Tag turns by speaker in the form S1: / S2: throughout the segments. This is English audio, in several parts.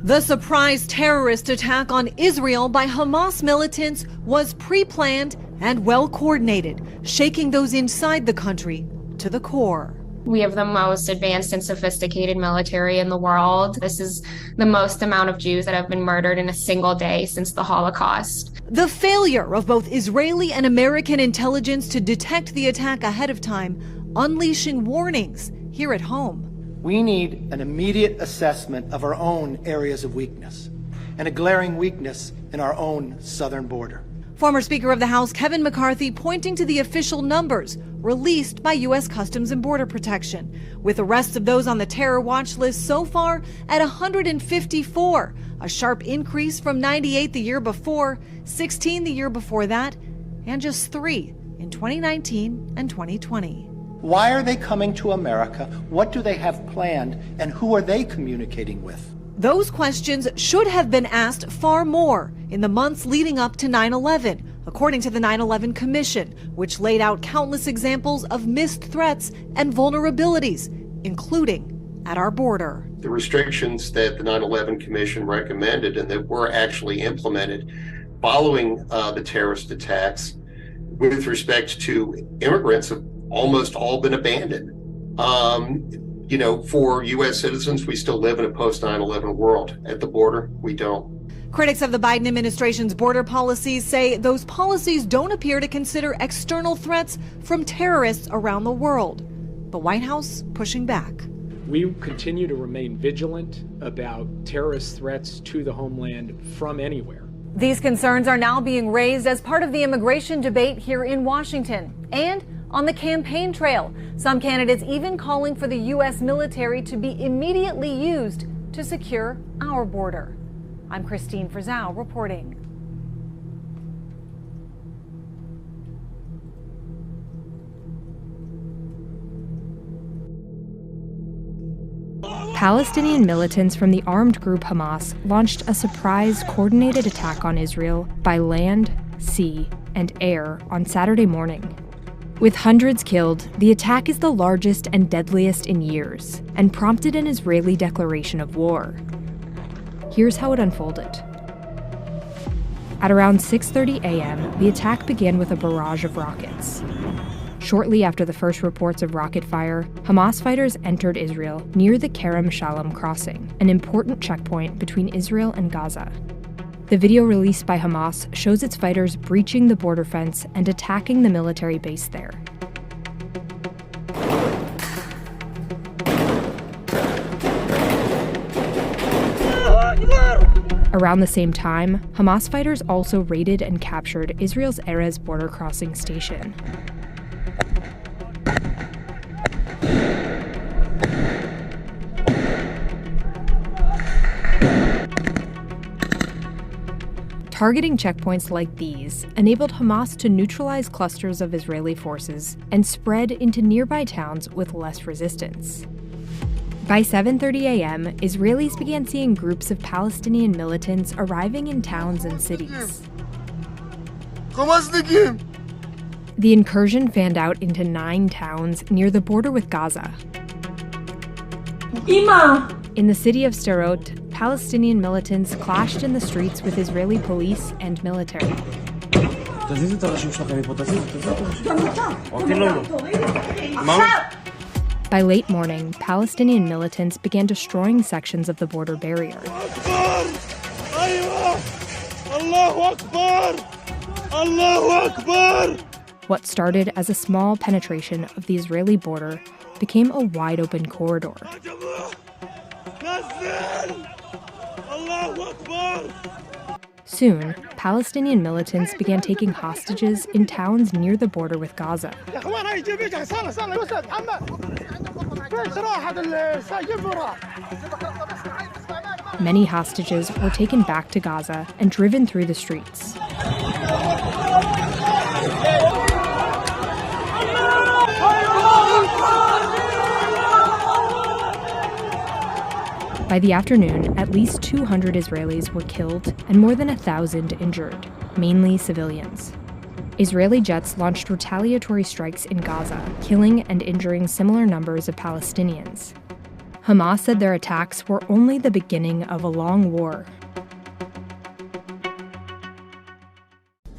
S1: The surprise terrorist attack on Israel by Hamas militants was pre-planned and well coordinated, shaking those inside the country to the core.
S2: We have the most advanced and sophisticated military in the world. This is the most amount of Jews that have been murdered in a single day since the Holocaust.
S1: The failure of both Israeli and American intelligence to detect the attack ahead of time, unleashing warnings here at home.
S3: We need an immediate assessment of our own areas of weakness and a glaring weakness in our own southern border.
S1: Former Speaker of the House Kevin McCarthy pointing to the official numbers released by U.S. Customs and Border Protection, with arrests of those on the terror watch list so far at 154, a sharp increase from 98 the year before, 16 the year before that, and just 3 in 2019 and 2020.
S3: Why are they coming to America? What do they have planned? And who are they communicating with?
S1: Those questions should have been asked far more in the months leading up to 9/11, according to the 9/11 Commission, which laid out countless examples of missed threats and vulnerabilities, including at our border.
S4: The restrictions that the 9/11 Commission recommended and that were actually implemented following the terrorist attacks with respect to immigrants have almost all been abandoned. For U.S. citizens, we still live in a post-9/11 world. At the border, we don't.
S1: Critics of the Biden administration's border policies say those policies don't appear to consider external threats from terrorists around the world. The White House pushing back.
S5: We continue to remain vigilant about terrorist threats to the homeland from anywhere.
S1: These concerns are now being raised as part of the immigration debate here in Washington and on the campaign trail. Some candidates even calling for the U.S. military to be immediately used to secure our border. I'm Christine Frizzau reporting.
S6: Palestinian militants from the armed group Hamas launched a surprise coordinated attack on Israel by land, sea, and air on Saturday morning. With hundreds killed, the attack is the largest and deadliest in years and prompted an Israeli declaration of war. Here's how it unfolded. At around 6:30 a.m., the attack began with a barrage of rockets. Shortly after the first reports of rocket fire, Hamas fighters entered Israel near the Kerem Shalom crossing, an important checkpoint between Israel and Gaza. The video released by Hamas shows its fighters breaching the border fence and attacking the military base there. Around the same time, Hamas fighters also raided and captured Israel's Erez border crossing station. Targeting checkpoints like these enabled Hamas to neutralize clusters of Israeli forces and spread into nearby towns with less resistance. By 7:30 a.m., Israelis began seeing groups of Palestinian militants arriving in towns and cities. The incursion fanned out into 9 towns near the border with Gaza. In the city of 𝙎𝙤𝙧𝙧𝙖𝙣, Palestinian militants clashed in the streets with Israeli police and military. By late morning, Palestinian militants began destroying sections of the border barrier. What started as a small penetration of the Israeli border became a wide-open corridor. Soon, Palestinian militants began taking hostages in towns near the border with Gaza. Many hostages were taken back to Gaza and driven through the streets. By the afternoon, at least 200 Israelis were killed and more than 1,000 injured, mainly civilians. Israeli jets launched retaliatory strikes in Gaza, killing and injuring similar numbers of Palestinians. Hamas said their attacks were only the beginning of a long war.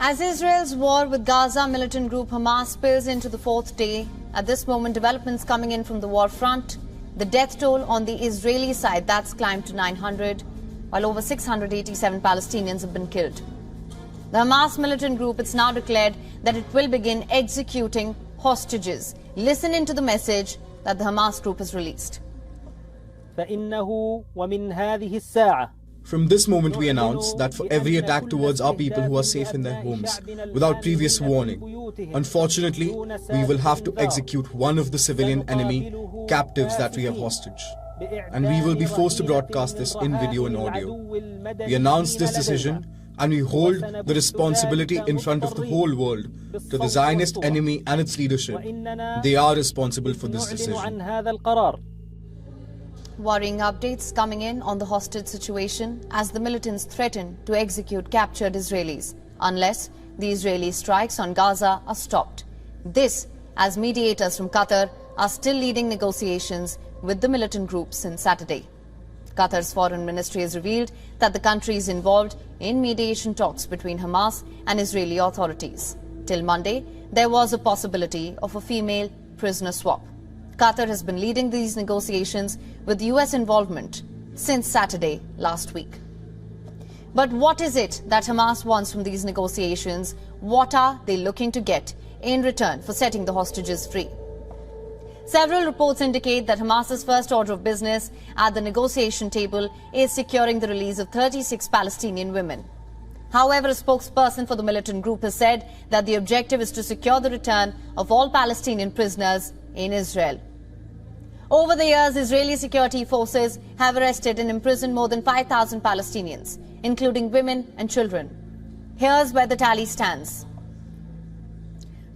S1: As Israel's war with Gaza militant group Hamas spills into the fourth day, at this moment developments coming in from the war front, the death toll on the Israeli side, that's climbed to 900, while over 687 Palestinians have been killed. The Hamas militant group has now declared that it will begin executing hostages. Listen into the message that the Hamas group has released.
S7: فإنه ومن هذه الساعة
S8: From this moment we announce that for every attack towards our people who are safe in their homes, without previous warning, unfortunately, we will have to execute one of the civilian enemy captives that we have hostage. And we will be forced to broadcast this in video and audio. We announce this decision and we hold the responsibility in front of the whole world to the Zionist enemy and its leadership. They are responsible for this decision.
S1: Worrying updates coming in on the hostage situation as the militants threaten to execute captured Israelis unless the Israeli strikes on Gaza are stopped. This as mediators from Qatar are still leading negotiations with the militant group since Saturday. Qatar's foreign ministry has revealed that the country is involved in mediation talks between Hamas and Israeli authorities. Till Monday, there was a possibility of a female prisoner swap. Qatar has been leading these negotiations with US involvement since Saturday last week. But what is it that Hamas wants from these negotiations? What are they looking to get in return for setting the hostages free? Several reports indicate that Hamas's first order of business at the negotiation table is securing the release of 36 Palestinian women. However, a spokesperson for the militant group has said that the objective is to secure the return of all Palestinian prisoners in Israel. Over the years, Israeli security forces have arrested and imprisoned more than 5,000 Palestinians, including women and children. Here's where the tally stands.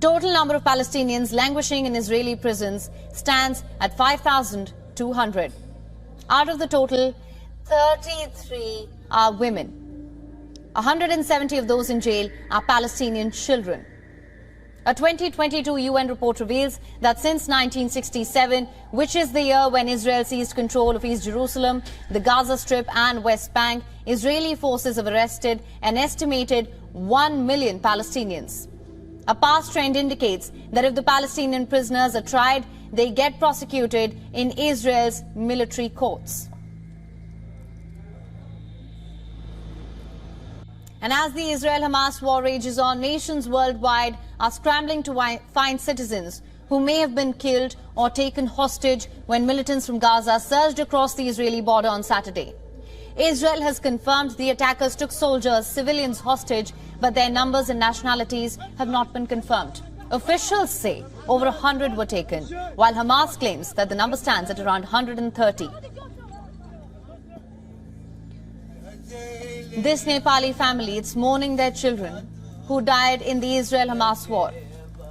S1: Total number of Palestinians languishing in Israeli prisons stands at 5,200. Out of the total, 33 are women. 170 of those in jail are Palestinian children. A 2022 UN report reveals that since 1967, which is the year when Israel seized control of East Jerusalem, the Gaza Strip and West Bank, Israeli forces have arrested an estimated 1 million Palestinians. A past trend indicates that if the Palestinian prisoners are tried, they get prosecuted in Israel's military courts. And as the Israel-Hamas war rages on, nations worldwide are scrambling to find citizens who may have been killed or taken hostage when militants from Gaza surged across the Israeli border on Saturday. Israel has confirmed the attackers took soldiers, civilians hostage, but their numbers and nationalities have not been confirmed. Officials say over 100 were taken, while Hamas claims that the number stands at around 130. This Nepali family is mourning their children who died in the Israel-Hamas war.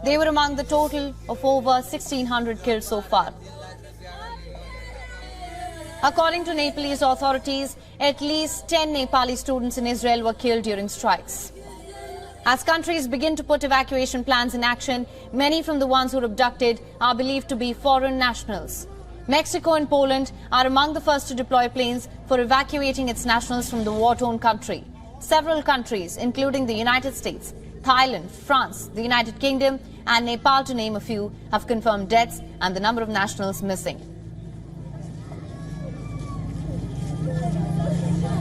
S1: They were among the total of over 1,600 killed so far. According to Nepalese authorities, at least 10 Nepali students in Israel were killed during strikes. As countries begin to put evacuation plans in action, many from the ones who were abducted are believed to be foreign nationals. Mexico and Poland are among the first to deploy planes for evacuating its nationals from the war-torn country. Several countries, including the United States, Thailand, France, the United Kingdom and Nepal, to name a few, have confirmed deaths and the number of nationals missing.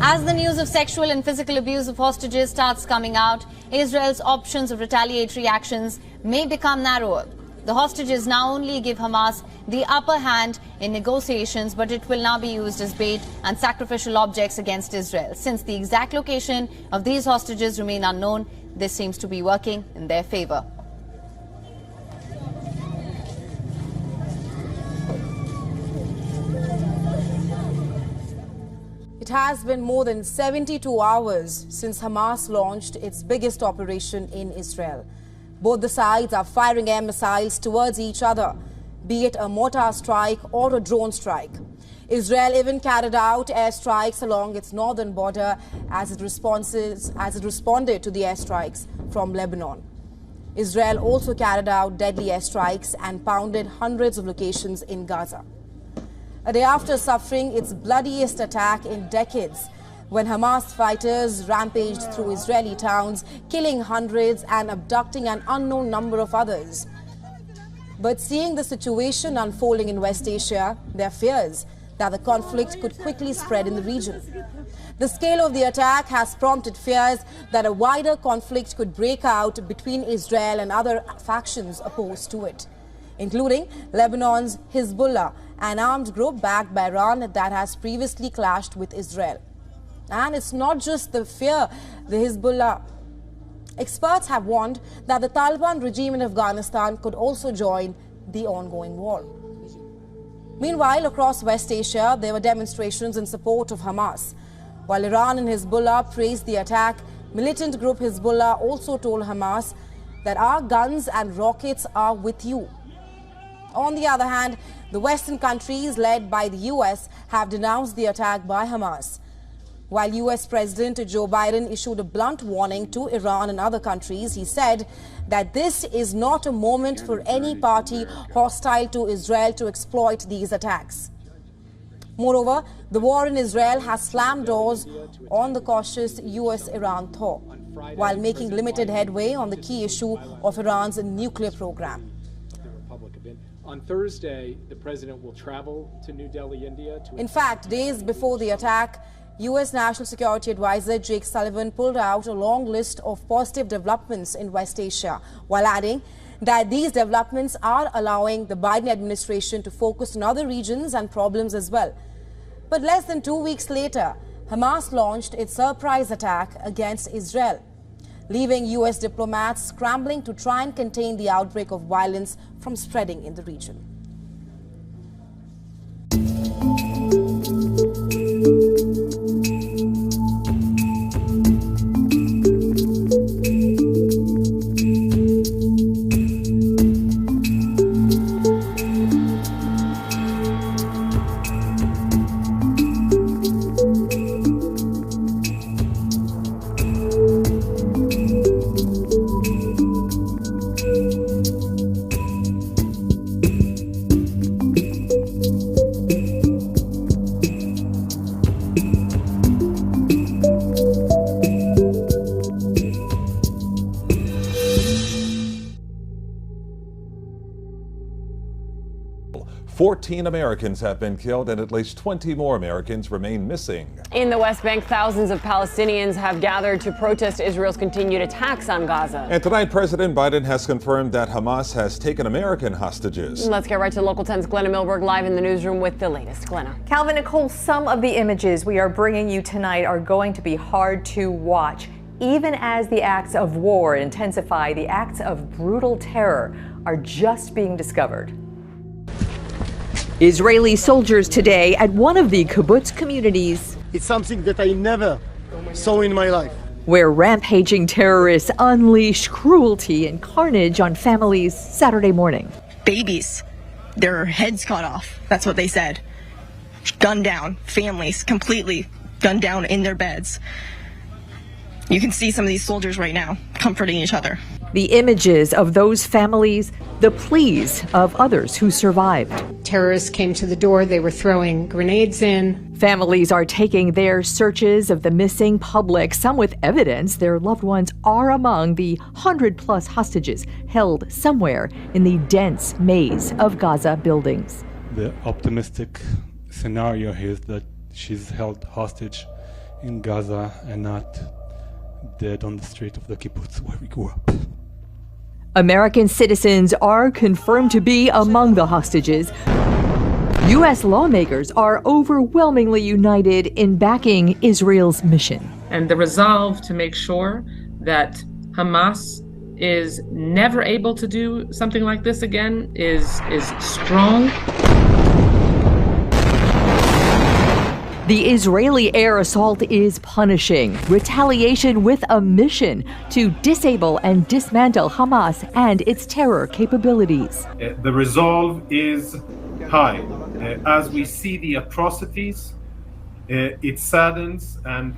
S1: As the news of sexual and physical abuse of hostages starts coming out, Israel's options of retaliatory actions may become narrower. The hostages now only give Hamas the upper hand in negotiations, but it will now be used as bait and sacrificial objects against Israel. Since the exact location of these hostages remain unknown, this seems to be working in their favor.
S9: It has been more than 72 hours since Hamas launched its biggest operation in Israel. Both the sides are firing air missiles towards each other, be it a mortar strike or a drone strike. Israel even carried out airstrikes along its northern border as it responded to the airstrikes from Lebanon. Israel also carried out deadly airstrikes and pounded hundreds of locations in Gaza. a day after suffering its bloodiest attack in decades, when Hamas fighters rampaged through Israeli towns, killing hundreds and abducting an unknown number of others. But seeing the situation unfolding in West Asia, there are fears that the conflict could quickly spread in the region. The scale of the attack has prompted fears that a wider conflict could break out between Israel and other factions opposed to it, including Lebanon's Hezbollah, an armed group backed by Iran that has previously clashed with Israel. And it's not just the fear. The Hezbollah experts have warned that the Taliban regime in Afghanistan could also join the ongoing war. Meanwhile, across West Asia, there were demonstrations in support of Hamas. While Iran and Hezbollah praised the attack, militant group Hezbollah also told Hamas that our guns and rockets are with you. On the other hand, the Western countries led by the US have denounced the attack by Hamas. While US President Joe Biden issued a blunt warning to Iran and other countries, he said that this is not a moment for any party hostile to Israel to exploit these attacks. Moreover, the war in Israel has slammed doors on the cautious US-Iran talk, while making limited headway on the key issue of Iran's nuclear program.
S5: On Thursday, the president will travel to New Delhi, India.
S9: In fact, days before the attack, U.S. National Security Advisor Jake Sullivan pulled out a long list of positive developments in West Asia, while adding that these developments are allowing the Biden administration to focus on other regions and problems as well. But less than 2 weeks later, Hamas launched its surprise attack against Israel, leaving U.S. diplomats scrambling to try and contain the outbreak of violence from spreading in the region.
S10: Fourteen Americans have been killed and at least 20 more Americans remain missing.
S11: In the West Bank, thousands of Palestinians have gathered to protest Israel's continued attacks on Gaza.
S10: And tonight, President Biden has confirmed that Hamas has taken American hostages.
S11: Let's get right to Local 10's Glenna Milberg live in the newsroom with the latest. Glenna.
S12: Calvin, Nicole, some of the images we are bringing you tonight are going to be hard to watch. Even as the acts of war intensify, the acts of brutal terror are just being discovered. Israeli soldiers today at one of the kibbutz communities.
S13: It's something that I never saw in my life.
S12: Where rampaging terrorists unleash cruelty and carnage on families Saturday morning.
S14: Babies, their heads cut off. That's what they said. Gunned down. Families completely gunned down in their beds. You can see some of these soldiers right now comforting each other.
S12: The images of those families, the pleas of others who survived.
S15: Terrorists came to the door, they were throwing grenades in.
S12: Families are taking their searches of the missing public, some with evidence their loved ones are among the 100+ hostages held somewhere in the dense maze of Gaza buildings.
S16: The optimistic scenario here is that she's held hostage in Gaza and not dead on the street of the kibbutz where we grew up.
S12: American citizens are confirmed to be among the hostages. U.S. lawmakers are overwhelmingly united in backing Israel's mission.
S17: And the resolve to make sure that Hamas is never able to do something like this again is strong.
S12: The Israeli air assault is punishing, retaliation with a mission to disable and dismantle Hamas and its terror capabilities.
S18: The resolve is high. As we see the atrocities, it saddens and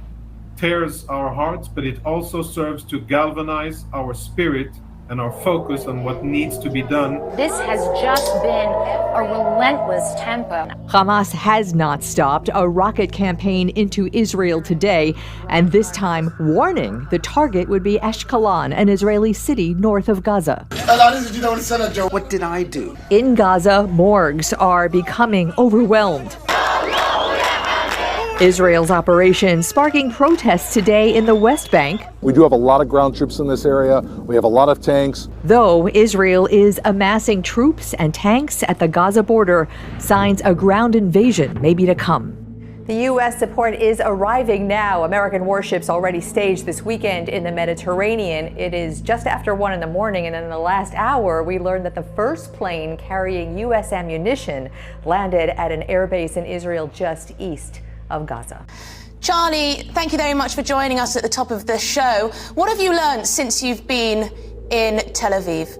S18: tears our hearts, but it also serves to galvanize our spirit and our focus on what needs to be done.
S19: This has just been a relentless tempo.
S12: Hamas has not stopped a rocket campaign into Israel today, and this time warning the target would be 𝙎𝙤𝙧𝙖𝙣, an Israeli city north of Gaza.
S20: What did I do?
S12: In Gaza, morgues are becoming overwhelmed. Israel's operation sparking protests today in the West Bank.
S21: We do have a lot of ground troops in this area. We have a lot of tanks.
S12: Though Israel is amassing troops and tanks at the Gaza border, signs a ground invasion may be to come.
S22: The U.S. support is arriving now. American warships already staged this weekend in the Mediterranean. It is just after 1 in the morning, and in the last hour, we learned that the first plane carrying U.S. ammunition landed at an airbase in Israel just east of Gaza.
S23: Charlie, thank you very much for joining us at the top of the show. What have you learned since you've been in Tel Aviv?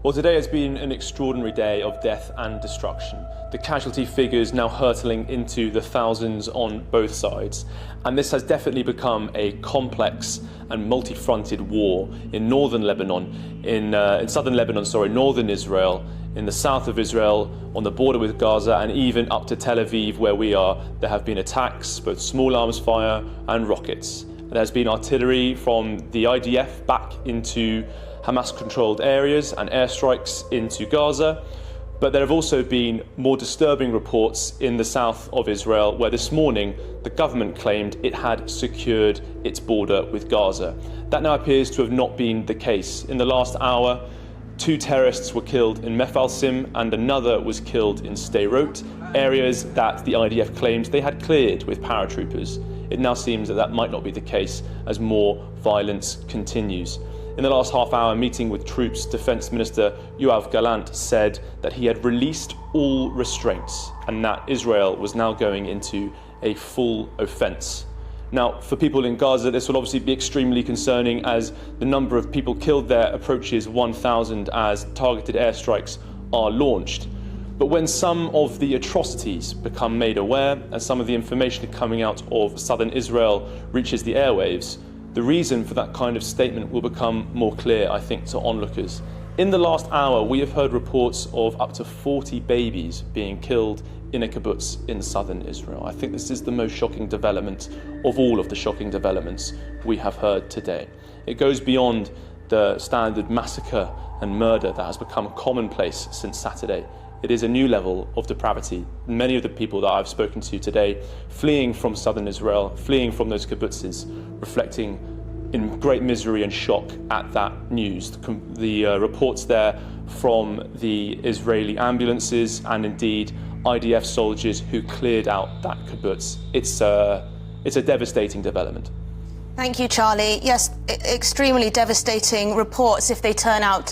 S24: Well, today has been an extraordinary day of death and destruction. The casualty figures now hurtling into the thousands on both sides. And this has definitely become a complex and multi-fronted war in northern Lebanon, in southern Lebanon, northern Israel, in the south of Israel, on the border with Gaza, and even up to Tel Aviv, where we are. There have been attacks, both small arms fire and rockets. There's been artillery from the IDF back into Hamas-controlled areas and airstrikes into Gaza. But there have also been more disturbing reports in the south of Israel, where this morning the government claimed it had secured its border with Gaza. That now appears to have not been the case. In the last hour, 2 terrorists were killed in Mefalsim and another was killed in Sderot, areas that the IDF claimed they had cleared with paratroopers. It now seems that that might not be the case as more violence continues. In the last half hour meeting with troops, Defense Minister Yoav Gallant said that he had released all restraints and that Israel was now going into a full offense. Now, for people in Gaza, this will obviously be extremely concerning as the number of people killed there approaches 1,000 as targeted airstrikes are launched. But when some of the atrocities become made aware and some of the information coming out of southern Israel reaches the airwaves, the reason for that kind of statement will become more clear, I think, to onlookers. In the last hour, we have heard reports of up to 40 babies being killed in a kibbutz in southern Israel. I think this is the most shocking development of all of the shocking developments we have heard today. It goes beyond the standard massacre and murder that has become commonplace since Saturday. It is a new level of depravity. Many of the people that I've spoken to today, fleeing from southern Israel, fleeing from those kibbutzes, reflecting in great misery and shock at that news. The reports there from the Israeli ambulances and indeed IDF soldiers who cleared out that kibbutz. It's a devastating development.
S23: Thank you, Charlie. Yes, extremely devastating reports if they turn out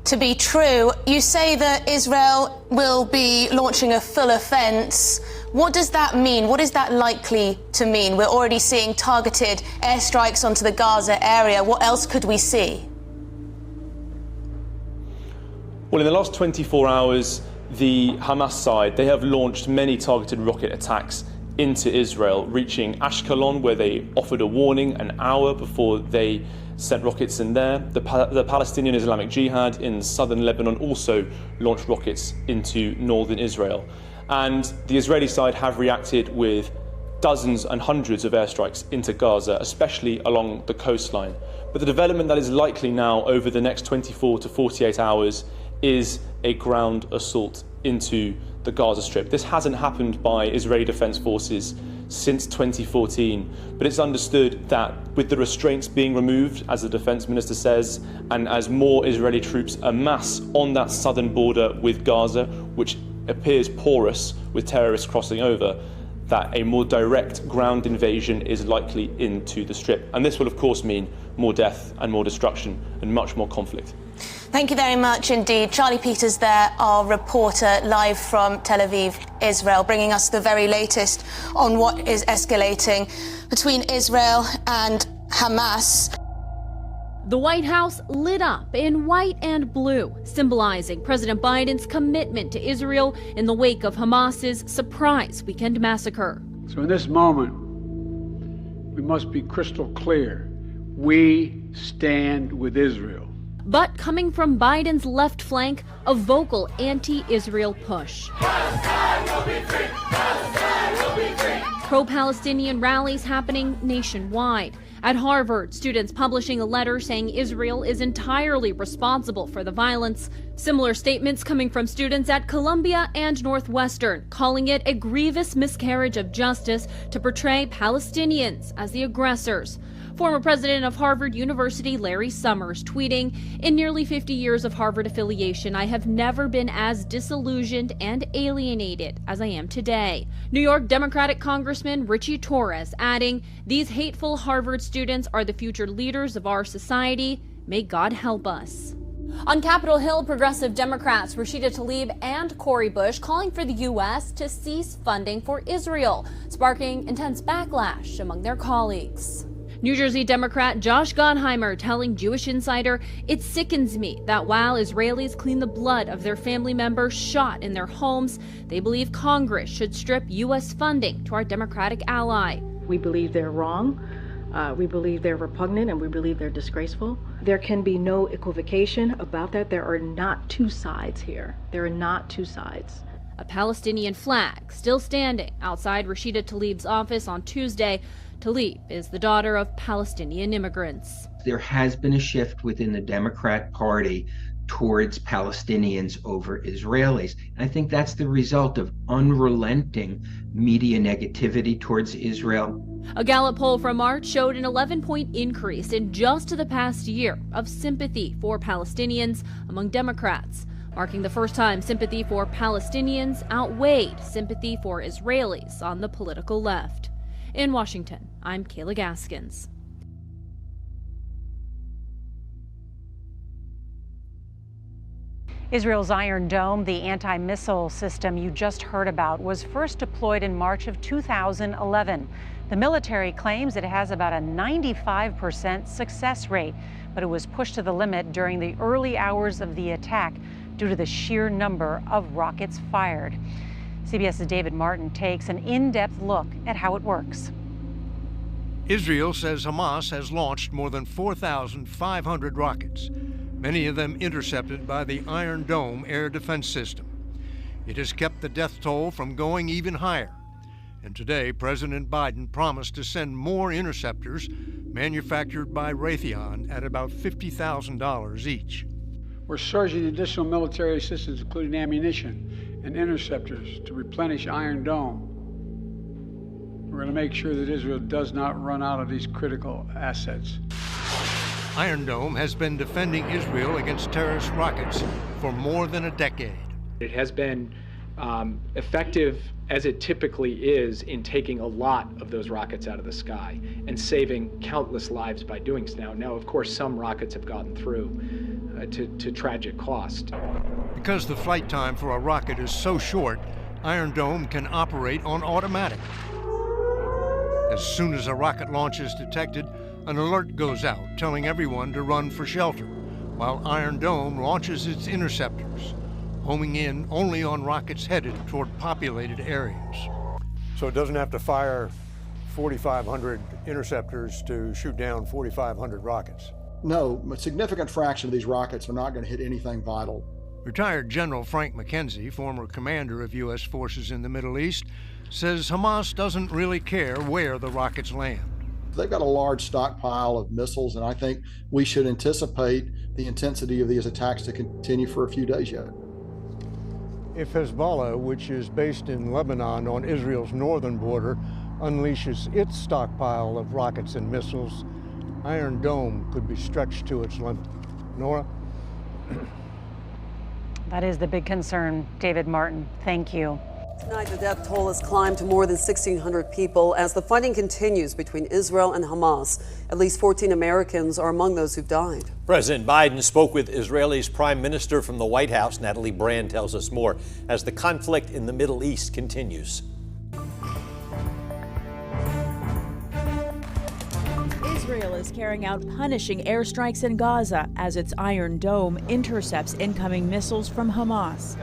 S23: to be true. You say that Israel will be launching a full offense. What does that mean? What is that likely to mean? We're already seeing targeted airstrikes onto the Gaza area. What else could we see?
S24: Well, in the last 24 hours, the Hamas side, they have launched many targeted rocket attacks into Israel, reaching Ashkelon, where they offered a warning an hour before they sent rockets in there. The Palestinian Islamic Jihad in southern Lebanon also launched rockets into northern Israel. And the Israeli side have reacted with dozens and hundreds of airstrikes into Gaza, especially along the coastline. But the development that is likely now over the next 24 to 48 hours is a ground assault into the Gaza Strip. This hasn't happened by Israeli Defense Forces since 2014, but it's understood that with the restraints being removed, as the Defense Minister says, and as more Israeli troops amass on that southern border with Gaza, which appears porous with terrorists crossing over, that a more direct ground invasion is likely into the Strip. And this will, of course, mean more death and more destruction and much more conflict.
S23: Thank you very much indeed. Charlie Peters there, our reporter live from Tel Aviv, Israel, bringing us the very latest on what is escalating between Israel and Hamas.
S25: The White House lit up in white and blue, symbolizing President Biden's commitment to Israel in the wake of Hamas's surprise weekend massacre.
S26: So in this moment, we must be crystal clear.
S2: We stand with Israel.
S25: But coming from Biden's left flank, a vocal anti-Israel push. Pro-Palestinian rallies happening nationwide. At Harvard, students publishing a letter saying Israel is entirely responsible for the violence. Similar statements coming from students at Columbia and Northwestern, calling it a grievous miscarriage of justice to portray Palestinians as the aggressors. Former president of Harvard University Larry Summers tweeting, "In nearly 50 years of Harvard affiliation, I have never been as disillusioned and alienated as I am today." New York Democratic Congressman Richie Torres adding, "These hateful Harvard students are the future leaders of our society. May God help us." On Capitol Hill, progressive Democrats Rashida Tlaib and Cori Bush calling for the U.S. to cease funding for Israel, sparking intense backlash among their colleagues. New Jersey Democrat Josh Gottheimer telling Jewish Insider, "It sickens me that while Israelis clean the blood of their family members shot in their homes, they believe Congress should strip U.S. funding to our Democratic ally."
S3: We believe they're wrong. We believe they're repugnant, and we believe they're disgraceful. There can be no equivocation about that. There are not two sides here. There are not two sides.
S25: A Palestinian flag still standing outside Rashida Tlaib's office on Tuesday. Tlaib is the daughter of Palestinian immigrants.
S4: There has been a shift within the Democrat Party towards Palestinians over Israelis. And I think that's the result of unrelenting media negativity towards Israel.
S25: A Gallup poll from March showed an 11-point increase in just the past year of sympathy for Palestinians among Democrats, marking the first time sympathy for Palestinians outweighed sympathy for Israelis on the political left. In Washington, I'm Kayla Gaskins.
S6: Israel's Iron Dome, the anti-missile system you just heard about, was first deployed in March of 2011. The military claims it has about a 95% success rate, but it was pushed to the limit during the early hours of the attack due to the sheer number of rockets fired. CBS's David Martin takes an in-depth look at how it works.
S7: Israel says Hamas has launched more than 4,500 rockets, many of them intercepted by the Iron Dome air defense system. It has kept the death toll from going even higher. And today, President Biden promised to send more interceptors manufactured by Raytheon at about $50,000 each.
S2: We're surging additional military assistance, including ammunition and interceptors, to replenish Iron Dome. We're going to make sure that Israel does not run out of these critical assets.
S7: Iron Dome has been defending Israel against terrorist rockets for more than a decade.
S5: It has been effective, as it typically is, in taking a lot of those rockets out of the sky and saving countless lives by doing so. Now, of course, some rockets have gotten through to tragic cost.
S7: Because the flight time for a rocket is so short, Iron Dome can operate on automatic. As soon as a rocket launch is detected, an alert goes out telling everyone to run for shelter, while Iron Dome launches its interceptors, homing in only on rockets headed toward populated areas.
S26: So it doesn't have to fire 4,500 interceptors to shoot down 4,500 rockets?
S21: No, a significant fraction of these rockets are not going to hit anything vital.
S7: Retired General Frank McKenzie, former commander of U.S. forces in the Middle East, says Hamas doesn't really care where the rockets land.
S21: They've got a large stockpile of missiles, and I think we should anticipate the intensity of these attacks to continue for a few days yet.
S26: If Hezbollah, which is based in Lebanon on Israel's northern border, unleashes its stockpile of rockets and missiles, Iron Dome could be stretched to its limit. Nora?
S6: That is the big concern. David Martin, thank you.
S27: Tonight, the death toll has climbed to more than 1,600 people as the fighting continues between Israel and Hamas. At least 14 Americans are among those who've died.
S28: President Biden spoke with Israel's Prime Minister from the White House. Natalie Brand tells us more as the conflict in the Middle East continues.
S29: Israel is carrying out punishing airstrikes in Gaza as its Iron Dome intercepts incoming missiles from Hamas.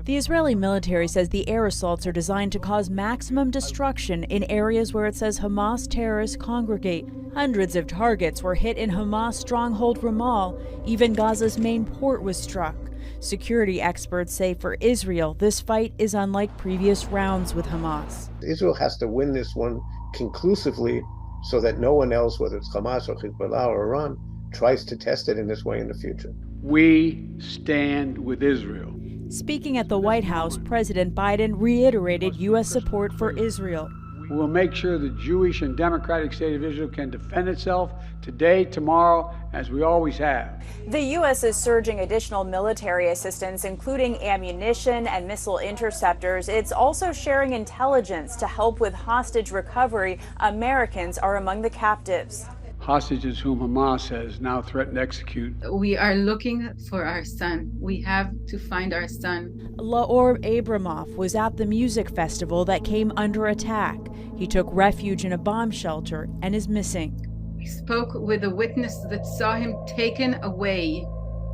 S29: The Israeli military says the air assaults are designed to cause maximum destruction in areas where it says Hamas terrorists congregate. Hundreds of targets were hit in Hamas stronghold Ramal. Even Gaza's main port was struck. Security experts say for Israel, this fight is unlike previous rounds with Hamas.
S1: Israel has to win this one conclusively so that no one else, whether it's Hamas or Hezbollah or Iran, tries to test it in this way in the future.
S2: We stand with Israel.
S29: Speaking at the White House, President Biden reiterated U.S. support for Israel.
S2: We will make sure the Jewish and democratic state of Israel can defend itself today, tomorrow, as we always have.
S8: The U.S. is surging additional military assistance, including ammunition and missile interceptors. It's also sharing intelligence to help with hostage recovery. Americans are among the captives.
S2: Hostages whom Hamas has now threatened to execute.
S9: We are looking for our son. We have to find our son.
S29: Laor Abramov was at the music festival that came under attack. He took refuge in a bomb shelter and is missing.
S9: We spoke with a witness that saw him taken away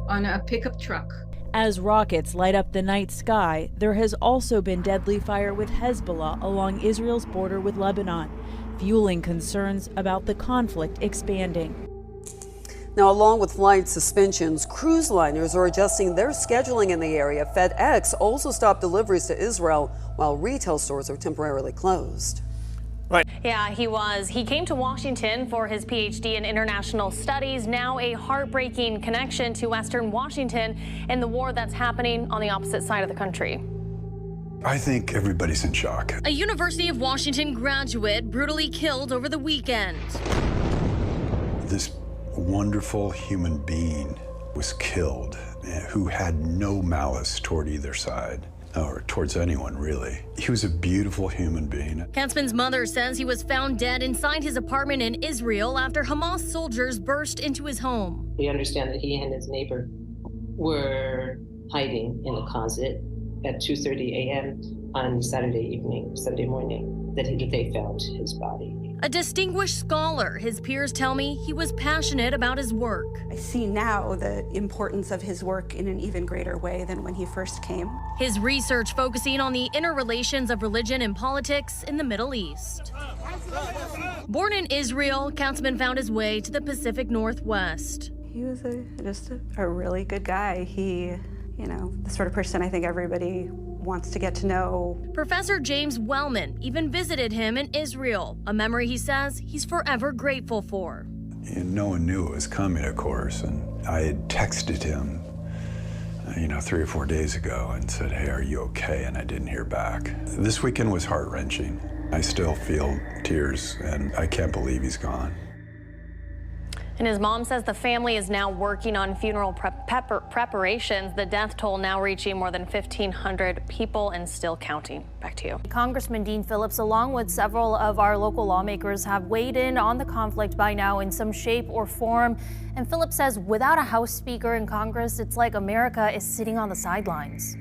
S9: on a pickup truck.
S29: As rockets light up the night sky, there has also been deadly fire with Hezbollah along Israel's border with Lebanon, fueling concerns about the conflict expanding.
S27: Now, along with flight suspensions, cruise liners are adjusting their scheduling in the area. FedEx also stopped deliveries to Israel, while retail stores are temporarily closed.
S10: Right. Yeah, he came to Washington for his PhD in international studies. Now a heartbreaking connection to Western Washington and the war that's happening on the opposite side of the country.
S11: I think everybody's in shock.
S10: A University of Washington graduate brutally killed over the weekend.
S11: This wonderful human being was killed who had no malice toward either side. Or towards anyone, really. He was a beautiful human being.
S10: Katzman's mother says he was found dead inside his apartment in Israel after Hamas soldiers burst into his home.
S13: We understand that he and his neighbor were hiding in a closet at 2:30 a.m. on Saturday morning, that they found his body.
S10: A distinguished scholar, his peers tell me he was passionate about his work.
S14: I see now the importance of his work in an even greater way than when he first came.
S10: His research focusing on the interrelations of religion and politics in the Middle East. Born in Israel, Katzman found his way to the Pacific Northwest.
S14: He was just a really good guy. He, the sort of person I think everybody wants to get to know.
S10: Professor James Wellman even visited him in Israel, a memory he says he's forever grateful for.
S11: And no one knew it was coming, of course, and I had texted him, 3 or 4 days ago and said, hey, are you okay? And I didn't hear back. This weekend was heart-wrenching. I still feel tears, and I can't believe he's gone.
S10: And his mom says the family is now working on funeral preparations. The death toll now reaching more than 1,500 people and still counting. Back to you.
S25: Congressman Dean Phillips, along with several of our local lawmakers, have weighed in on the conflict by now in some shape or form. And Phillips says without a House Speaker in Congress, it's like America is sitting on the sidelines.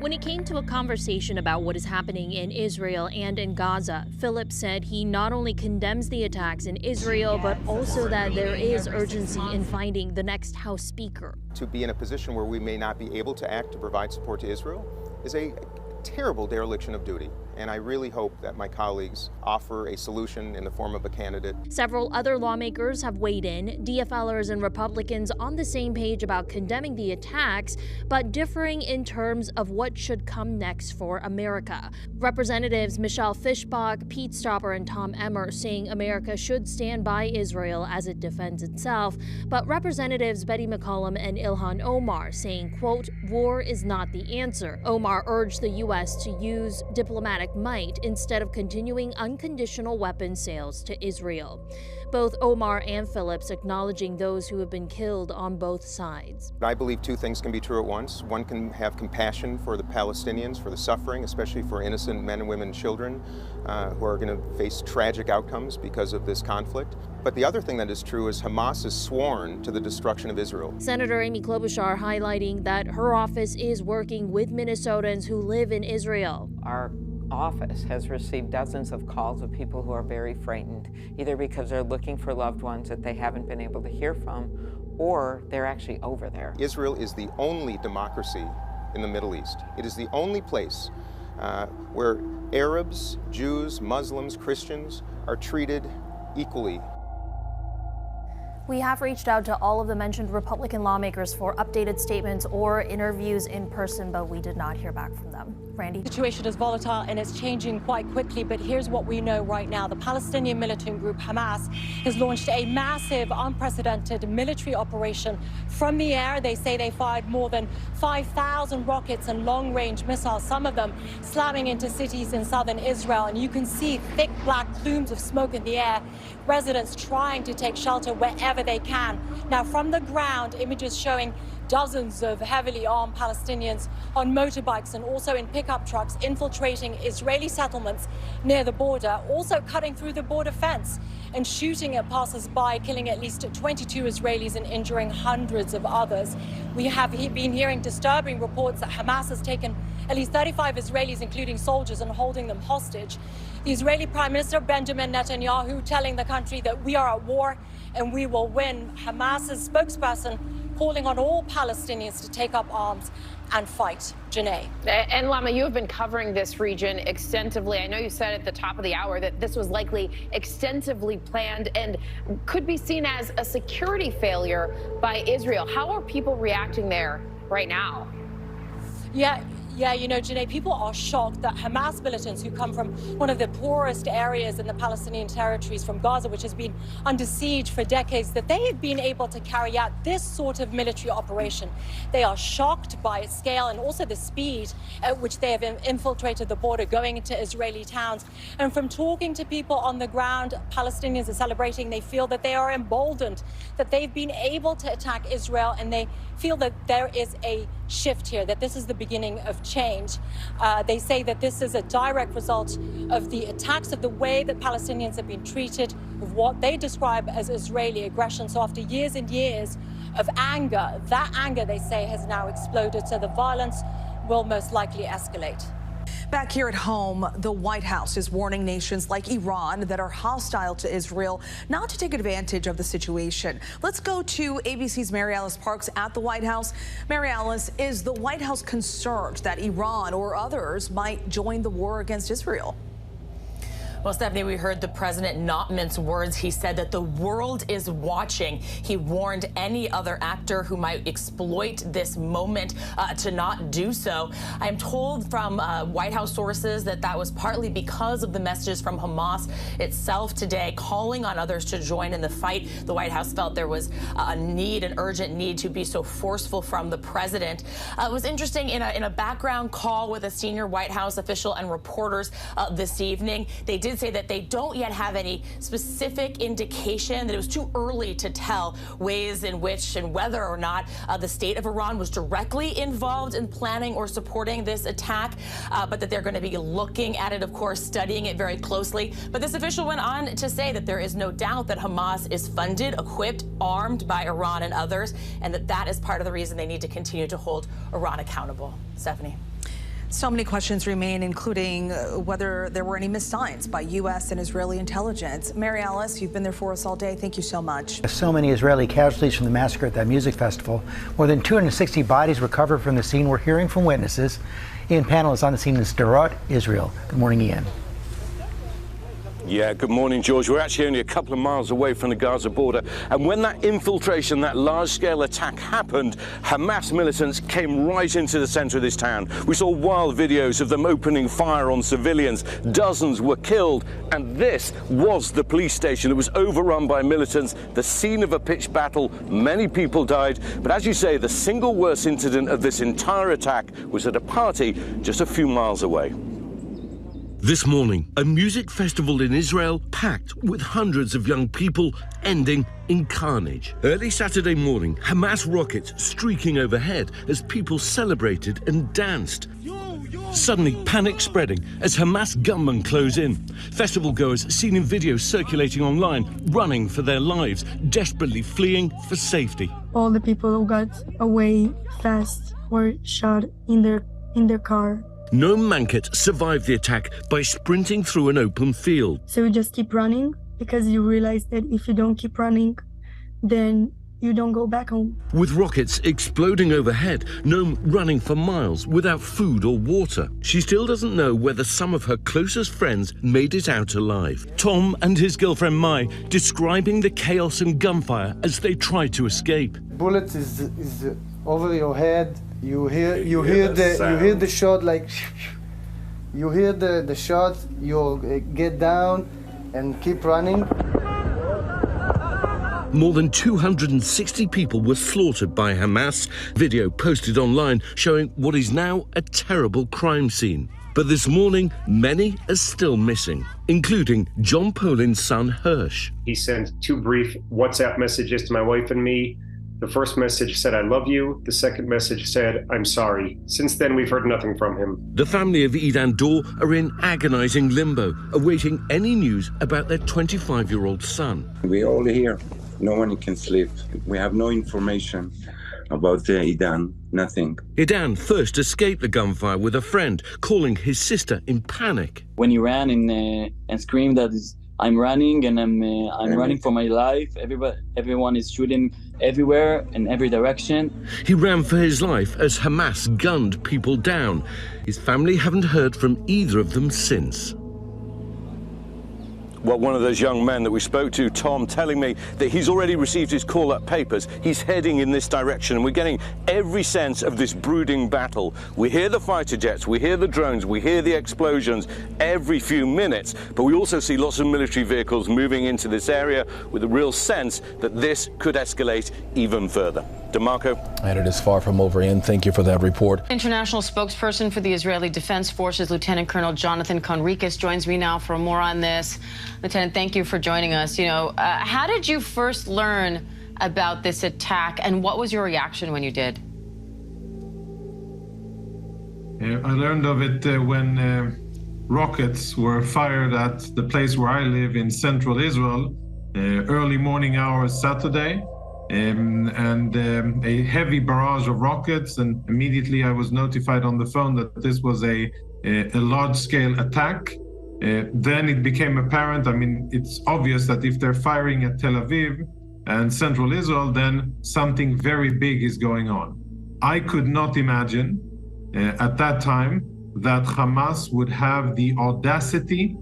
S10: When it came to a conversation about what is happening in Israel and in Gaza, Phillips said he not only condemns the attacks in Israel, but also that there is urgency in finding the next House Speaker.
S15: To be in a position where we may not be able to act to provide support to Israel is a terrible dereliction of duty. And I really hope that my colleagues offer a solution in the form of a candidate.
S10: Several other lawmakers have weighed in, DFLers and Republicans on the same page about condemning the attacks, but differing in terms of what should come next for America. Representatives Michelle Fischbach, Pete Stopper, and Tom Emmer saying America should stand by Israel as it defends itself, but Representatives Betty McCollum and Ilhan Omar saying, quote, war is not the answer. Omar urged the U.S. to use diplomatic might instead of continuing unconditional weapon sales to Israel. Both Omar and Phillips acknowledging those who have been killed on both sides.
S15: I believe two things can be true at once. One can have compassion for the Palestinians, for the suffering, especially for innocent men and women and children who are going to face tragic outcomes because of this conflict. But the other thing that is true is Hamas is sworn to the destruction of Israel.
S10: Senator Amy Klobuchar highlighting that her office is working with Minnesotans who live in Israel.
S16: Our office has received dozens of calls of people who are very frightened, either because they're looking for loved ones that they haven't been able to hear from, or they're actually over there.
S15: Israel is the only democracy in the Middle East. It is the only place where Arabs, Jews, Muslims, Christians are treated equally
S10: We have reached out to all of the mentioned Republican lawmakers for updated statements or interviews in person, but we did not hear back from them. Randy?
S3: The situation is volatile and it's changing quite quickly, but here's what we know right now. The Palestinian militant group Hamas has launched a massive, unprecedented military operation from the air. They say they fired more than 5,000 rockets and long-range missiles, some of them slamming into cities in southern Israel. And you can see thick black plumes of smoke in the air, residents trying to take shelter wherever they can. Now, from the ground, images showing dozens of heavily armed Palestinians on motorbikes and also in pickup trucks infiltrating Israeli settlements near the border, also cutting through the border fence and shooting at passers-by, killing at least 22 Israelis and injuring hundreds of others. We have been hearing disturbing reports that Hamas has taken at least 35 Israelis, including soldiers, and holding them hostage. The Israeli Prime Minister Benjamin Netanyahu telling the country that we are at war and we will win. Hamas's spokesperson calling on all Palestinians to take up arms and fight. Janae.
S12: And Lama, you have been covering this region extensively. I know you said at the top of the hour that this was likely extensively planned and could be seen as a security failure by Israel. How are people reacting there right now?
S3: Yeah, you know, Janae, people are shocked that Hamas militants who come from one of the poorest areas in the Palestinian territories, from Gaza, which has been under siege for decades, that they have been able to carry out this sort of military operation. They are shocked by its scale and also the speed at which they have infiltrated the border, going into Israeli towns. And from talking to people on the ground, Palestinians are celebrating. They feel that they are emboldened, that they've been able to attack Israel, and they feel that there is a shift here, that this is the beginning of change. They say that this is a direct result of the attacks, of the way that Palestinians have been treated, of what they describe as Israeli aggression. So after years and years of anger, that anger, they say, has now exploded. So the violence will most likely escalate.
S17: Back here at home, the White House is warning nations like Iran that are hostile to Israel not to take advantage of the situation. Let's go to ABC's Mary Alice Parks at the White House. Mary Alice, is the White House concerned that Iran or others might join the war against Israel?
S18: Well, Stephanie, we heard the president not mince words. He said that the world is watching. He warned any other actor who might exploit this moment to not do so. I am told from White House sources that that was partly because of the messages from Hamas itself today, calling on others to join in the fight. The White House felt there was an urgent need to be so forceful from the president. It was interesting, in a background call with a senior White House official and reporters this evening, they did say that they don't yet have any specific indication, that it was too early to tell ways in which and whether or not the state of Iran was directly involved in planning or supporting this attack, but that they're going to be looking at it, of course, studying it very closely. But this official went on to say that there is no doubt that Hamas is funded, equipped, armed by Iran and others, and that is part of the reason they need to continue to hold Iran accountable. Stephanie.
S17: So many questions remain, including whether there were any missed signs by U.S. and Israeli intelligence. Mary Alice, you've been there for us all day. Thank you so much.
S19: So many Israeli casualties from the massacre at that music festival. More than 260 bodies recovered from the scene. We're hearing from witnesses. Ian Pannell is on the scene in 𝙎𝙤𝙧𝙧𝙖𝙣, Israel. Good morning, Ian.
S20: Yeah, good morning, George. We're actually only a couple of miles away from the Gaza border. And when that infiltration, that large-scale attack happened, Hamas militants came right into the center of this town. We saw wild videos of them opening fire on civilians. Dozens were killed. And this was the police station that was overrun by militants, the scene of a pitched battle. Many people died. But as you say, the single worst incident of this entire attack was at a party just a few miles away.
S22: This morning, a music festival in Israel packed with hundreds of young people, ending in carnage. Early Saturday morning, Hamas rockets streaking overhead as people celebrated and danced. Suddenly, panic spreading as Hamas gunmen close in. Festival goers seen in videos circulating online, running for their lives, desperately fleeing for safety.
S23: All the people who got away fast were shot in their car.
S22: Noam Manket survived the attack by sprinting through an open field.
S23: So you just keep running, because you realize that if you don't keep running, then you don't go back home.
S22: With rockets exploding overhead, Noam running for miles without food or water. She still doesn't know whether some of her closest friends made it out alive. Tom and his girlfriend Mai describing the chaos and gunfire as they try to escape.
S1: Bullets is over your head. You hear the shot, like you hear the shot. You get down and keep running.
S22: More than 260 people were slaughtered by Hamas. Video posted online showing what is now a terrible crime scene. But this morning, many are still missing, including John Polin's son, Hirsch.
S4: He sent 2 brief WhatsApp messages to my wife and me. The first message said, "I love you." The second message said, "I'm sorry." Since then, we've heard nothing from him.
S22: The family of Idan Dor are in agonizing limbo, awaiting any news about their 25-year-old son.
S5: We're all here. No one can sleep. We have no information about Idan, nothing.
S22: Idan first escaped the gunfire with a friend, calling his sister in panic.
S6: When he ran and screamed that I'm running and I'm running for my life, everyone is shooting everywhere in every direction.
S22: He ran for his life as Hamas gunned people down. His family haven't heard from either of them since. Well, one of those young men that we spoke to, Tom, telling me that he's already received his call-up papers. He's heading in this direction, and we're getting every sense of this brooding battle. We hear the fighter jets, we hear the drones, we hear the explosions every few minutes, but we also see lots of military vehicles moving into this area with a real sense that this could escalate even further. DeMarco?
S7: And it is far from over, and thank you for that report.
S12: International spokesperson for the Israeli Defense Forces, Lieutenant Colonel Jonathan Conricus, joins me now for more on this. Lieutenant, thank you for joining us. How did you first learn about this attack, and what was your reaction when you did?
S21: I learned of it when rockets were fired at the place where I live in central Israel, early morning hours Saturday. And a heavy barrage of rockets, and immediately I was notified on the phone that this was a large-scale attack. Then it became apparent, it's obvious that if they're firing at Tel Aviv and central Israel, then something very big is going on. I could not imagine at that time that Hamas would have the audacity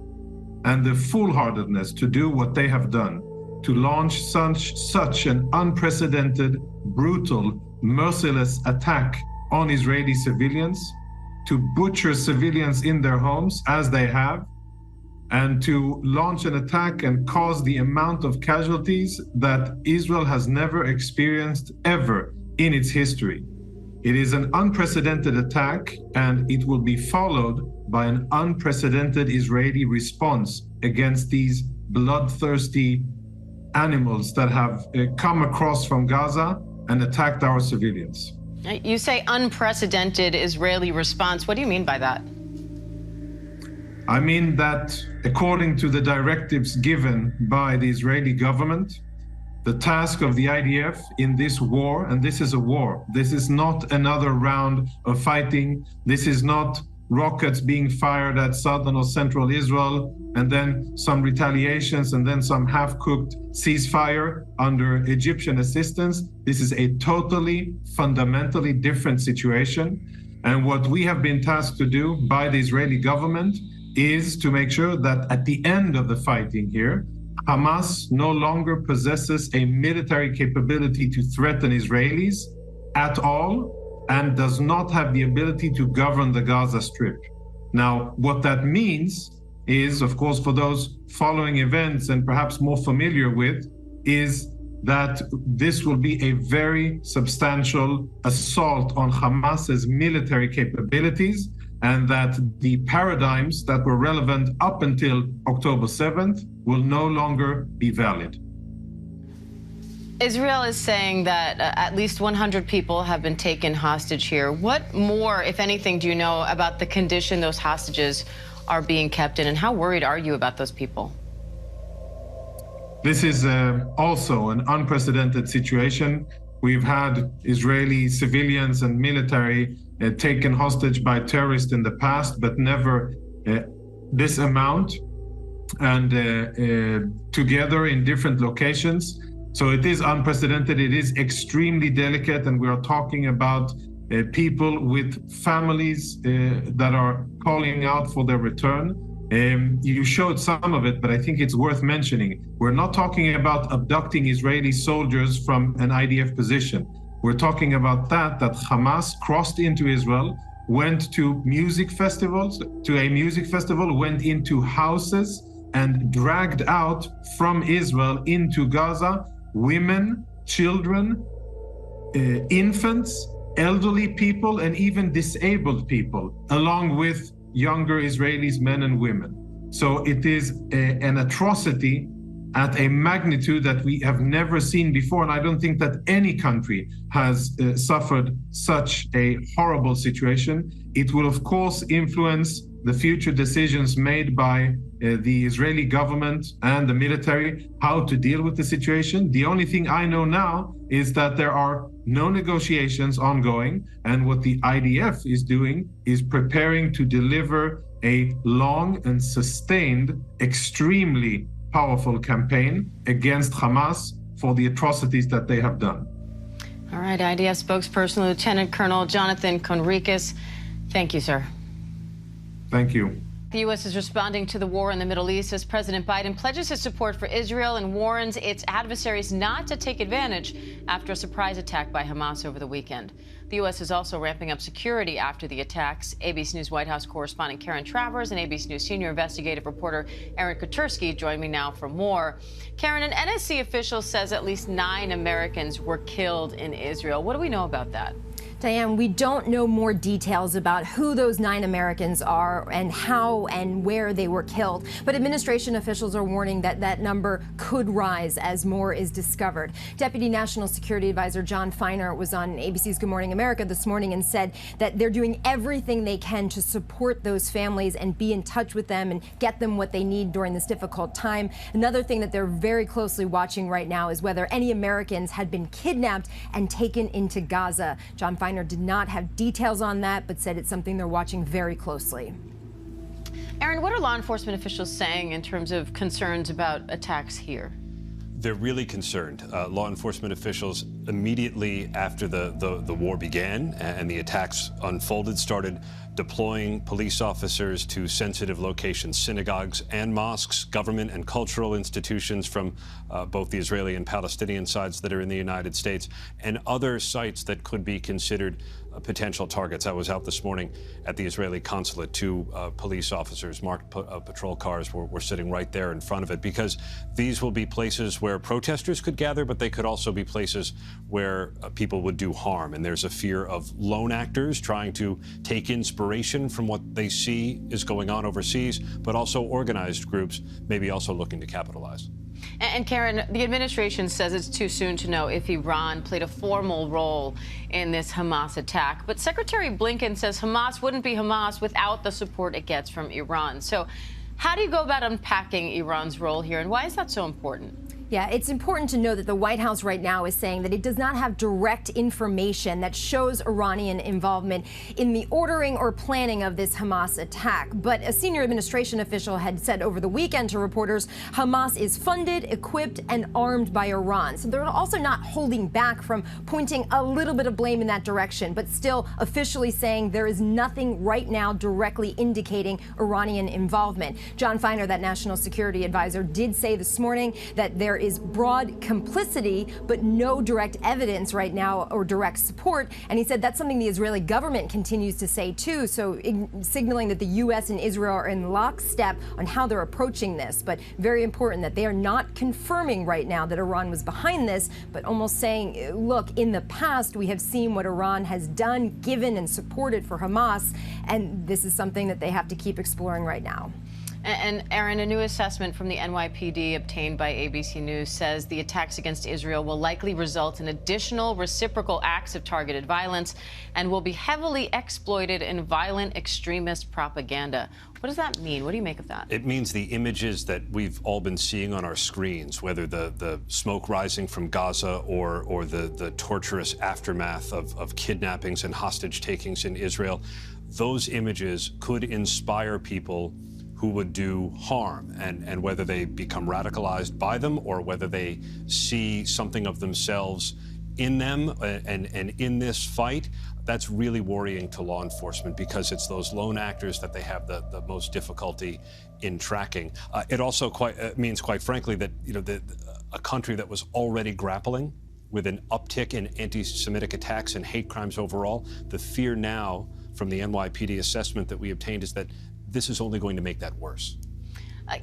S21: and the foolhardiness to do what they have done, to launch such an unprecedented, brutal, merciless attack on Israeli civilians, to butcher civilians in their homes as they have, and to launch an attack and cause the amount of casualties that Israel has never experienced ever in its history. It is an unprecedented attack, and it will be followed by an unprecedented Israeli response against these bloodthirsty animals that have come across from Gaza and attacked our civilians.
S12: You say unprecedented Israeli response. What do you mean by that?
S21: I mean that according to the directives given by the Israeli government, the task of the IDF in this war, and this is a war, this is not another round of fighting, this is not rockets being fired at southern or central Israel, and then some retaliations, and then some half-cooked ceasefire under Egyptian assistance. This is a totally, fundamentally different situation. And what we have been tasked to do by the Israeli government is to make sure that at the end of the fighting here, Hamas no longer possesses a military capability to threaten Israelis at all, and does not have the ability to govern the Gaza Strip. Now, what that means is, of course, for those following events and perhaps more familiar with, is that this will be a very substantial assault on Hamas's military capabilities, and that the paradigms that were relevant up until October 7th will no longer be valid.
S12: Israel is saying that at least 100 people have been taken hostage here. What more, if anything, do you know about the condition those hostages are being kept in, and how worried are you about those people?
S21: This is also an unprecedented situation. We've had Israeli civilians and military taken hostage by terrorists in the past, but never this amount, and together in different locations. So it is unprecedented. It is extremely delicate, and we are talking about people with families that are calling out for their return. You showed some of it, but I think it's worth mentioning. We're not talking about abducting Israeli soldiers from an IDF position. We're talking about that Hamas crossed into Israel, went to music festivals, went into houses, and dragged out from Israel into Gaza women, children, infants, elderly people, and even disabled people, along with younger Israelis, men and women. So it is an atrocity at a magnitude that we have never seen before. And I don't think that any country has suffered such a horrible situation. It will, of course, influence the future decisions made by the Israeli government and the military, how to deal with the situation. The only thing I know now is that there are no negotiations ongoing, and what the IDF is doing is preparing to deliver a long and sustained, extremely powerful campaign against Hamas for the atrocities that they have done.
S2: All right, IDF spokesperson Lieutenant Colonel Jonathan Conricus, thank you, sir.
S21: Thank you.
S2: The U.S. is responding to the war in the Middle East as President Biden pledges his support for Israel and warns its adversaries not to take advantage after a surprise attack by Hamas over the weekend. The U.S. is also ramping up security after the attacks. ABC News White House correspondent Karen Travers and ABC News senior investigative reporter Aaron Katersky join me now for more. Karen, an NSC official says at least 9 Americans were killed in Israel. What do we know about that?
S8: Diane, we don't know more details about who those 9 Americans are and how and where they were killed. But administration officials are warning that that number could rise as more is discovered. Deputy National Security Advisor John Feiner was on ABC's Good Morning America this morning and said that they're doing everything they can to support those families and be in touch with them and get them what they need during this difficult time. Another thing that they're very closely watching right now is whether any Americans had been kidnapped and taken into Gaza. John Feiner did not have details on that, but said it's something they're watching very closely.
S2: Aaron, what are law enforcement officials saying in terms of concerns about attacks here?
S9: They're really concerned. Law enforcement officials immediately after the war began and the attacks unfolded started deploying police officers to sensitive locations, synagogues and mosques, government and cultural institutions from both the Israeli and Palestinian sides that are in the United States, and other sites that could be considered potential targets. I was out this morning at the Israeli consulate. 2 police officers, marked patrol cars, were sitting right there in front of it, because these will be places where protesters could gather, but they could also be places where people would do harm. And there's a fear of lone actors trying to take inspiration from what they see is going on overseas, but also organized groups maybe also looking to capitalize.
S2: And Karen, the administration says it's too soon to know if Iran played a formal role in this Hamas attack. But Secretary Blinken says Hamas wouldn't be Hamas without the support it gets from Iran. So how do you go about unpacking Iran's role here, and why is that so important?
S8: Yeah, it's important to know that the White House right now is saying that it does not have direct information that shows Iranian involvement in the ordering or planning of this Hamas attack. But a senior administration official had said over the weekend to reporters, Hamas is funded, equipped, and armed by Iran. So they're also not holding back from pointing a little bit of blame in that direction, but still officially saying there is nothing right now directly indicating Iranian involvement. John Feiner, that national security advisor, did say this morning that there is broad complicity, but no direct evidence right now or direct support. And he said that's something the Israeli government continues to say, too, so signaling that the U.S. and Israel are in lockstep on how they're approaching this. But very important that they are not confirming right now that Iran was behind this, but almost saying, look, in the past, we have seen what Iran has done, given and supported for Hamas, and this is something that they have to keep exploring right now.
S2: And Aaron, a new assessment from the NYPD obtained by ABC News says the attacks against Israel will likely result in additional reciprocal acts of targeted violence and will be heavily exploited in violent extremist propaganda. What does that mean? What do you make of that?
S9: It means the images that we've all been seeing on our screens, whether the smoke rising from Gaza or the torturous aftermath of kidnappings and hostage takings in Israel, those images could inspire people who would do harm, and whether they become radicalized by them or whether they see something of themselves in them and in this fight, that's really worrying to law enforcement, because it's those lone actors that they have the most difficulty in tracking. It also means, quite frankly, that a country that was already grappling with an uptick in anti-Semitic attacks and hate crimes overall, the fear now from the NYPD assessment that we obtained is that this is only going to make that worse.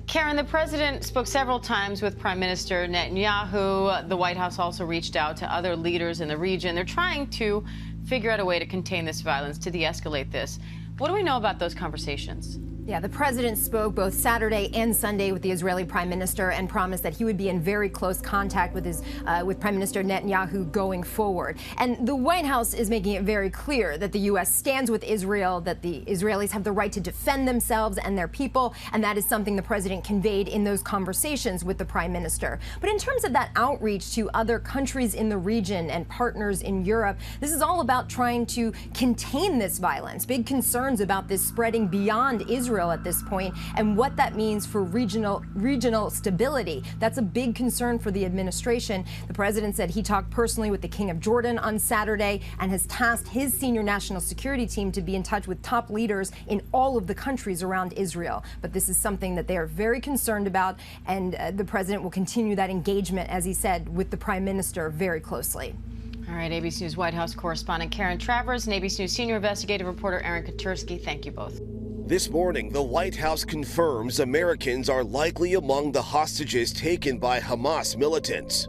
S2: Karen, the president spoke several times with Prime Minister Netanyahu. The White House also reached out to other leaders in the region. They're trying to figure out a way to contain this violence, to de-escalate this. What do we know about those conversations?
S8: Yeah, the president spoke both Saturday and Sunday with the Israeli prime minister and promised that he would be in very close contact with with Prime Minister Netanyahu going forward. And the White House is making it very clear that the U.S. stands with Israel, that the Israelis have the right to defend themselves and their people, and that is something the president conveyed in those conversations with the prime minister. But in terms of that outreach to other countries in the region and partners in Europe, this is all about trying to contain this violence. Big concerns about this spreading beyond Israel at this point, and what that means for regional stability. That's a big concern for the administration. The president said he talked personally with the King of Jordan on Saturday and has tasked his senior national security team to be in touch with top leaders in all of the countries around Israel. But this is something that they are very concerned about, and the president will continue that engagement, as he said, with the prime minister very closely.
S2: All right, ABC News White House correspondent Karen Travers and ABC News senior investigative reporter Aaron Katursky, thank you both.
S11: This morning, the White House confirms Americans are likely among the hostages taken by Hamas militants.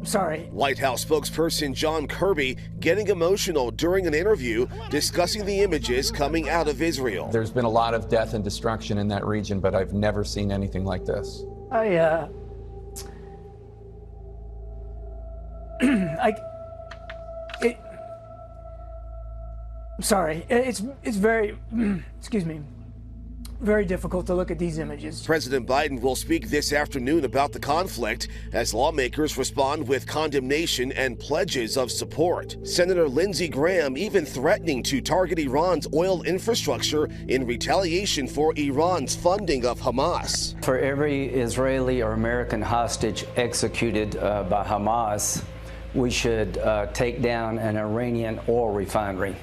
S13: Sorry.
S11: White House spokesperson John Kirby getting emotional during an interview discussing the images coming out of Israel.
S14: There's been a lot of death and destruction in that region, but I've never seen anything like this.
S13: Sorry, it's very, excuse me, very difficult to look at these images.
S11: President Biden will speak this afternoon about the conflict as lawmakers respond with condemnation and pledges of support. Senator Lindsey Graham even threatening to target Iran's oil infrastructure in retaliation for Iran's funding of Hamas.
S24: For every Israeli or American hostage executed by Hamas, we should take down an Iranian oil refinery.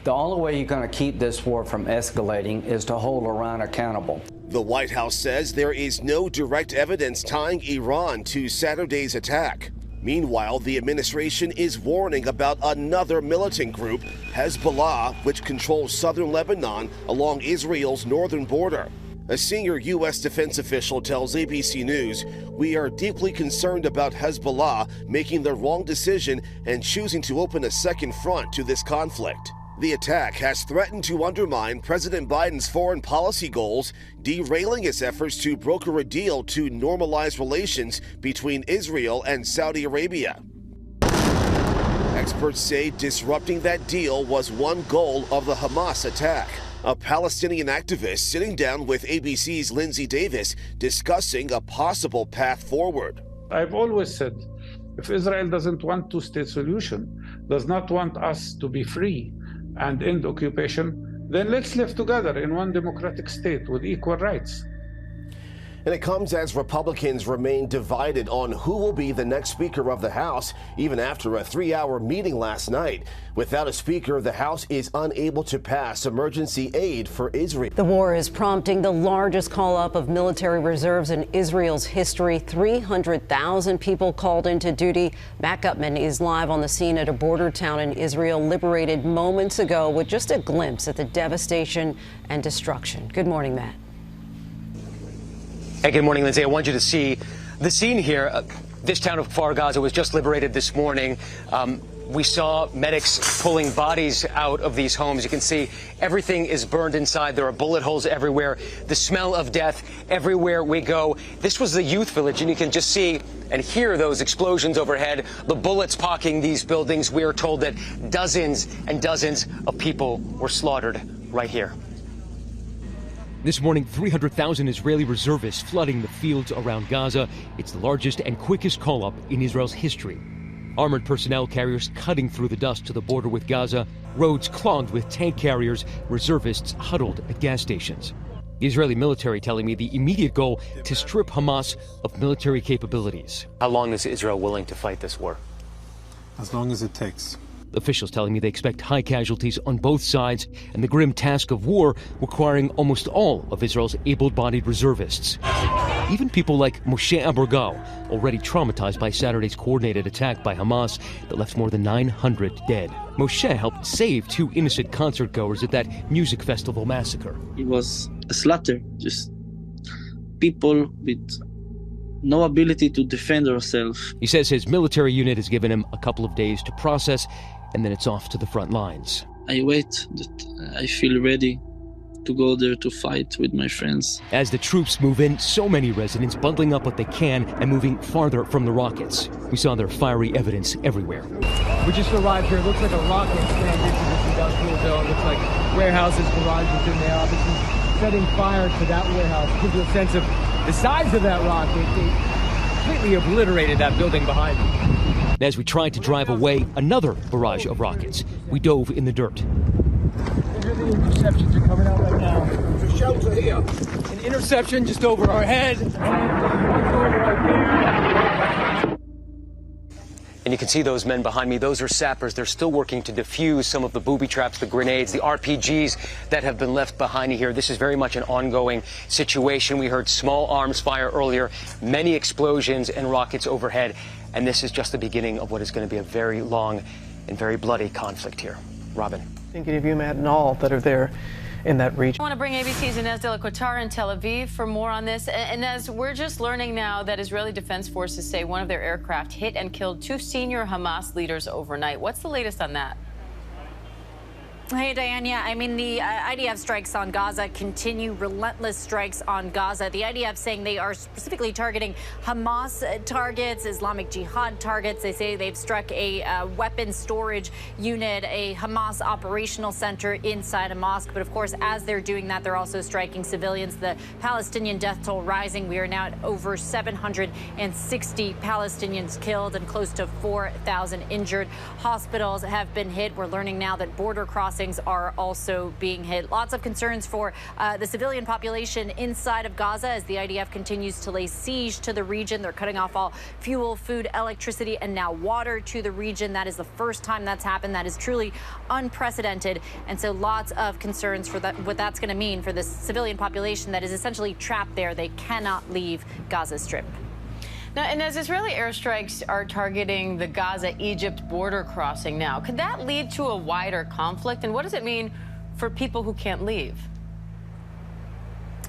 S24: The only way you're going to keep this war from escalating is to hold Iran accountable.
S11: The White House says there is no direct evidence tying Iran to Saturday's attack. Meanwhile, the administration is warning about another militant group, Hezbollah, which controls southern Lebanon along Israel's northern border. A senior U.S. defense official tells ABC News, "We are deeply concerned about Hezbollah making the wrong decision and choosing to open a second front to this conflict." The attack has threatened to undermine President Biden's foreign policy goals, derailing his efforts to broker a deal to normalize relations between Israel and Saudi Arabia. Experts say disrupting that deal was one goal of the Hamas attack. A Palestinian activist sitting down with ABC's Lindsay Davis discussing a possible path forward.
S25: I've always said, if Israel doesn't want two-state solution, does not want us to be free and end occupation, then let's live together in one democratic state with equal rights.
S11: And it comes as Republicans remain divided on who will be the next Speaker of the House, even after a 3-hour meeting last night. Without a Speaker, the House is unable to pass emergency aid for Israel.
S26: The war is prompting the largest call-up of military reserves in Israel's history. 300,000 people called into duty. Matt Gutman is live on the scene at a border town in Israel, liberated moments ago, with just a glimpse at the devastation and destruction. Good morning, Matt.
S27: Hey, good morning, Lindsay. I want you to see the scene here. This town of Kfar Gaza was just liberated this morning. We saw medics pulling bodies out of these homes. You can see everything is burned inside. There are bullet holes everywhere. The smell of death everywhere we go. This was the youth village, and you can just see and hear those explosions overhead, the bullets pocking these buildings. We are told that dozens and dozens of people were slaughtered right here.
S28: This morning, 300,000 Israeli reservists flooding the fields around Gaza. It's the largest and quickest call-up in Israel's history. Armored personnel carriers cutting through the dust to the border with Gaza, roads clogged with tank carriers, reservists huddled at gas stations. The Israeli military telling me the immediate goal to strip Hamas of military capabilities.
S27: How long is Israel willing to fight this war?
S21: As long as it takes.
S28: Officials telling me they expect high casualties on both sides and the grim task of war requiring almost all of Israel's able-bodied reservists. Even people like 𝙎𝙎𝙧𝙧𝙖𝙣, already traumatized by Saturday's coordinated attack by Hamas that left more than 900 dead. Moshe helped save 2 innocent concert-goers at that music festival massacre.
S3: It was a slaughter, just people with no ability to defend ourselves.
S28: He says his military unit has given him a couple of days to process, and then it's off to the front lines.
S3: I wait that I feel ready to go there to fight with my friends.
S28: As the troops move in, so many residents bundling up what they can and moving farther from the rockets. We saw their fiery evidence everywhere.
S10: We just arrived here. It looks like a rocket slammed into this industrial zone. It looks like warehouses, garages in there. Obviously setting fire to that warehouse. Gives you a sense of the size of that rocket. They completely obliterated that building behind me.
S28: As we tried to drive away another barrage of rockets, we dove in the dirt.
S10: The interceptions are coming out right now. There's a shelter here. An interception just over our head.
S27: And you can see those men behind me. Those are sappers. They're still working to defuse some of the booby traps, the grenades, the RPGs that have been left behind here. This is very much an ongoing situation. We heard small arms fire earlier, many explosions and rockets overhead. And this is just the beginning of what is going to be a very long and very bloody conflict here. Robin.
S15: Thinking of you, Matt, and all that are there in that region.
S2: I want to bring ABC's Inez de la Quatara in Tel Aviv for more on this. Inez, we're just learning now that Israeli Defense Forces say one of their aircraft hit and killed 2 senior Hamas leaders overnight. What's the latest on that?
S16: Hey, Diane. Yeah, I mean, the IDF strikes on Gaza continue, relentless strikes on Gaza. The IDF saying they are specifically targeting Hamas targets, Islamic Jihad targets. They say they've struck a weapons storage unit, a Hamas operational center inside a mosque. But of course, as they're doing that, they're also striking civilians. The Palestinian death toll rising. We are now at over 760 Palestinians killed and close to 4,000 injured. Hospitals have been hit. We're learning now that border crossings are also being hit. Lots of concerns for the civilian population inside of Gaza as the IDF continues to lay siege to the region. They're cutting off all fuel, food, electricity, and now water to the region. That is the first time that's happened. That is truly unprecedented. And so lots of concerns for that, what that's going to mean for the civilian population that is essentially trapped there. They cannot leave Gaza Strip.
S2: Now, and as Israeli airstrikes are targeting the Gaza-Egypt border crossing now, could that lead to a wider conflict? And what does it mean for people who can't leave?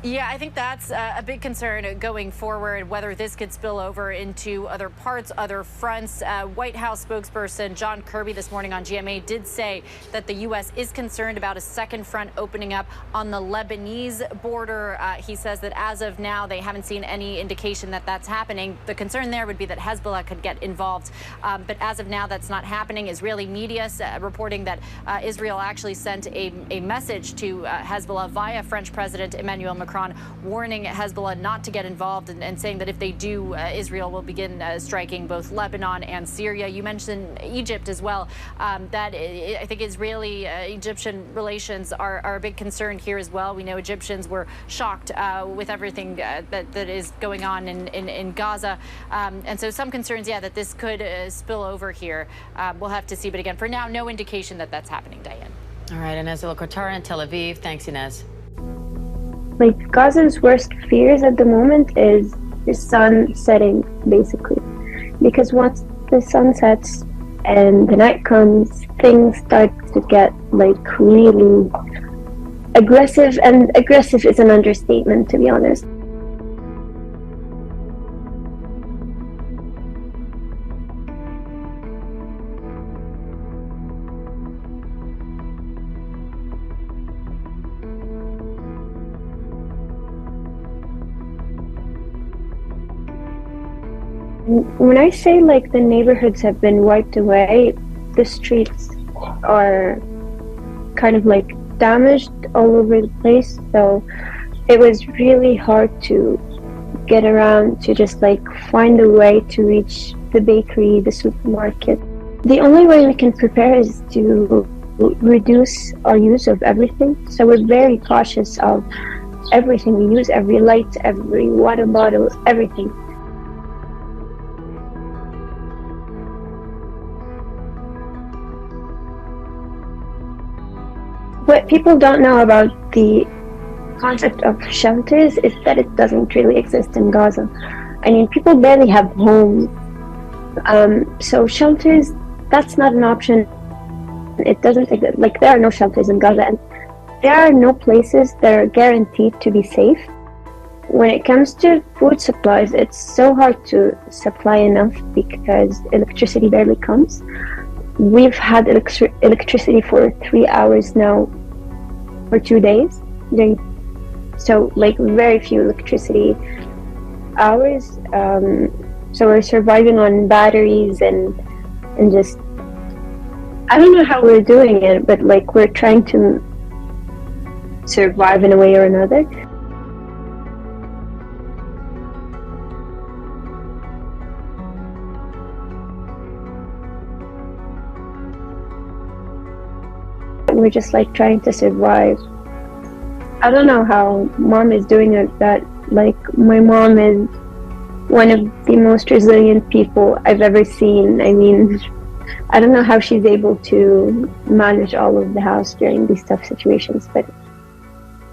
S16: Yeah, I think that's a big concern going forward, whether this could spill over into other parts, other fronts. White House spokesperson John Kirby this morning on GMA did say that the U.S. is concerned about a second front opening up on the Lebanese border. He says that as of now, they haven't seen any indication that that's happening. The concern there would be that Hezbollah could get involved. But as of now, that's not happening. Israeli media reporting that Israel actually sent a message to Hezbollah via French President Emmanuel Macron, warning Hezbollah not to get involved and saying that if they do, Israel will begin striking both Lebanon and Syria. You mentioned Egypt as well. That I think Israeli-Egyptian relations are a big concern here as well. We know Egyptians were shocked with everything that is going on in Gaza. And so some concerns, yeah, that this could spill over here. We'll have to see. But again, for now, no indication that that's happening, Diane.
S2: All right, Inez de la Quatara in Tel Aviv. Thanks, Inez.
S17: Like, Gaza's worst fears at the moment is the sun setting, basically. Because once the sun sets and the night comes, things start to get, like, really aggressive. And aggressive is an understatement, to be honest. When I say, like, the neighborhoods have been wiped away, the streets are kind of, like, damaged all over the place. So it was really hard to get around, to just, like, find a way to reach the bakery, the supermarket. The only way we can prepare is to reduce our use of everything. So we're very cautious of everything. We use every light, every water bottle, everything. What people don't know about the concept of shelters is that it doesn't really exist in Gaza. I mean, people barely have homes. So shelters, that's not an option. It doesn't exist. Like, there are no shelters in Gaza, and there are no places that are guaranteed to be safe. When it comes to food supplies, it's so hard to supply enough because electricity barely comes. We've had electricity for 3 hours now for 2 days. So, like, very few electricity hours. So we're surviving on batteries and just, I don't know how we're doing it, but like, we're trying to survive in a way or another. We're just like trying to survive. I don't know how mom is doing it. That, like, my mom is one of the most resilient people I've ever seen. I mean, I don't know how she's able to manage all of the house during these tough situations, but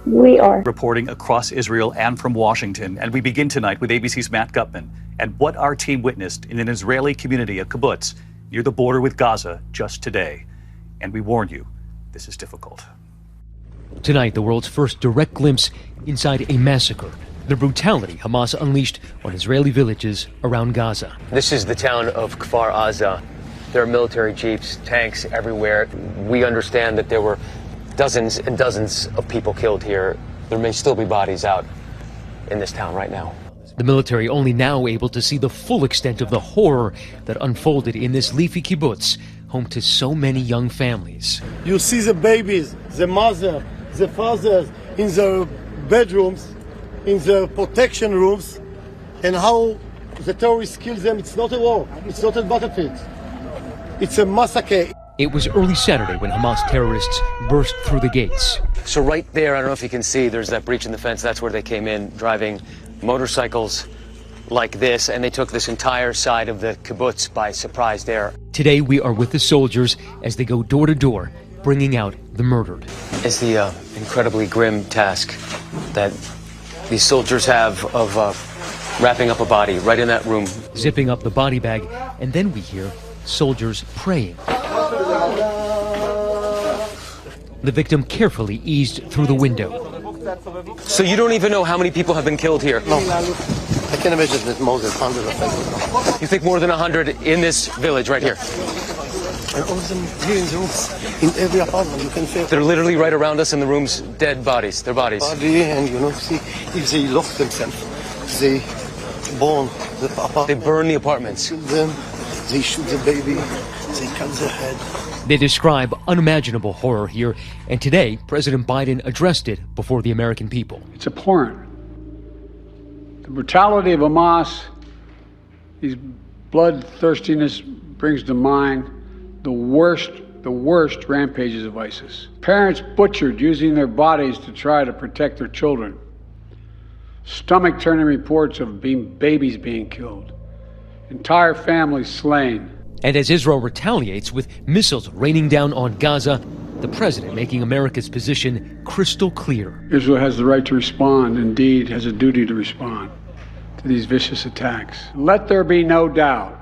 S17: we are.
S1: Reporting across Israel and from Washington, and we begin tonight with ABC's Matt Gutman and what our team witnessed in an Israeli community, a kibbutz, near the border with Gaza just today. And we warn you, this is difficult.
S28: Tonight, the world's first direct glimpse inside a massacre. The brutality Hamas unleashed on Israeli villages around Gaza.
S27: This is the town of Kfar Aza. There are military jeeps, tanks everywhere. We understand that there were dozens and dozens of people killed here. There may still be bodies out in this town right now.
S28: The military only now able to see the full extent of the horror that unfolded in this leafy kibbutz, home to so many young families.
S4: You see the babies, the mother, the fathers in the bedrooms, in the protection rooms, and how the terrorists kill them. It's not a war. It's not a battlefield. It's a massacre.
S28: It was early Saturday when Hamas terrorists burst through the gates.
S27: So right there, I don't know if you can see, there's that breach in the fence. That's where they came in, driving motorcycles like this, and they took this entire side of the kibbutz by surprise there.
S28: Today, we are with the soldiers as they go door to door, bringing out the murdered.
S27: It's the incredibly grim task that these soldiers have of wrapping up a body right in that room.
S28: Zipping up the body bag, and then we hear soldiers praying. The victim carefully eased through the window.
S27: So you don't even know how many people have been killed here?
S4: No. I can imagine that more than 100 of them.
S27: You think more than 100 in this village right here?
S4: And all of them here in the rooms, in every apartment, you can feel.
S27: They're literally right around us in the rooms, dead bodies, their bodies.
S4: Body, and you know, see, if they lock themselves, they burn the apartment.
S27: They burn the apartments.
S4: They shoot them, they shoot the baby, they cut their head.
S28: They describe unimaginable horror here, and today, President Biden addressed it before the American people.
S25: It's abhorrent. The brutality of Hamas, these bloodthirstiness brings to mind the worst rampages of ISIS. Parents butchered using their bodies to try to protect their children. Stomach-turning reports of babies being killed. Entire families slain.
S28: And as Israel retaliates with missiles raining down on Gaza, the president making America's position crystal clear.
S25: Israel has the right to respond, indeed has a duty to respond to these vicious attacks. Let there be no doubt,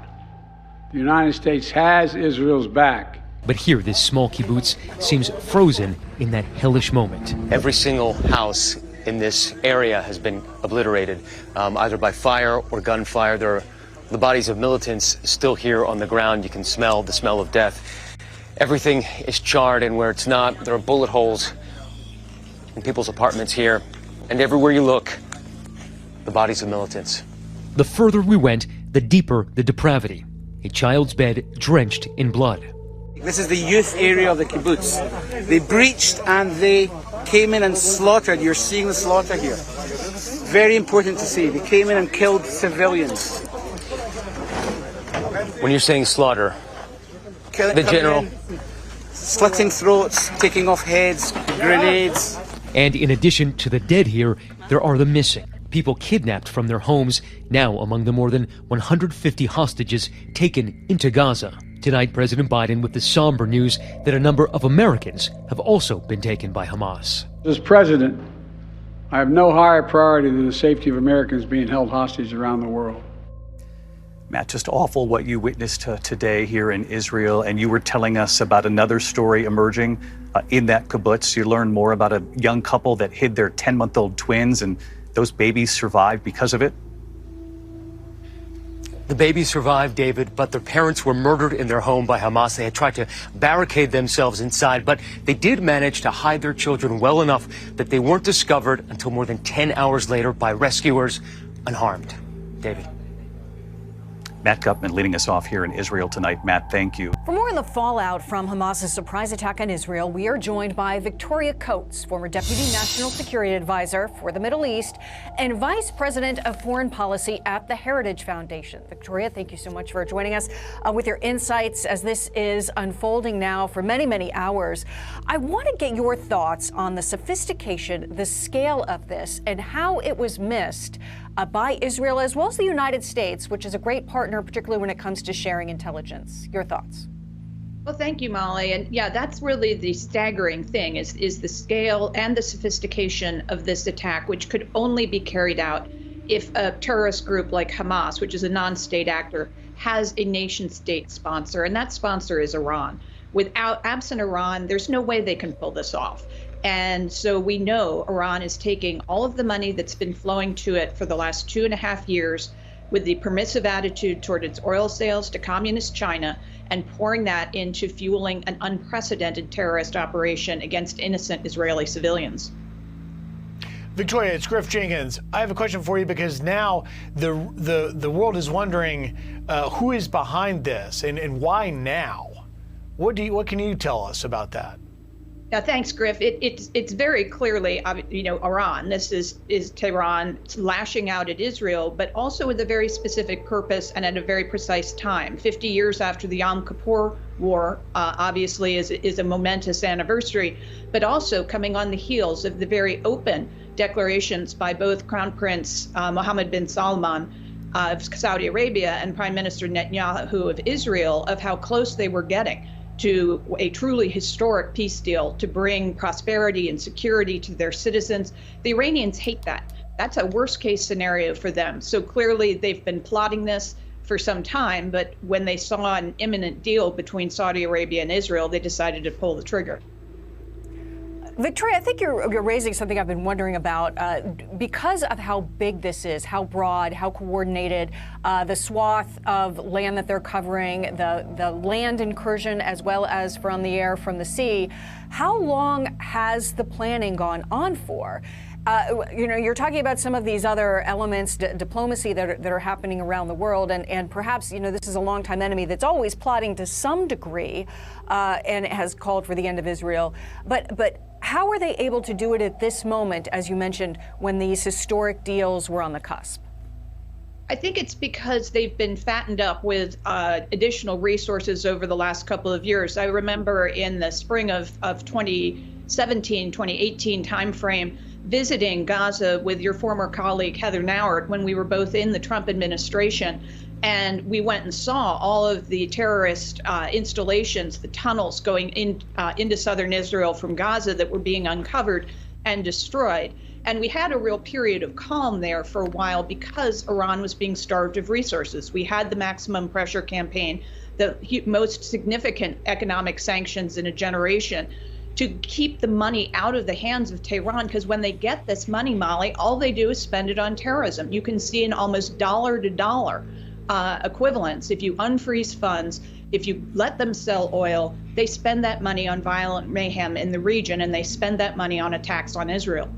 S25: the United States has Israel's back.
S28: But here, this small kibbutz seems frozen in that hellish moment.
S27: Every single house in this area has been obliterated, either by fire or gunfire. There are the bodies of militants still here on the ground. You can smell the smell of death. Everything is charred, and where it's not, there are bullet holes in people's apartments here. And everywhere you look, the bodies of militants.
S28: The further we went, the deeper the depravity. A child's bed drenched in blood.
S5: This is the youth area of the kibbutz. They breached and they came in and slaughtered. You're seeing the slaughter here. Very important to see. They came in and killed civilians.
S27: When you're saying slaughter, the general...
S5: Slitting throats, taking off heads, grenades.
S28: And in addition to the dead here, there are the missing. People kidnapped from their homes, now among the more than 150 hostages taken into Gaza. Tonight, President Biden with the somber news that a number of Americans have also been taken by Hamas.
S6: As president, I have no higher priority than the safety of Americans being held hostage around the world.
S1: Matt, just awful what you witnessed today here in Israel, and you were telling us about another story emerging in that kibbutz. You learned more about a young couple that hid their 10-month-old twins, and those babies survived because of it.
S27: The babies survived, David, but their parents were murdered in their home by Hamas. They had tried to barricade themselves inside, but they did manage to hide their children well enough that they weren't discovered until more than 10 hours later by rescuers, unharmed. David.
S1: Matt Gutman leading us off here in Israel tonight. Matt, thank you.
S7: For more on the fallout from Hamas's surprise attack on Israel, we are joined by Victoria Coates, former Deputy National Security Advisor for the Middle East and Vice President of Foreign Policy at the Heritage Foundation. Victoria, thank you so much for joining us with your insights as this is unfolding now for many, many hours. I want to get your thoughts on the sophistication, the scale of this, and how it was missed by Israel as well as the United States, which is a great partner, particularly when it comes to sharing intelligence. Your thoughts?
S12: Well, thank you, Molly. And yeah, that's really the staggering thing is the scale and the sophistication of this attack, which could only be carried out if a terrorist group like Hamas, which is a non-state actor, has a nation-state sponsor, and that sponsor is Iran. Absent Iran, there's no way they can pull this off. And so we know Iran is taking all of the money that's been flowing to it for the last 2.5 years with the permissive attitude toward its oil sales to communist China and pouring that into fueling an unprecedented terrorist operation against innocent Israeli civilians.
S18: Victoria, it's Griff Jenkins. I have a question for you because now the world is wondering who is behind this and why now? What can you tell us about that?
S12: Yeah, thanks, Griff. It's very clearly, Iran. This is Tehran lashing out at Israel, but also with a very specific purpose and at a very precise time. 50 years after the Yom Kippur War, obviously, is a momentous anniversary, but also coming on the heels of the very open declarations by both Crown Prince Mohammed bin Salman of Saudi Arabia and Prime Minister Netanyahu of Israel of how close they were getting to a truly historic peace deal to bring prosperity and security to their citizens. The Iranians hate that. That's a worst case scenario for them. So clearly they've been plotting this for some time, but when they saw an imminent deal between Saudi Arabia and Israel, they decided to pull the trigger.
S7: Victoria, I think you're raising something I've been wondering about because of how big this is, how broad, how coordinated, the swath of land that they're covering, the land incursion as well as from the air, from the sea. How long has the planning gone on for? You're talking about some of these other elements, diplomacy that are happening around the world, and perhaps, this is a longtime enemy that's always plotting to some degree and has called for the end of Israel. But how are they able to do it at this moment, as you mentioned, when these historic deals were on the cusp?
S12: I think it's because they've been fattened up with additional resources over the last couple of years. I remember in the spring of 2017, 2018 timeframe, visiting Gaza with your former colleague, Heather Nauert, when we were both in the Trump administration. And we went and saw all of the terrorist installations, the tunnels going into southern Israel from Gaza that were being uncovered and destroyed. And we had a real period of calm there for a while because Iran was being starved of resources. We had the maximum pressure campaign, the most significant economic sanctions in a generation, to keep the money out of the hands of Tehran, because when they get this money, Molly, all they do is spend it on terrorism. You can see an almost dollar-to-dollar equivalence. If you unfreeze funds, if you let them sell oil, they spend that money on violent mayhem in the region, and they spend that money on attacks on Israel.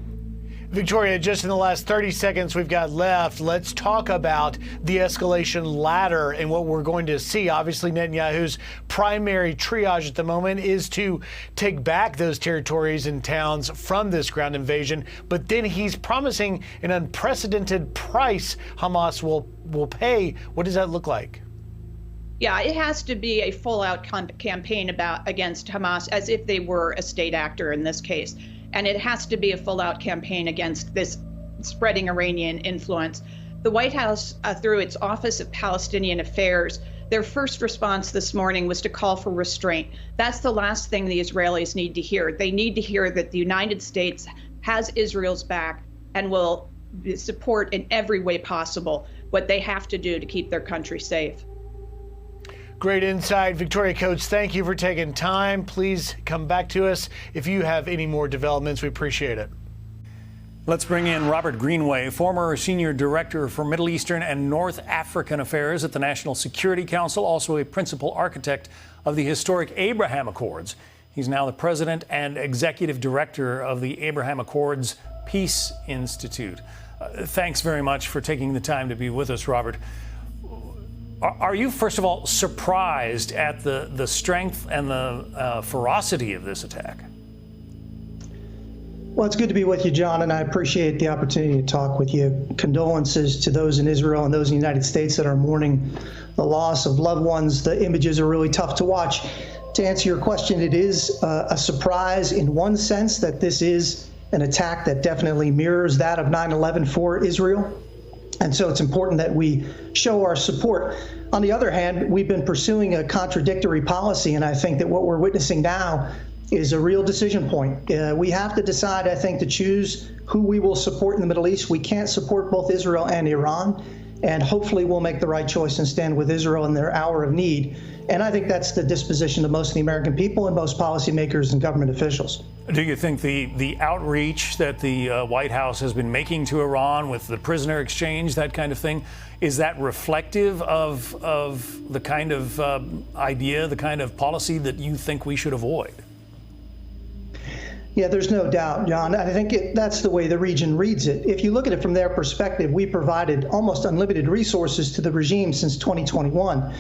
S18: Victoria, just in the last 30 seconds we've got left, let's talk about the escalation ladder and what we're going to see. Obviously, Netanyahu's primary triage at the moment is to take back those territories and towns from this ground invasion, but then he's promising an unprecedented price Hamas will pay. What does that look like?
S12: Yeah, it has to be a full-out campaign against Hamas, as if they were a state actor in this case. And it has to be a full-out campaign against this spreading Iranian influence. The White House, through its Office of Palestinian Affairs, their first response this morning was to call for restraint. That's the last thing the Israelis need to hear. They need to hear that the United States has Israel's back and will support in every way possible what they have to do to keep their country safe.
S18: Great insight. Victoria Coates, thank you for taking time. Please come back to us if you have any more developments. We appreciate it. Let's bring in Robert Greenway, former Senior Director for Middle Eastern and North African Affairs at the National Security Council, also a principal architect of the historic Abraham Accords. He's now the President and Executive Director of the Abraham Accords Peace Institute. Thanks very much for taking the time to be with us, Robert. Are you, first of all, surprised at the strength and the ferocity of this attack?
S8: Well, it's good to be with you, John, and I appreciate the opportunity to talk with you. Condolences to those in Israel and those in the United States that are mourning the loss of loved ones. The images are really tough to watch. To answer your question, it is a surprise in one sense that this is an attack that definitely mirrors that of 9/11 for Israel. And so it's important that we show our support. On the other hand, we've been pursuing a contradictory policy, and I think that what we're witnessing now is a real decision point. We have to decide, I think, to choose who we will support in the Middle East. We can't support both Israel and Iran, and hopefully we'll make the right choice and stand with Israel in their hour of need. And I think that's the disposition of most of the American people and most policymakers and government officials.
S18: Do you think the outreach that the White House has been making to Iran with the prisoner exchange, that kind of thing, is that reflective of the kind of idea, the kind of policy that you think we should avoid?
S8: Yeah, there's no doubt, John. I think that's the way the region reads it. If you look at it from their perspective, we provided almost unlimited resources to the regime since 2021.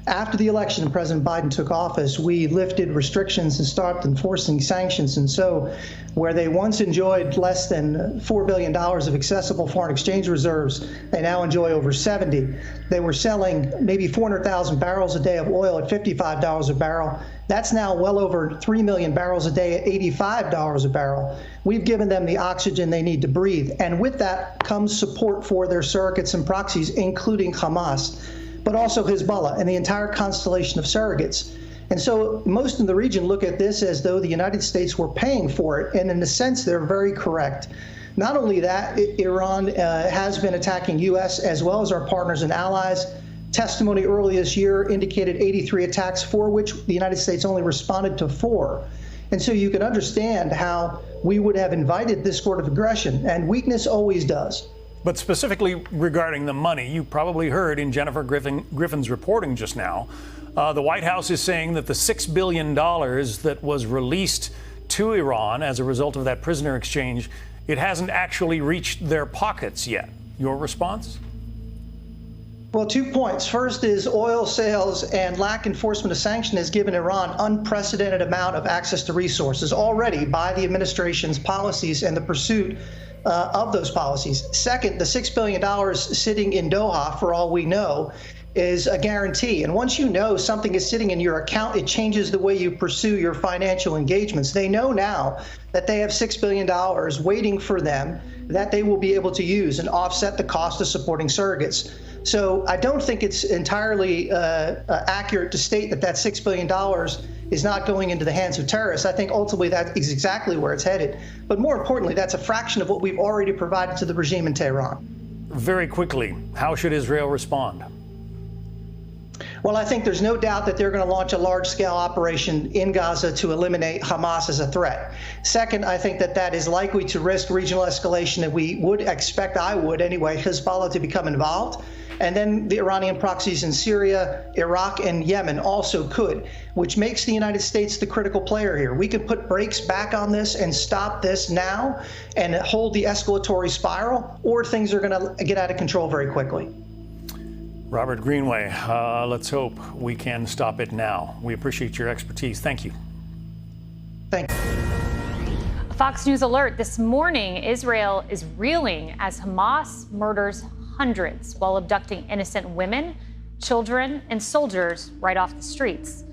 S8: After the election and President Biden took office, we lifted restrictions and started enforcing sanctions. And so where they once enjoyed less than $4 billion of accessible foreign exchange reserves, they now enjoy over 70. They were selling maybe 400,000 barrels a day of oil at $55 a barrel. That's now well over 3 million barrels a day at $85 a barrel. We've given them the oxygen they need to breathe. And with that comes support for their surrogates and proxies, including Hamas, but also Hezbollah and the entire constellation of surrogates. And so most in the region look at this as though the United States were paying for it. And in a sense, they're very correct. Not only that, Iran has been attacking U.S. as well as our partners and allies. Testimony early this year indicated 83 attacks, for which the United States only responded to 4. And so you can understand how we would have invited this sort of aggression, and weakness always does.
S18: But specifically regarding the money, you probably heard in Jennifer Griffin's reporting just now, the White House is saying that the $6 billion that was released to Iran as a result of that prisoner exchange, it hasn't actually reached their pockets yet. Your response?
S8: Well, 2 points. First is oil sales and lack enforcement of sanction has given Iran unprecedented amount of access to resources already by the administration's policies and the pursuit of those policies. Second, the $6 billion sitting in Doha, for all we know, is a guarantee. And once you know something is sitting in your account, it changes the way you pursue your financial engagements. They know now that they have $6 billion waiting for them that they will be able to use and offset the cost of supporting surrogates. So I don't think it's entirely accurate to state that that $6 billion is not going into the hands of terrorists. I think ultimately that is exactly where it's headed. But more importantly, that's a fraction of what we've already provided to the regime in Tehran.
S18: Very quickly, how should Israel respond?
S8: Well, I think there's no doubt that they're going to launch a large-scale operation in Gaza to eliminate Hamas as a threat. Second, I think that that is likely to risk regional escalation, and we would expect, I would anyway, Hezbollah to become involved. And then the Iranian proxies in Syria, Iraq, and Yemen also could, which makes the United States the critical player here. We could put brakes back on this and stop this now and hold the escalatory spiral, or things are going to get out of control very quickly.
S18: Robert Greenway, let's hope we can stop it now. We appreciate your expertise. Thank you.
S8: Thank you.
S9: Fox News alert this morning: Israel is reeling as Hamas murders hundreds while abducting innocent women, children, and soldiers right off the streets.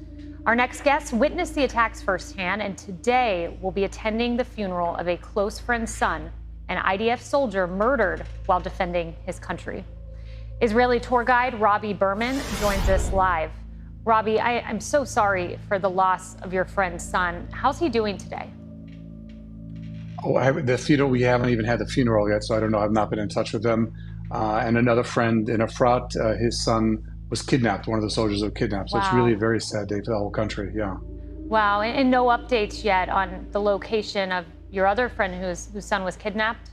S9: Our next guest witnessed the attacks firsthand and today will be attending the funeral of a close friend's son, an IDF soldier murdered while defending his country. Israeli tour guide Robbie Berman joins us live. Robbie, I'm so sorry for the loss of your friend's son. How's he doing today?
S11: Oh, the funeral, we haven't even had the funeral yet, so I don't know. I've not been in touch with them. And another friend in Efrat, his son was kidnapped. One of the soldiers was kidnapped. So It's really a very sad day for the whole country. Yeah.
S9: Wow. And no updates yet on the location of your other friend whose son was kidnapped?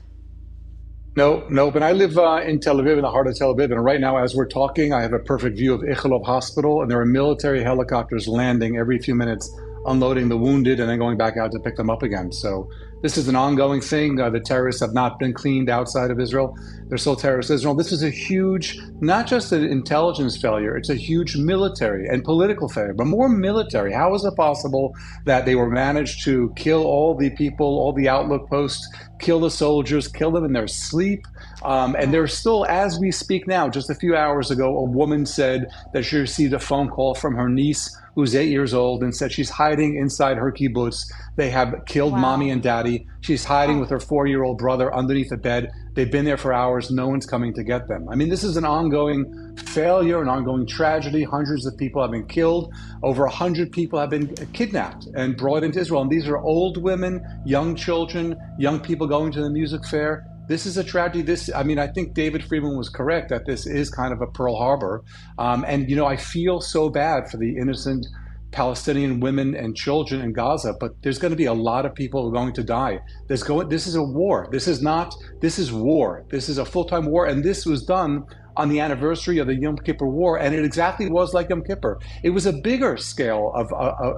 S11: No, but I live in Tel Aviv, in the heart of Tel Aviv, and right now, as we're talking, I have a perfect view of 𝙎𝙤𝙧𝙧𝙖𝙣 Hospital, and there are military helicopters landing every few minutes, unloading the wounded and then going back out to pick them up again. So this is an ongoing thing. The terrorists have not been cleaned outside of Israel. They're still terrorists in Israel. This is a huge, not just an intelligence failure, it's a huge military and political failure, but more military. How is it possible that they were managed to kill all the people, all the outlook posts, kill the soldiers, kill them in their sleep? And there's still, as we speak now, just a few hours ago, a woman said that she received a phone call from her niece, who's 8 years old, and said she's hiding inside her kibbutz. They have killed mommy and daddy. She's hiding with her 4-year-old brother underneath the bed. They've been there for hours. No one's coming to get them. I mean, this is an ongoing failure, an ongoing tragedy. Hundreds of people have been killed. Over 100 people have been kidnapped and brought into Israel. And these are old women, young children, young people going to the music fair. This is a tragedy. I think David Friedman was correct that this is kind of a Pearl Harbor. And I feel so bad for the innocent Palestinian women and children in Gaza, but there's going to be a lot of people who are going to die. This is a war. This is war. This is a full-time war. And this was done on the anniversary of the Yom Kippur War, and it exactly was like Yom Kippur. It was a bigger scale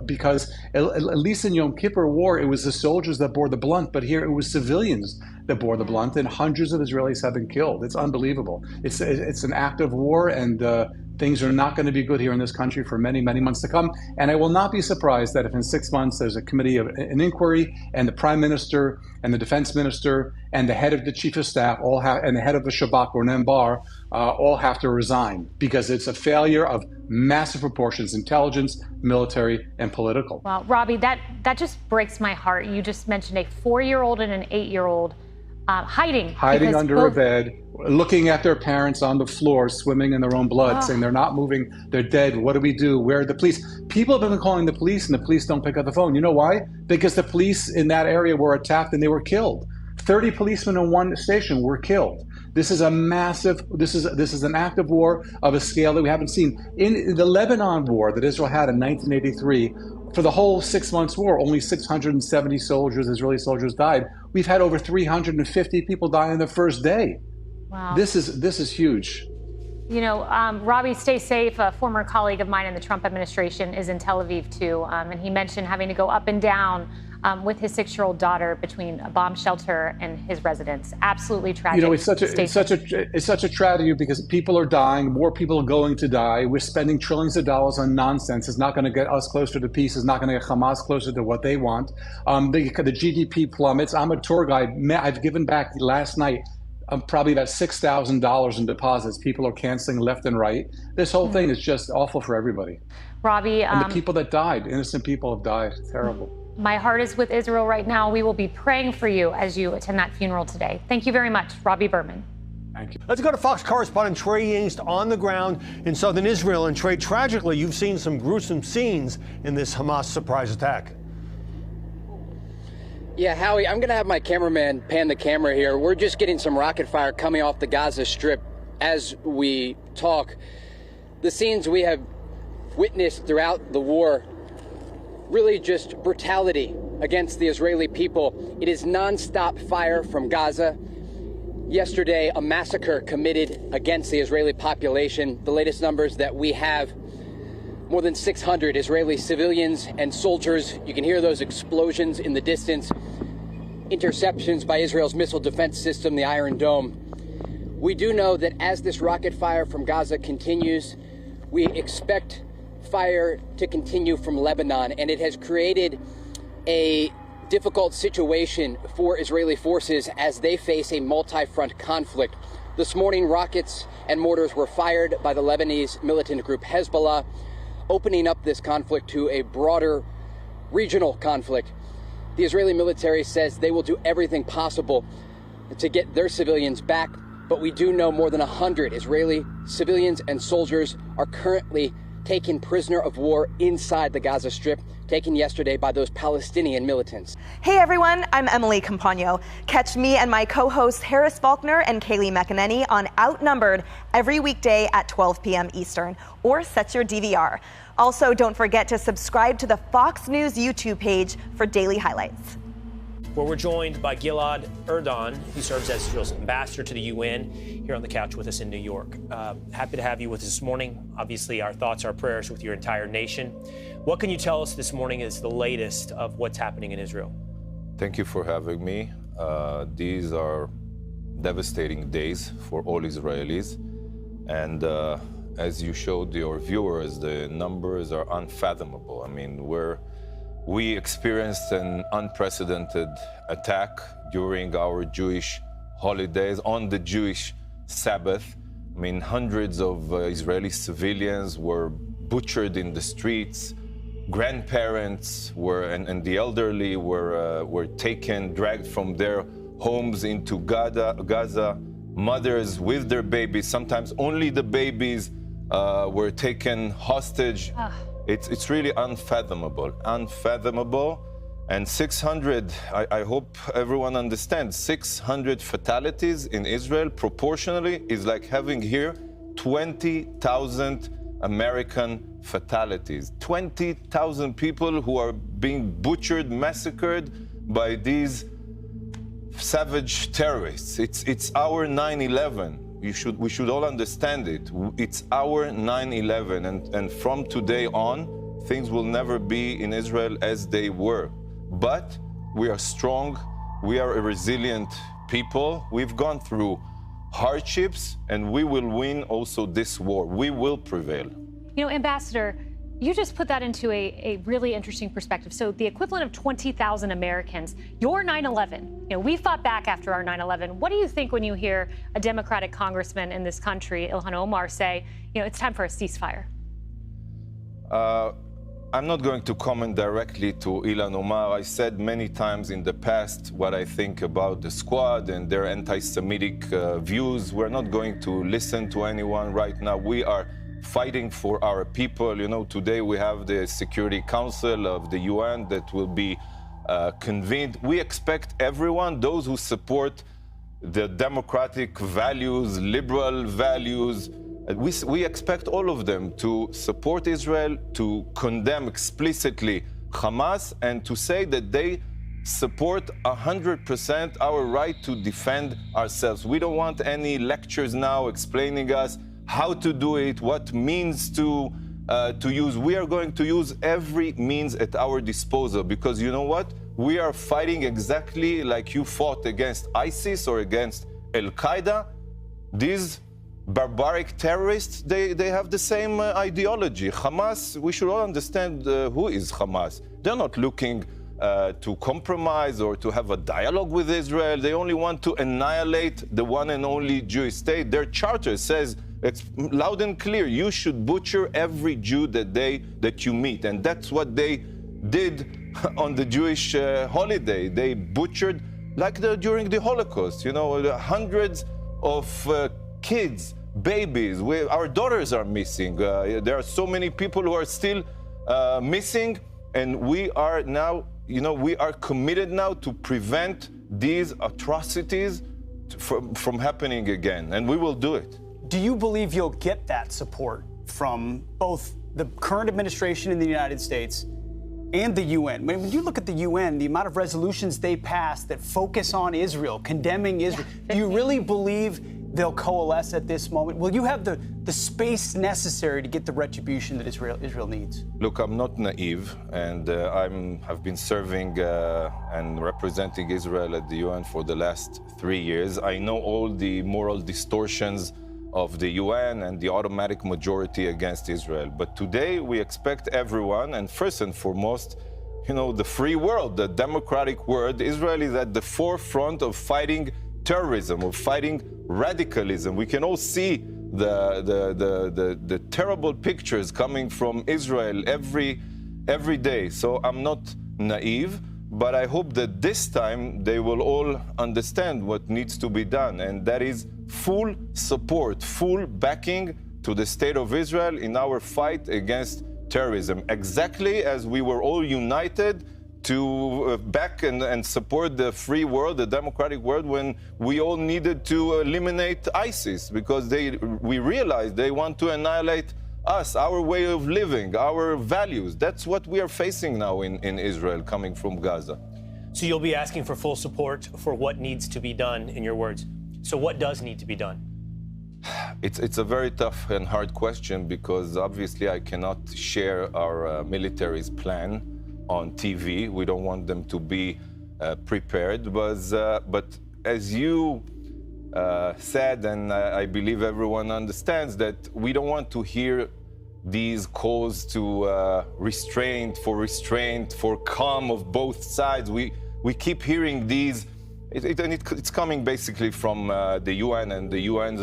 S11: because at least in Yom Kippur War, it was the soldiers that bore the blunt, but here it was civilians that bore the blunt, and hundreds of Israelis have been killed. It's unbelievable. It's an act of war, and things are not going to be good here in this country for many, many months to come. And I will not be surprised that if in 6 months there's a committee of an inquiry, and the prime minister and the defense minister and the head of the chief of staff and the head of the Shabak, Ronen Bar, all have to resign because it's a failure of massive proportions, intelligence, military, and political.
S9: Well, Robbie, that just breaks my heart. You just mentioned a 4-year-old and an 8-year-old hiding
S11: under a bed, looking at their parents on the floor, swimming in their own blood, saying they're not moving, they're dead, what do we do, where are the police? People have been calling the police and the police don't pick up the phone. You know why? Because the police in that area were attacked and they were killed. 30 policemen in one station were killed. This is a massive, this is an act of war of a scale that we haven't seen. In the Lebanon war that Israel had in 1983, for the whole 6 months war, only 670 soldiers, Israeli soldiers, died. We've had over 350 people die on the first day.
S9: Wow.
S11: This is huge.
S9: Robbie, stay safe. A former colleague of mine in the Trump administration is in Tel Aviv too, and he mentioned having to go up and down with his 6-year-old daughter between a bomb shelter and his residence. Absolutely tragic.
S11: It's such a tragedy because people are dying. More people are going to die. We're spending trillions of dollars on nonsense. It's not going to get us closer to peace. It's not going to get Hamas closer to what they want. The GDP plummets. I'm a tour guide. I've given back last night probably about $6,000 in deposits. People are canceling left and right. This whole thing is just awful for everybody.
S9: Robbie,
S11: and the people that died, innocent people have died. It's terrible.
S9: My heart is with Israel right now. We will be praying for you as you attend that funeral today. Thank you very much, Robbie Berman.
S11: Thank you.
S13: Let's go to Fox correspondent Trey Yingst on the ground in southern Israel. And Trey, tragically, you've seen some gruesome scenes in this Hamas surprise attack.
S14: Yeah, Howie, I'm going to have my cameraman pan the camera here. We're just getting some rocket fire coming off the Gaza Strip as we talk. The scenes we have witnessed throughout the war, really just brutality against the Israeli people. It is nonstop fire from Gaza. Yesterday, a massacre committed against the Israeli population. The latest numbers that we have, more than 600 Israeli civilians and soldiers. You can hear those explosions in the distance. Interceptions by Israel's missile defense system, the Iron Dome. We do know that as this rocket fire from Gaza continues, we expect fire to continue from Lebanon, and it has created a difficult situation for Israeli forces as they face a multi-front conflict. This morning, rockets and mortars were fired by the Lebanese militant group Hezbollah. opening up this conflict to a broader regional conflict. The Israeli military says they will do everything possible to get their civilians back, but we do know more than 100 Israeli civilians and soldiers are currently taken prisoner of war inside the Gaza Strip, taken yesterday by those Palestinian militants.
S3: Hey everyone, I'm Emily Campagno. Catch me and my co-hosts Harris Faulkner and Kaylee McEnany on Outnumbered every weekday at 12 p.m. Eastern, or set your DVR. Also, don't forget to subscribe to the Fox News YouTube page for daily highlights.
S19: Where we're joined by 𝙎𝙤𝙧𝙖𝙣𝙬, who serves as Israel's ambassador to the UN, here on the couch with us in New York. Happy to have you with us this morning. Obviously, our thoughts, our prayers with your entire nation. What can you tell us this morning is the latest of what's happening in Israel?
S20: Thank you for having me. These are devastating days for all Israelis. And as you showed your viewers, the numbers are unfathomable. I mean, we experienced an unprecedented attack during our Jewish holidays, on the Jewish Sabbath. I mean, hundreds of Israeli civilians were butchered in the streets. Grandparents and the elderly were taken, dragged from their homes into Gaza. Mothers with their babies, sometimes only the babies, were taken hostage. It's really unfathomable. And 600, I hope everyone understands, 600 fatalities in Israel proportionally is like having here 20,000 American fatalities. 20,000 people who are being butchered, massacred by these savage terrorists. It's our 9/11. We should all understand it. It's our 9/11, and from today on, things will never be in Israel as they were. But we are strong. We are a resilient people. We've gone through hardships, and we will win also this war. We will prevail.
S9: You know, Ambassador, you just put that into a really interesting perspective. So the equivalent of 20,000 Americans, your 9/11, you know, we fought back after our 9/11. What do you think when you hear a Democratic congressman in this country, 𝙬𝙀 Omar, say, you know, it's time for a ceasefire?
S20: I'm not going to comment directly to 𝙬𝙀 Omar. I said many times in the past what I think about the squad and their anti-Semitic views. We're not going to listen to anyone right now. We are fighting for our people. You know, today we have the Security Council of the UN that will be convened. We expect everyone, those who support the democratic values, liberal values, we expect all of them to support Israel, to condemn explicitly Hamas, and to say that they support 100% our right to defend ourselves. We don't want any lectures now explaining us how to do it, what means to use. We are going to use every means at our disposal, because you know what? We are fighting exactly like you fought against ISIS or against Al-Qaeda. These barbaric terrorists, they have the same ideology. Hamas, we should all understand who is Hamas. They're not looking to compromise or to have a dialogue with Israel. They only want to annihilate the one and only Jewish state. Their charter says, it's loud and clear, you should butcher every Jew that you meet. And that's what they did on the Jewish holiday. They butchered, like during the Holocaust, you know, hundreds of kids, babies. Our daughters are missing. There are so many people who are still missing. And we are now, you know, we are committed now to prevent these atrocities from happening again. And we will do it.
S21: Do you believe you'll get that support from both the current administration in the United States and the UN? When you look at the UN, the amount of resolutions they pass that focus on Israel, condemning Israel, do you really believe they'll coalesce at this moment? Will you have the space necessary to get the retribution that Israel needs?
S20: Look, I'm not naive, and I've been serving and representing Israel at the UN for the last 3 years. I know all the moral distortions of the UN and the automatic majority against Israel. But today we expect everyone, and first and foremost, you know, the free world, the democratic world. Israel is at the forefront of fighting terrorism, of fighting radicalism. We can all see the terrible pictures coming from Israel every day. So I'm not naive, but I hope that this time they will all understand what needs to be done, and that is full support, full backing to the State of Israel in our fight against terrorism, exactly as we were all united to back and support the free world, the democratic world, when we all needed to eliminate ISIS, because we realized they want to annihilate us, our way of living, our values. That's what we are facing now in Israel, coming from Gaza.
S19: So you'll be asking for full support for what needs to be done, in your words. So what does need to be done?
S20: It's a very tough and hard question, because obviously I cannot share our military's plan on TV. We don't want them to be prepared. But as you said, and I believe everyone understands, that we don't want to hear these calls to restraint, for calm of both sides. We keep hearing these, and it's coming basically from the UN and the UN's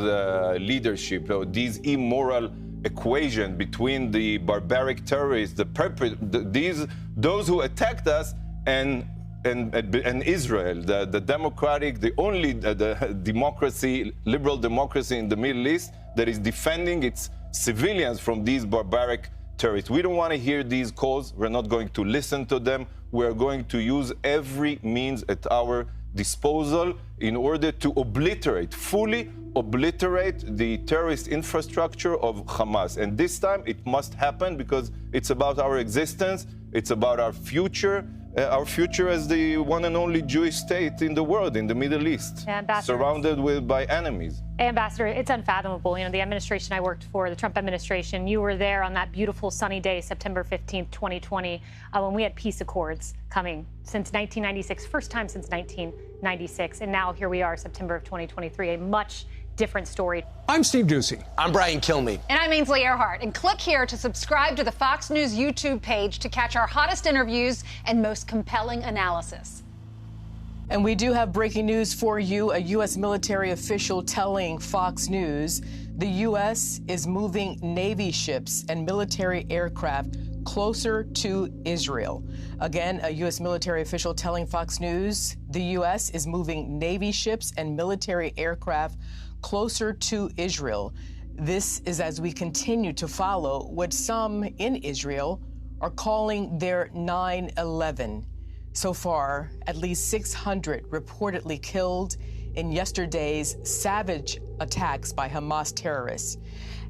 S20: leadership, these immoral equation between the barbaric terrorists, those who attacked us, and Israel, the democratic, the only democracy, liberal democracy in the Middle East that is defending its civilians from these barbaric terrorists. We don't want to hear these calls. We're not going to listen to them. We're going to use every means at our disposal in order to fully obliterate the terrorist infrastructure of Hamas. And this time it must happen, because it's about our existence, it's about our future as the one and only Jewish state in the world, in the Middle East, surrounded by enemies.
S9: Ambassador, it's unfathomable. You know, the administration I worked for, the Trump administration, you were there on that beautiful sunny day, September 15th, 2020, when we had peace accords coming since 1996, first time since 1996. And now here we are, September of 2023, a much different story.
S2: I'm Steve Doocy. I'm Brian Kilmeade.
S10: And I'm Ainsley Earhart. And click here to subscribe to the Fox News YouTube page to catch our hottest interviews and most compelling analysis.
S15: And we do have breaking news for you. A U.S. military official telling Fox News the U.S. is moving Navy ships and military aircraft closer to Israel. Again, a U.S. military official telling Fox News the U.S. is moving Navy ships and military aircraft closer to Israel. This is as we continue to follow what some in Israel are calling their 9/11. So far, at least 600 reportedly killed in yesterday's savage attacks by Hamas terrorists.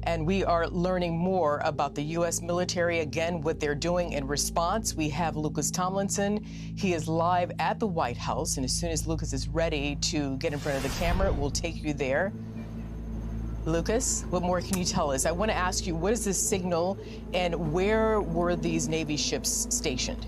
S15: And we are learning more about the U.S. military, again, what they're doing in response. We have Lucas Tomlinson. He is live at the White House. And as soon as Lucas is ready to get in front of the camera, we'll take you there. Lucas, what more can you tell us? I want to ask you, what is this signal and where were these Navy ships stationed?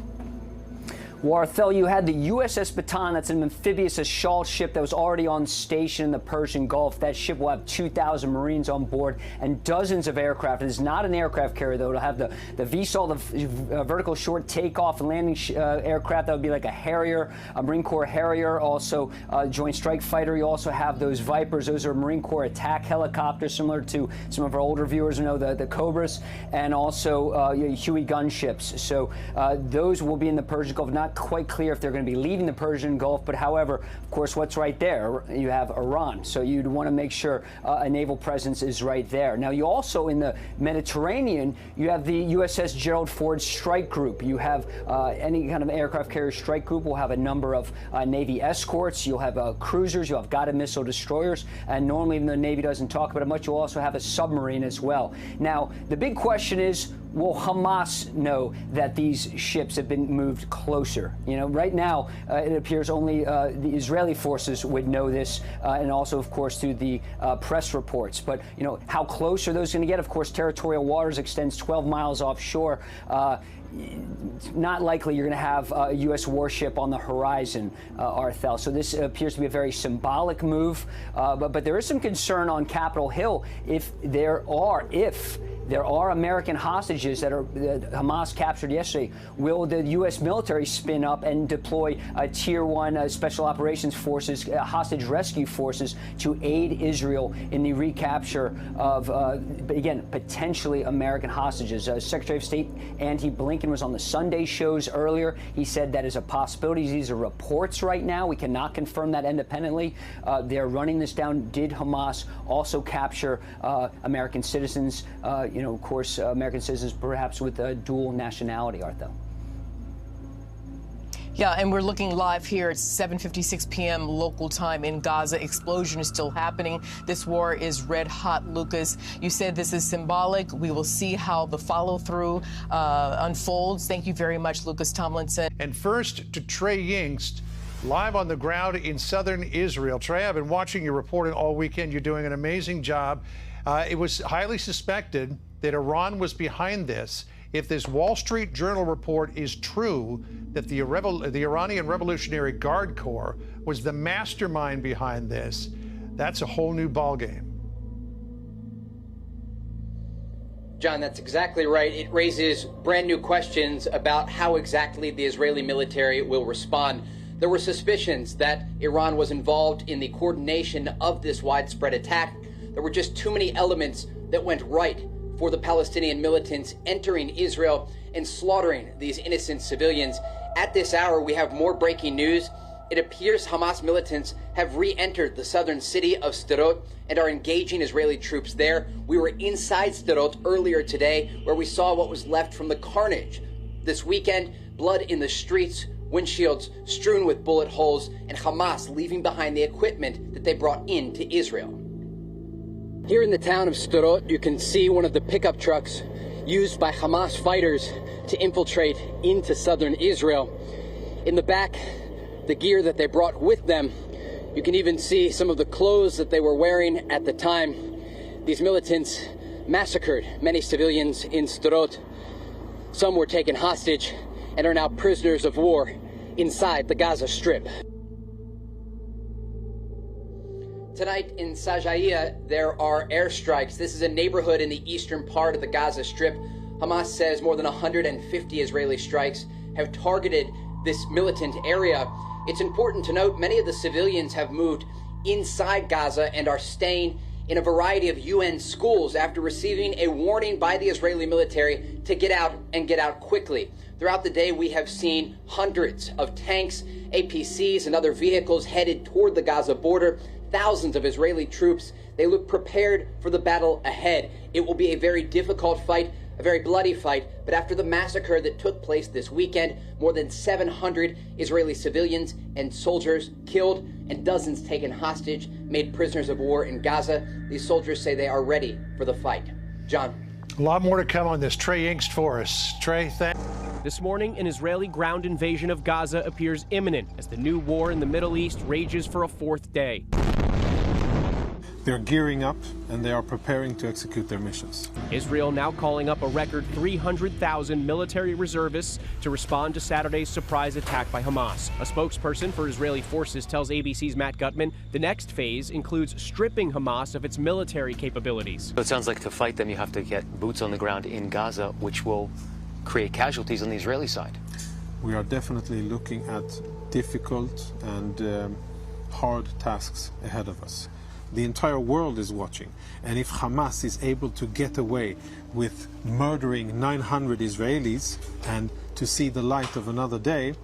S16: Well, Arthel, you had the USS Bataan. That's an amphibious assault ship that was already on station in the Persian Gulf. That ship will have 2,000 Marines on board and dozens of aircraft. It is not an aircraft carrier, though. It'll have the VSOL, the vertical short takeoff and landing aircraft. That would be like a Harrier, a Marine Corps Harrier, also a Joint Strike Fighter. You also have those Vipers. Those are Marine Corps attack helicopters, similar to some of our older viewers know the Cobras, and also Huey gunships. So those will be in the Persian Gulf. Not quite clear if they're going to be leaving the Persian Gulf, but however, of course, what's right there? You have Iran, so you'd want to make sure a naval presence is right there. Now, you also, in the Mediterranean, you have the USS Gerald Ford Strike Group. You have any kind of aircraft carrier strike group will have a number of Navy escorts. You'll have cruisers. You'll have guided missile destroyers, and normally, even though the Navy doesn't talk about it much, you'll also have a submarine as well. Now, the big question is, will Hamas know that these ships have been moved closer? You know, right now, it appears only the Israeli forces would know this, and also, of course, through the press reports. But, you know, how close are those going to get? Of course, territorial waters extends 12 miles offshore. It's not likely you're going to have a U.S. warship on the horizon, Arthel. So this appears to be a very symbolic move. But there is some concern on Capitol Hill if There are American hostages that Hamas captured yesterday. Will the U.S. military spin up and deploy Tier 1 Special Operations Forces, hostage rescue forces, to aid Israel in the recapture of, again, potentially American hostages? Secretary of State Antony Blinken was on the Sunday shows earlier. He said that is a possibility. These are reports right now. We cannot confirm that independently. They're running this down. Did Hamas also capture American citizens? Of course, American citizens perhaps with dual nationality, Arthur.
S15: Yeah, and we're looking live here. It's 7:56 p.m. local time in Gaza. Explosion is still happening. This war is red hot, Lucas. You said this is symbolic. We will see how the follow-through unfolds. Thank you very much, Lucas Tomlinson.
S18: And first to 𝙎𝙤𝙧𝙖𝙣, live on the ground in southern Israel. Trey, I've been watching you reporting all weekend. You're doing an amazing job. It was highly suspected that Iran was behind this. If this Wall Street Journal report is true, that the Iranian Revolutionary Guard Corps was the mastermind behind this, that's a whole new ballgame.
S14: John, that's exactly right. It raises brand new questions about how exactly the Israeli military will respond. There were suspicions that Iran was involved in the coordination of this widespread attack. There were just too many elements that went right for the Palestinian militants entering Israel and slaughtering these innocent civilians. At this hour, we have more breaking news. It appears Hamas militants have re-entered the southern city of 𝙎𝙤 and are engaging Israeli troops there. We were inside 𝙎𝙤 earlier today, where we saw what was left from the carnage. This weekend, blood in the streets, windshields strewn with bullet holes, and Hamas leaving behind the equipment that they brought into Israel. Here in the town of 𝙎𝙤, you can see one of the pickup trucks used by Hamas fighters to infiltrate into southern Israel. In the back, the gear that they brought with them. You can even see some of the clothes that they were wearing at the time. These militants massacred many civilians in 𝙎𝙤. Some were taken hostage and are now prisoners of war inside the Gaza Strip. Tonight in 𝙎𝙤𝙧𝙖𝙣, there are airstrikes. This is a neighborhood in the eastern part of the Gaza Strip. Hamas says more than 150 Israeli strikes have targeted this militant area. It's important to note many of the civilians have moved inside Gaza and are staying in a variety of UN schools after receiving a warning by the Israeli military to get out and get out quickly. Throughout the day, we have seen hundreds of tanks, APCs, and other vehicles headed toward the Gaza border. Thousands of Israeli troops. They look prepared for the battle ahead. It will be a very difficult fight, a very bloody fight, but after the massacre that took place this weekend, more than 700 Israeli civilians and soldiers killed and dozens taken hostage, made prisoners of war in Gaza, these soldiers say they are ready for the fight. John.
S18: A lot more to come on this. 𝙎𝙤𝙧𝙖𝙣 for us. Trey, thanks.
S4: This morning, an Israeli ground invasion of Gaza appears imminent as the new war in the Middle East rages for a fourth day.
S5: They're gearing up and they are preparing to execute their missions.
S4: Israel now calling up a record 300,000 military reservists to respond to Saturday's surprise attack by Hamas. A spokesperson for Israeli forces tells ABC's Matt Gutman the next phase includes stripping Hamas of its military capabilities.
S17: So it sounds like to fight them, you have to get boots on the ground in Gaza, which will create casualties on the Israeli side.
S5: We are definitely looking at difficult and hard tasks ahead of us. The entire world is watching, and if Hamas is able to get away with murdering 900 Israelis and to see the light of another day,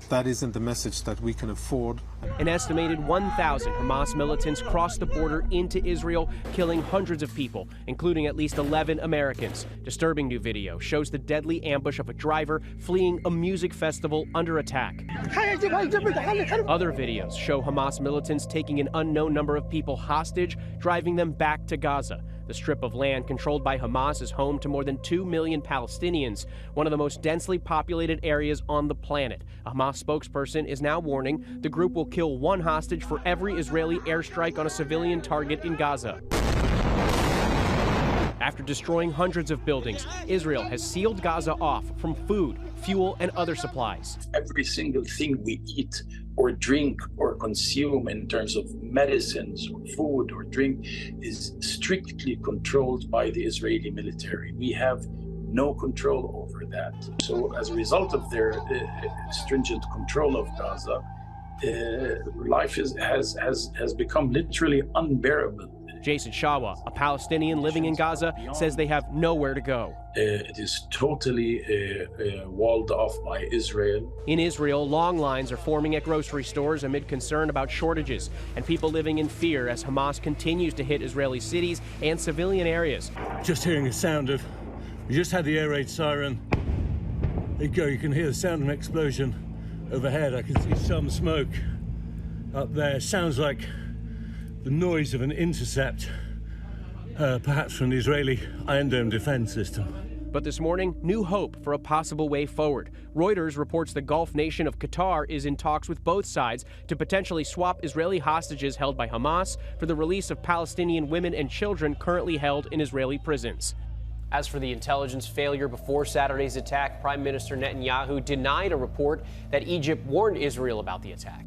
S5: that isn't the message that we can afford.
S4: An estimated 1,000 Hamas militants crossed the border into Israel, killing hundreds of people, including at least 11 Americans. Disturbing new video shows the deadly ambush of a driver fleeing a music festival under attack. Other videos show Hamas militants taking an unknown number of people hostage, driving them back to Gaza. The strip of land controlled by Hamas is home to more than 2 million Palestinians, one of the most densely populated areas on the planet. A Hamas spokesperson is now warning the group will kill one hostage for every Israeli airstrike on a civilian target in Gaza. After destroying hundreds of buildings, Israel has sealed Gaza off from food, fuel, and other supplies.
S6: Every single thing we eat or drink or consume in terms of medicines or food or drink is strictly controlled by the Israeli military. We have no control over that. So as a result of their stringent control of Gaza, life has become literally unbearable.
S4: Jason Shawa, a Palestinian living in Gaza, says they have nowhere to go.
S6: It is totally walled off by Israel.
S4: In Israel, long lines are forming at grocery stores amid concern about shortages and people living in fear as Hamas continues to hit Israeli cities and civilian areas.
S22: Just hearing a sound of, we just had the air raid siren. There you go, you can hear the sound of an explosion overhead. I can see some smoke up there. Sounds like the noise of an intercept, perhaps from the Israeli Iron Dome defense system.
S4: But this morning, new hope for a possible way forward. Reuters reports the Gulf nation of Qatar is in talks with both sides to potentially swap Israeli hostages held by Hamas for the release of Palestinian women and children currently held in Israeli prisons. As for the intelligence failure before Saturday's attack, Prime Minister Netanyahu denied a report that Egypt warned Israel about the attack.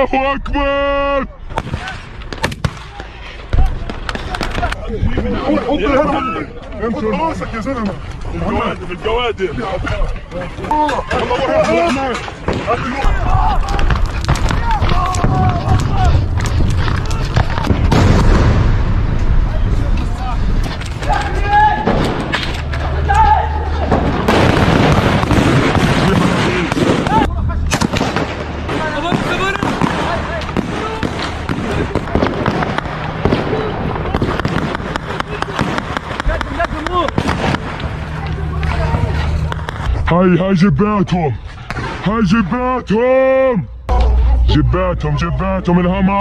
S1: الله أكبر. حط الهرم امشي راسك يا زلمه في الجوادر هاي جباتهم جباتهم الهما.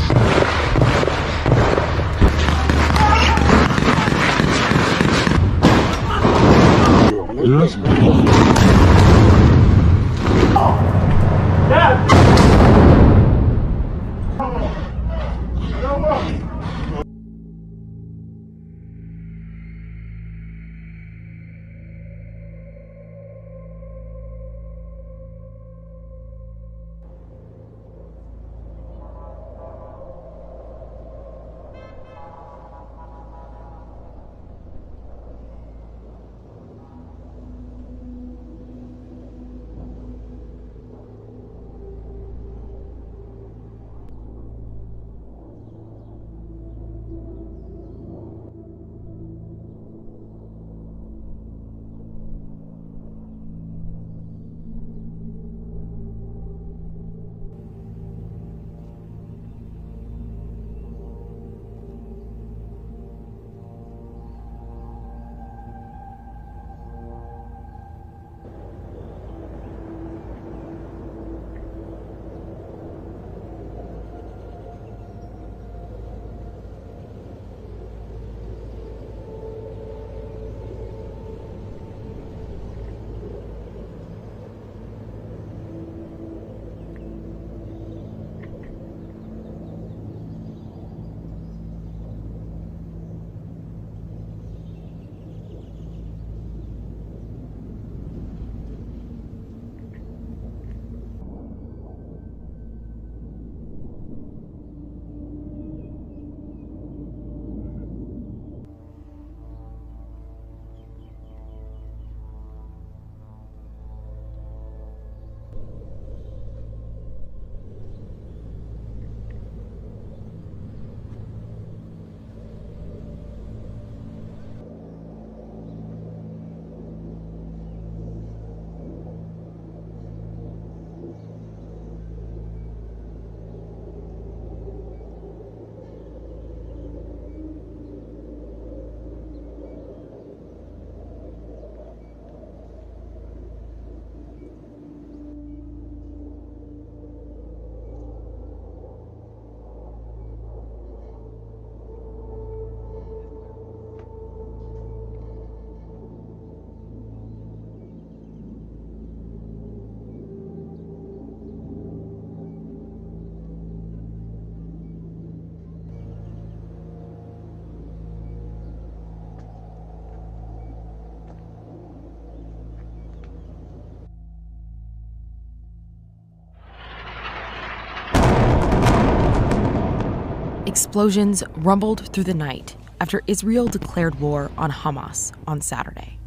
S7: Explosions rumbled through the night after Israel declared war on Hamas on Saturday.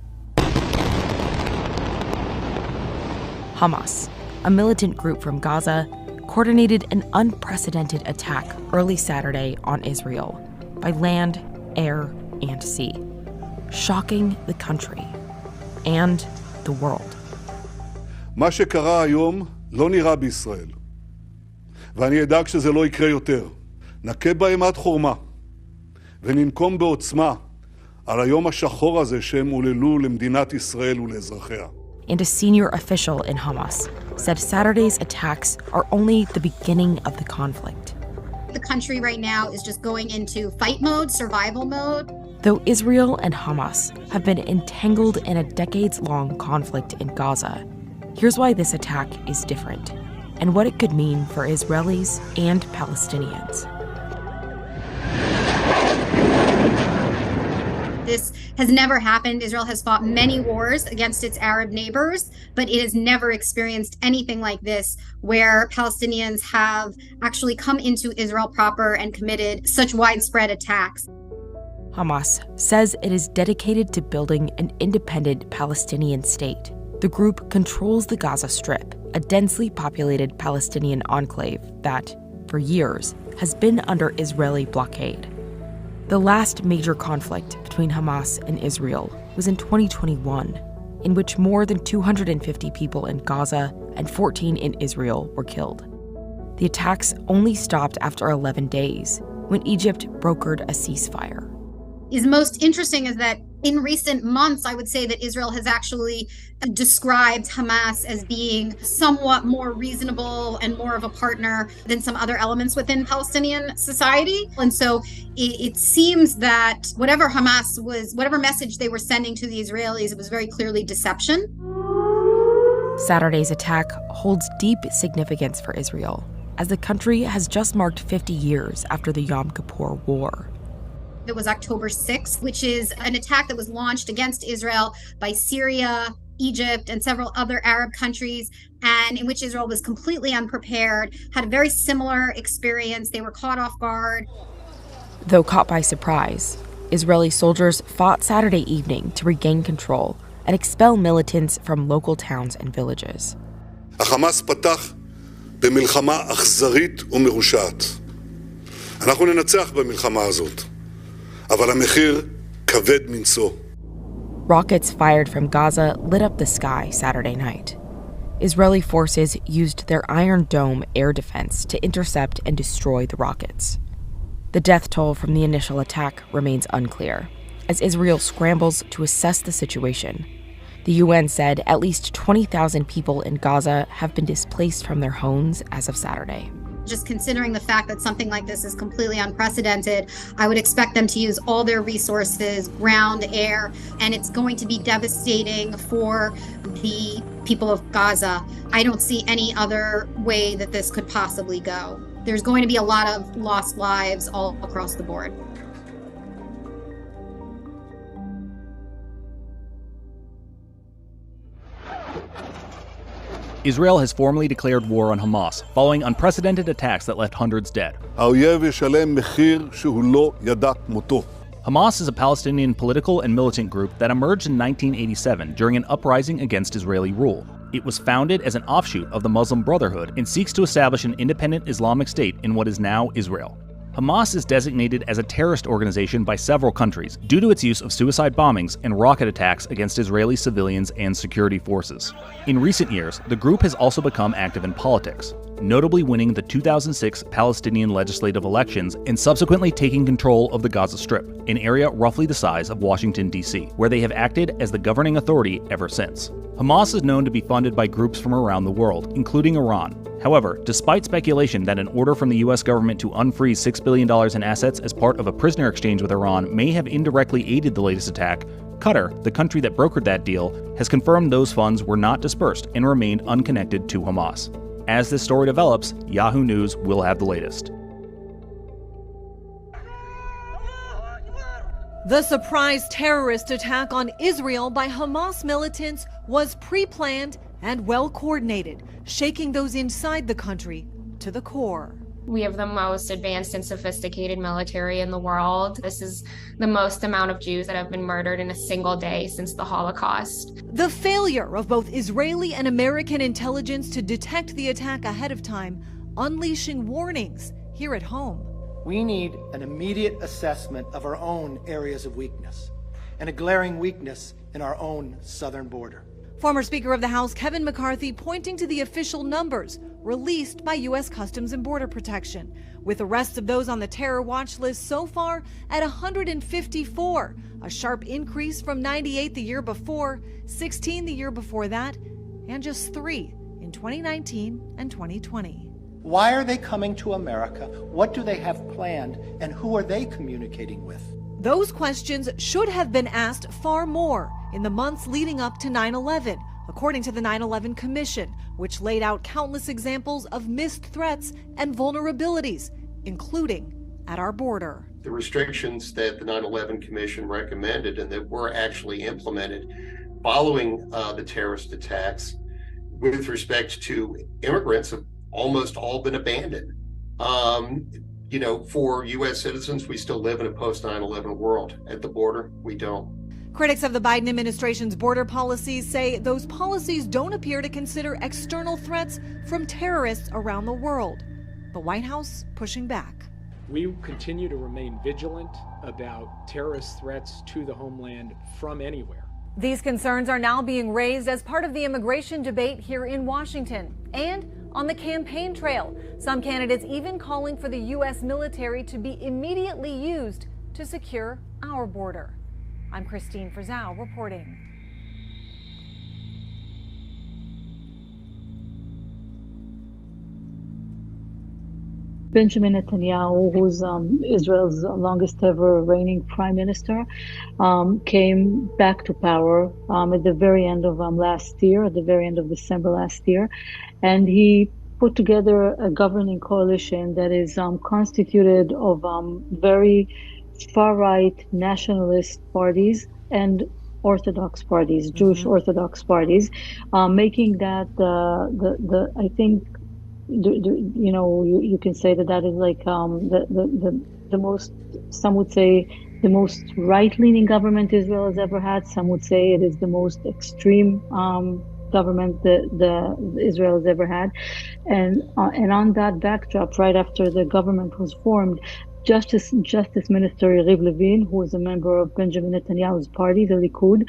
S7: Hamas, a militant group from Gaza, coordinated an unprecedented attack early Saturday on Israel by land, air, and sea, shocking the country and the world.
S1: מה שקרה היום לא נראה בישראל. ואני אדאג שזה לא יקרה יותר. נכה בהם עד חורמה, וננקום בעוצמה על היום השחור הזה שהם עוללו למדינת ישראל ולאזרחיה.
S7: And a senior official in Hamas said Saturday's attacks are only the beginning of the conflict.
S8: The country right now is just going into fight mode, survival mode.
S7: Though Israel and Hamas have been entangled in a decades-long conflict in Gaza, here's why this attack is different and what it could mean for Israelis and Palestinians.
S8: This has never happened. Israel has fought many wars against its Arab neighbors, but it has never experienced anything like this, where Palestinians have actually come into Israel proper and committed such widespread attacks.
S7: Hamas says it is dedicated to building an independent Palestinian state. The group controls the Gaza Strip, a densely populated Palestinian enclave that, for years, has been under Israeli blockade. The last major conflict between Hamas and Israel was in 2021, in which more than 250 people in Gaza and 14 in Israel were killed. The attacks only stopped after 11 days, when Egypt brokered a ceasefire.
S8: Is most interesting is that in recent months, I would say that Israel has actually described Hamas as being somewhat more reasonable and more of a partner than some other elements within Palestinian society. And so it seems that whatever message they were sending to the Israelis, it was very clearly deception.
S7: Saturday's attack holds deep significance for Israel, as the country has just marked 50 years after the Yom Kippur War.
S8: It was October 6th, which is an attack that was launched against Israel by Syria, Egypt, and several other Arab countries, and in which Israel was completely unprepared, had a very similar experience. They were caught off guard.
S7: Though caught by surprise, Israeli soldiers fought Saturday evening to regain control and expel militants from local towns and villages.
S1: החמאס פתח במלחמה אכזרית ומרושעת. אנחנו ננצח במלחמה הזאת. אבל המחיר כבד מנשוא.
S7: Rockets fired from Gaza lit up the sky Saturday night. Israeli forces used their Iron Dome air defense to intercept and destroy the rockets. The death toll from the initial attack remains unclear, as Israel scrambles to assess the situation. The UN said at least 20,000 people in Gaza have been displaced from their homes as of Saturday.
S8: Just considering the fact that something like this is completely unprecedented, I would expect them to use all their resources, ground, air, and it's going to be devastating for the people of Gaza. I don't see any other way that this could possibly go. There's going to be a lot of lost lives all across the board.
S12: Israel has formally declared war on Hamas, following unprecedented attacks that left hundreds dead. Hamas is a Palestinian political and militant group that emerged in 1987 during an uprising against Israeli rule. It was founded as an offshoot of the Muslim Brotherhood and seeks to establish an independent Islamic state in what is now Israel. Hamas is designated as a terrorist organization by several countries due to its use of suicide bombings and rocket attacks against Israeli civilians and security forces. In recent years, the group has also become active in politics, notably winning the 2006 Palestinian legislative elections and subsequently taking control of the Gaza Strip, an area roughly the size of Washington, D.C., where they have acted as the governing authority ever since. Hamas is known to be funded by groups from around the world, including Iran. However, despite speculation that an order from the U.S. government to unfreeze $6 billion in assets as part of a prisoner exchange with Iran may have indirectly aided the latest attack, Qatar, the country that brokered that deal, has confirmed those funds were not dispersed and remained unconnected to Hamas. As this story develops, Yahoo News will have the latest.
S23: The surprise terrorist attack on Israel by Hamas militants was pre-planned and well-coordinated, shaking those inside the country to the core.
S24: We have the most advanced and sophisticated military in the world. This is the most amount of Jews that have been murdered in a single day since the Holocaust.
S23: The failure of both Israeli and American intelligence to detect the attack ahead of time, unleashing warnings here at home.
S25: We need an immediate assessment of our own areas of weakness and a glaring weakness in our own southern border.
S23: Former Speaker of the House Kevin McCarthy pointing to the official numbers released by U.S. Customs and Border Protection, with arrests of those on the terror watch list so far at 154, a sharp increase from 98 the year before, 16 the year before that, and just 3 in 2019 and 2020.
S25: Why are they coming to America? What do they have planned? And who are they communicating with?
S23: Those questions should have been asked far more in the months leading up to 9/11, according to the 9/11 Commission, which laid out countless examples of missed threats and vulnerabilities, including at our border.
S3: The restrictions that the 9/11 Commission recommended and that were actually implemented following the terrorist attacks with respect to immigrants have almost all been abandoned. For U.S. citizens, we still live in a post-9/11 world. At the border, we don't.
S23: Critics of the Biden administration's border policies say those policies don't appear to consider external threats from terrorists around the world. The White House pushing back.
S11: We continue to remain vigilant about terrorist threats to the homeland from anywhere.
S23: These concerns are now being raised as part of the immigration debate here in Washington and on the campaign trail. Some candidates even calling for the U.S. military to be immediately used to secure our border. I'm Christine Frizzau reporting.
S13: Benjamin Netanyahu, who's Israel's longest ever reigning prime minister, came back to power at the very end of last year, at the very end of December last year, and he put together a governing coalition that is constituted of very far-right nationalist parties and Orthodox parties, Jewish Orthodox parties, making that I think you can say that is like the most, some would say the most right-leaning government Israel has ever had. Some would say it is the most extreme government that Israel has ever had, and on that backdrop, right after the government was formed, Justice Minister Yariv Levin, who was a member of Benjamin Netanyahu's party, the Likud,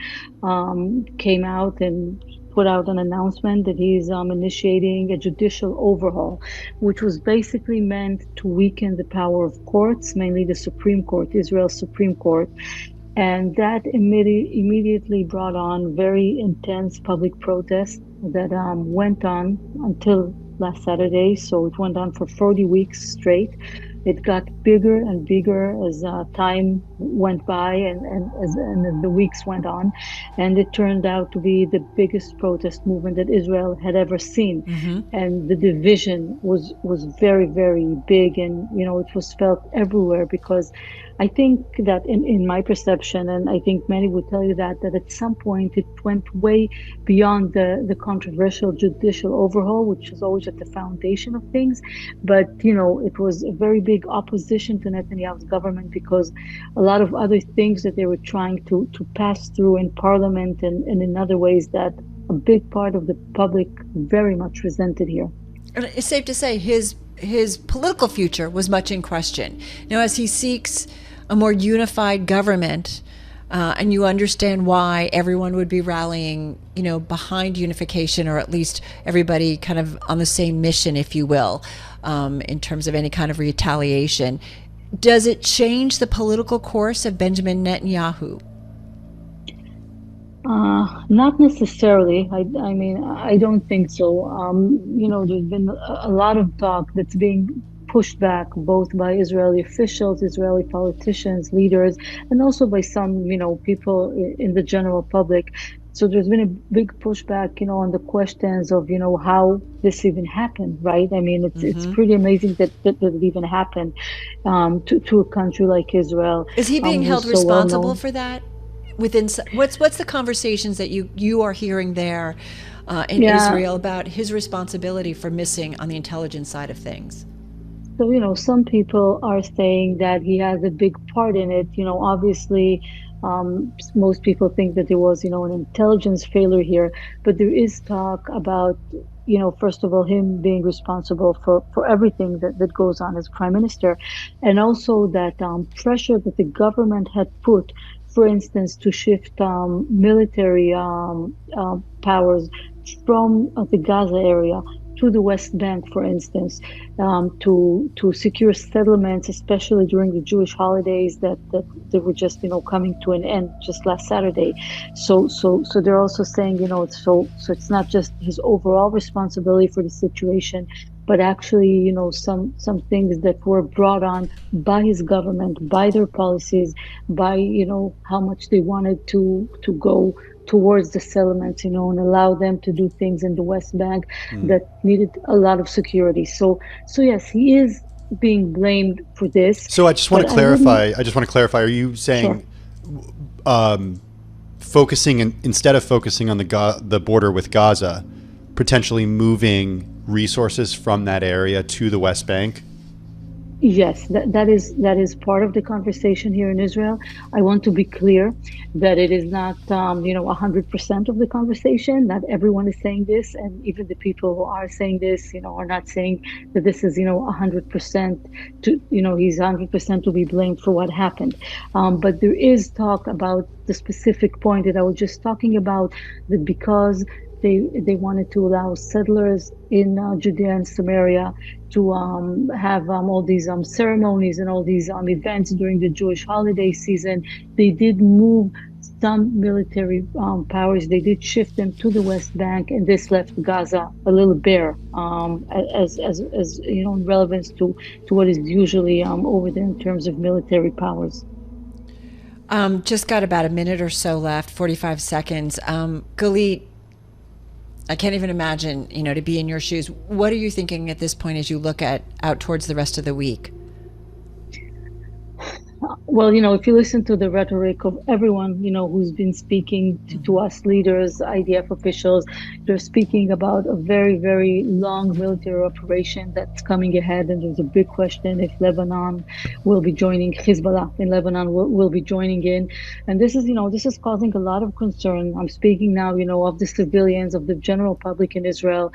S13: came out and put out an announcement that he's initiating a judicial overhaul, which was basically meant to weaken the power of courts, mainly the Supreme Court, Israel's Supreme Court. And that immediately brought on very intense public protests that went on until last Saturday. So it went on for 40 weeks straight. It got bigger and bigger as time went by and as the weeks went on. And it turned out to be the biggest protest movement that Israel had ever seen. And the division was very, very big. And, it was felt everywhere, because I think that in my perception, and I think many would tell you that at some point it went way beyond the controversial judicial overhaul, which is always at the foundation of things. But, it was a very big opposition to Netanyahu's government, because a lot of other things that they were trying to pass through in parliament and in other ways that a big part of the public very much resented here.
S19: And it's safe to say his political future was much in question. As he seeks a more unified government, and you understand why everyone would be rallying, behind unification, or at least everybody kind of on the same mission, if you will, in terms of any kind of retaliation. Does it change the political course of Benjamin Netanyahu?
S13: Not necessarily. I mean, I don't think so. There's been a lot of talk that's being pushed back both by Israeli officials, Israeli politicians, leaders, and also by some, people in the general public. So there's been a big pushback, on the questions of, how this even happened, right? I mean, it's pretty amazing that it even happened to a country like Israel.
S19: Is he being held responsible for that? What's the conversations that you are hearing there in Israel about his responsibility for missing on the intelligence side of things?
S13: So, some people are saying that he has a big part in it. Obviously, most people think that there was, an intelligence failure here, but there is talk about, first of all, him being responsible for everything that goes on as prime minister, and also that pressure that the government had put for instance, to shift military powers from the Gaza area to the West Bank, for instance, to secure settlements, especially during the Jewish holidays that they were just coming to an end just last Saturday. So they're also saying so it's not just his overall responsibility for the situation, but actually some things that were brought on by his government, by their policies, by how much they wanted to go towards the settlements, and allow them to do things in the West Bank that needed a lot of security. So yes, he is being blamed for this.
S2: So I just want to clarify. Are you saying, instead of focusing on the border with Gaza, potentially moving resources from that area to the West Bank?
S13: Yes, that is part of the conversation here in Israel. I want to be clear that it is not 100% of the conversation. Not everyone is saying this, and even the people who are saying this, are not saying that this is 100% to he's 100% to be blamed for what happened. But there is talk about the specific point that I was just talking about, that because they wanted to allow settlers in Judea and Samaria to have all these ceremonies and all these events during the Jewish holiday season. They did move some military powers. They did shift them to the West Bank, and this left Gaza a little bare, as in relevance to what is usually over there in terms of military powers.
S19: Just got about a minute or so left, 45 seconds. Galit, I can't even imagine, to be in your shoes. What are you thinking at this point as you look out towards the rest of the week?
S13: Well, if you listen to the rhetoric of everyone, who's been speaking to us leaders, IDF officials, they're speaking about a very, very long military operation that's coming ahead. And there's a big question if Lebanon will be joining, Hezbollah in Lebanon will be joining in. And this is causing a lot of concern. I'm speaking now, of the civilians, of the general public in Israel,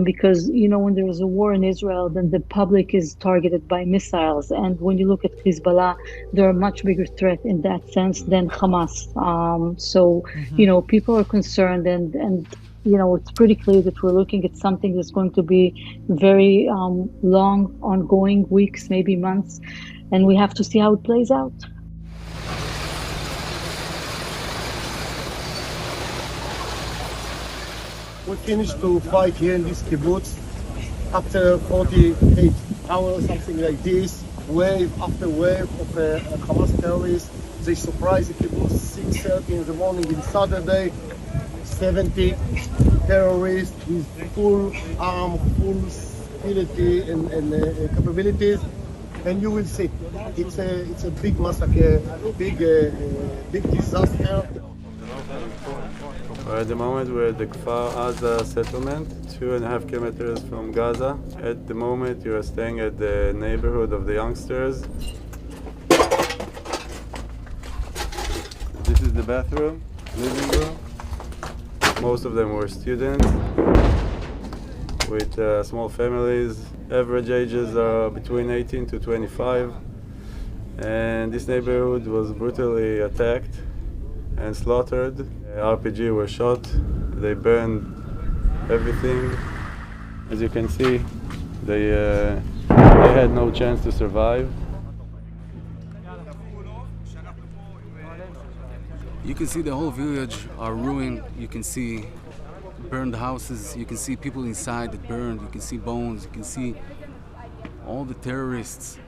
S13: because, when there is a war in Israel, then the public is targeted by missiles. And when you look at Hezbollah, they're a much bigger threat in that sense than Hamas. People are concerned, and it's pretty clear that we're looking at something that's going to be very long, ongoing, weeks, maybe months, and we have to see how it plays out.
S9: We finished to fight here in this kibbutz after 48 hours, something like this. Wave after wave of Hamas terrorists. They surprised the kibbutz 6:30 in the morning in Saturday. 70 terrorists with full arm, full ability and capabilities, and you will see it's a big massacre, big disaster.
S10: At the moment we're at the Kfar Aza settlement, 2.5 kilometers from Gaza. At the moment you are staying at the neighborhood of the youngsters. This is the bathroom, living room. Most of them were students with small families. Average ages are between 18 to 25. And this neighborhood was brutally attacked and slaughtered. RPG were shot, they burned everything. As you can see, they had no chance to survive.
S20: You can see the whole village are ruined. You can see burned houses. You can see people inside that burned. You can see bones. You can see all the terrorists.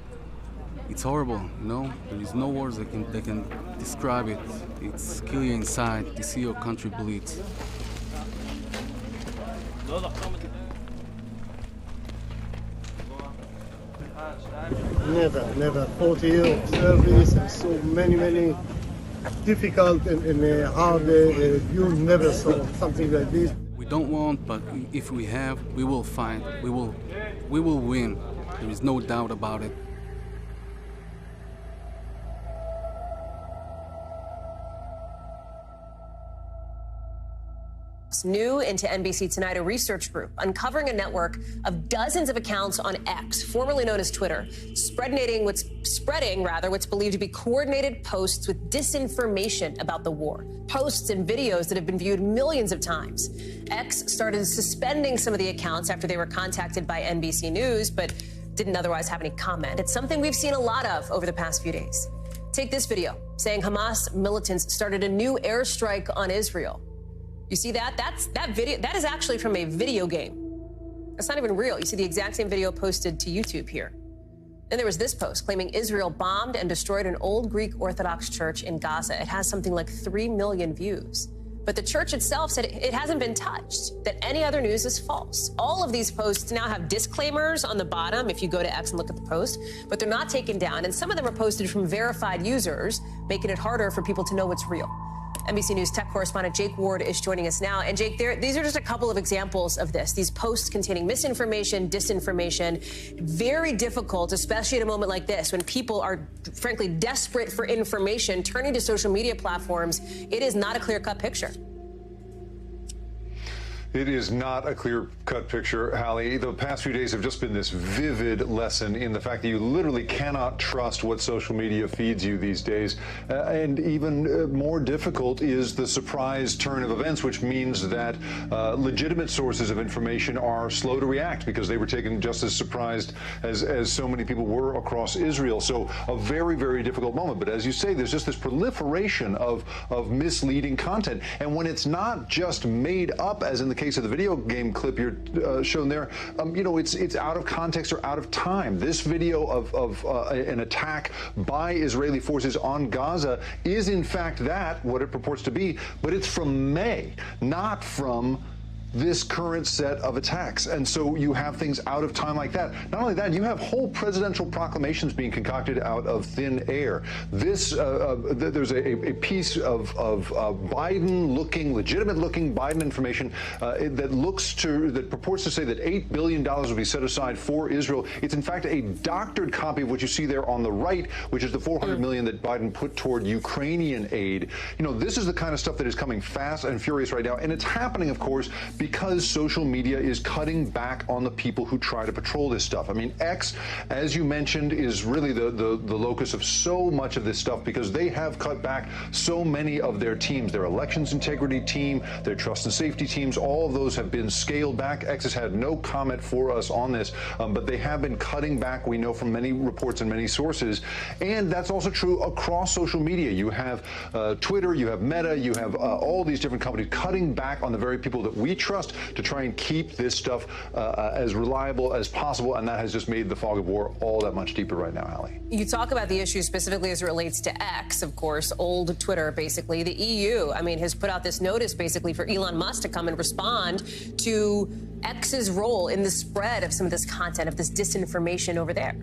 S20: It's horrible, There is no words that can describe it. It's kill you inside to see your country bleed.
S9: Never. 40 years of service and so many difficult and hard you never saw something like this.
S20: We don't want, but if we have, we will fight. We will win. There is no doubt about it.
S14: accounts. New into NBC Tonight, a research group uncovering a network of dozens of accounts on X, formerly known as Twitter, spreading what's believed to be coordinated posts with disinformation about the war. Posts and videos that have been viewed millions of times. X started suspending some of the accounts after they were contacted by NBC News, but didn't otherwise have any comment. It's something we've seen a lot of over the past few days. Take this video saying Hamas militants started a new airstrike on Israel. You see that? That video. That is actually from a video game. That's not even real. You see the exact same video posted to YouTube here. Then there was this post claiming Israel bombed and destroyed an old Greek Orthodox church in Gaza. It has something like 3 million views. But the church itself said it hasn't been touched, that any other news is false. All of these posts now have disclaimers on the bottom if you go to X and look at the post, but they're not taken down. And some of them are posted from verified users, making it harder for people to know what's real. NBC News tech correspondent Jake Ward is joining us now. And Jake, these are just a couple of examples of this. These posts containing misinformation, disinformation, very difficult, especially at a moment like this when people are, frankly, desperate for information, turning to social media platforms. It is not a clear-cut picture.
S15: It is not a clear-cut picture, Hallie. The past few days have just been this vivid lesson in the fact that you literally cannot trust what social media feeds you these days. And even more difficult is the surprise turn of events, which means that legitimate sources of information are slow to react because they were taken just as surprised as so many people were across Israel. So a very, very difficult moment. But as you say, there's just this proliferation of misleading content. And when it's not just made up, as in the case of the video game clip you're shown there, you know, it's out of context or out of time. This video of an attack by Israeli forces on Gaza is in fact what it purports to be, but it's from May, not from this current set of attacks. And so you have things out of time like that. Not only that, you have whole presidential proclamations being concocted out of thin air. This, there's a piece of Biden-looking, legitimate-looking Biden information that purports to say that $8 billion will be set aside for Israel. It's in fact a doctored copy of what you see there on the right, which is the $400 million that Biden put toward Ukrainian aid. You know, this is the kind of stuff that is coming fast and furious right now. And it's happening, of course, because social media is cutting back on the people who try to patrol this stuff. I mean, X, as you mentioned, is really the locus of so much of this stuff because they have cut back so many of their teams. Their elections integrity team, their trust and safety teams, all of those have been scaled back. X has had no comment for us on this, but they have been cutting back, we know from many reports and many sources. And that's also true across social media. You have Twitter, you have Meta, you have all these different companies cutting back on the very people that we trust to try and keep this stuff as reliable as possible, and that has just made the fog of war all that much deeper right now, Hallie.
S14: You talk about the issue specifically as it relates to X, of course, old Twitter, basically. The EU, I mean, has put out this notice basically for Elon Musk to come and respond to X's role in the spread of some of this content, of this disinformation over there.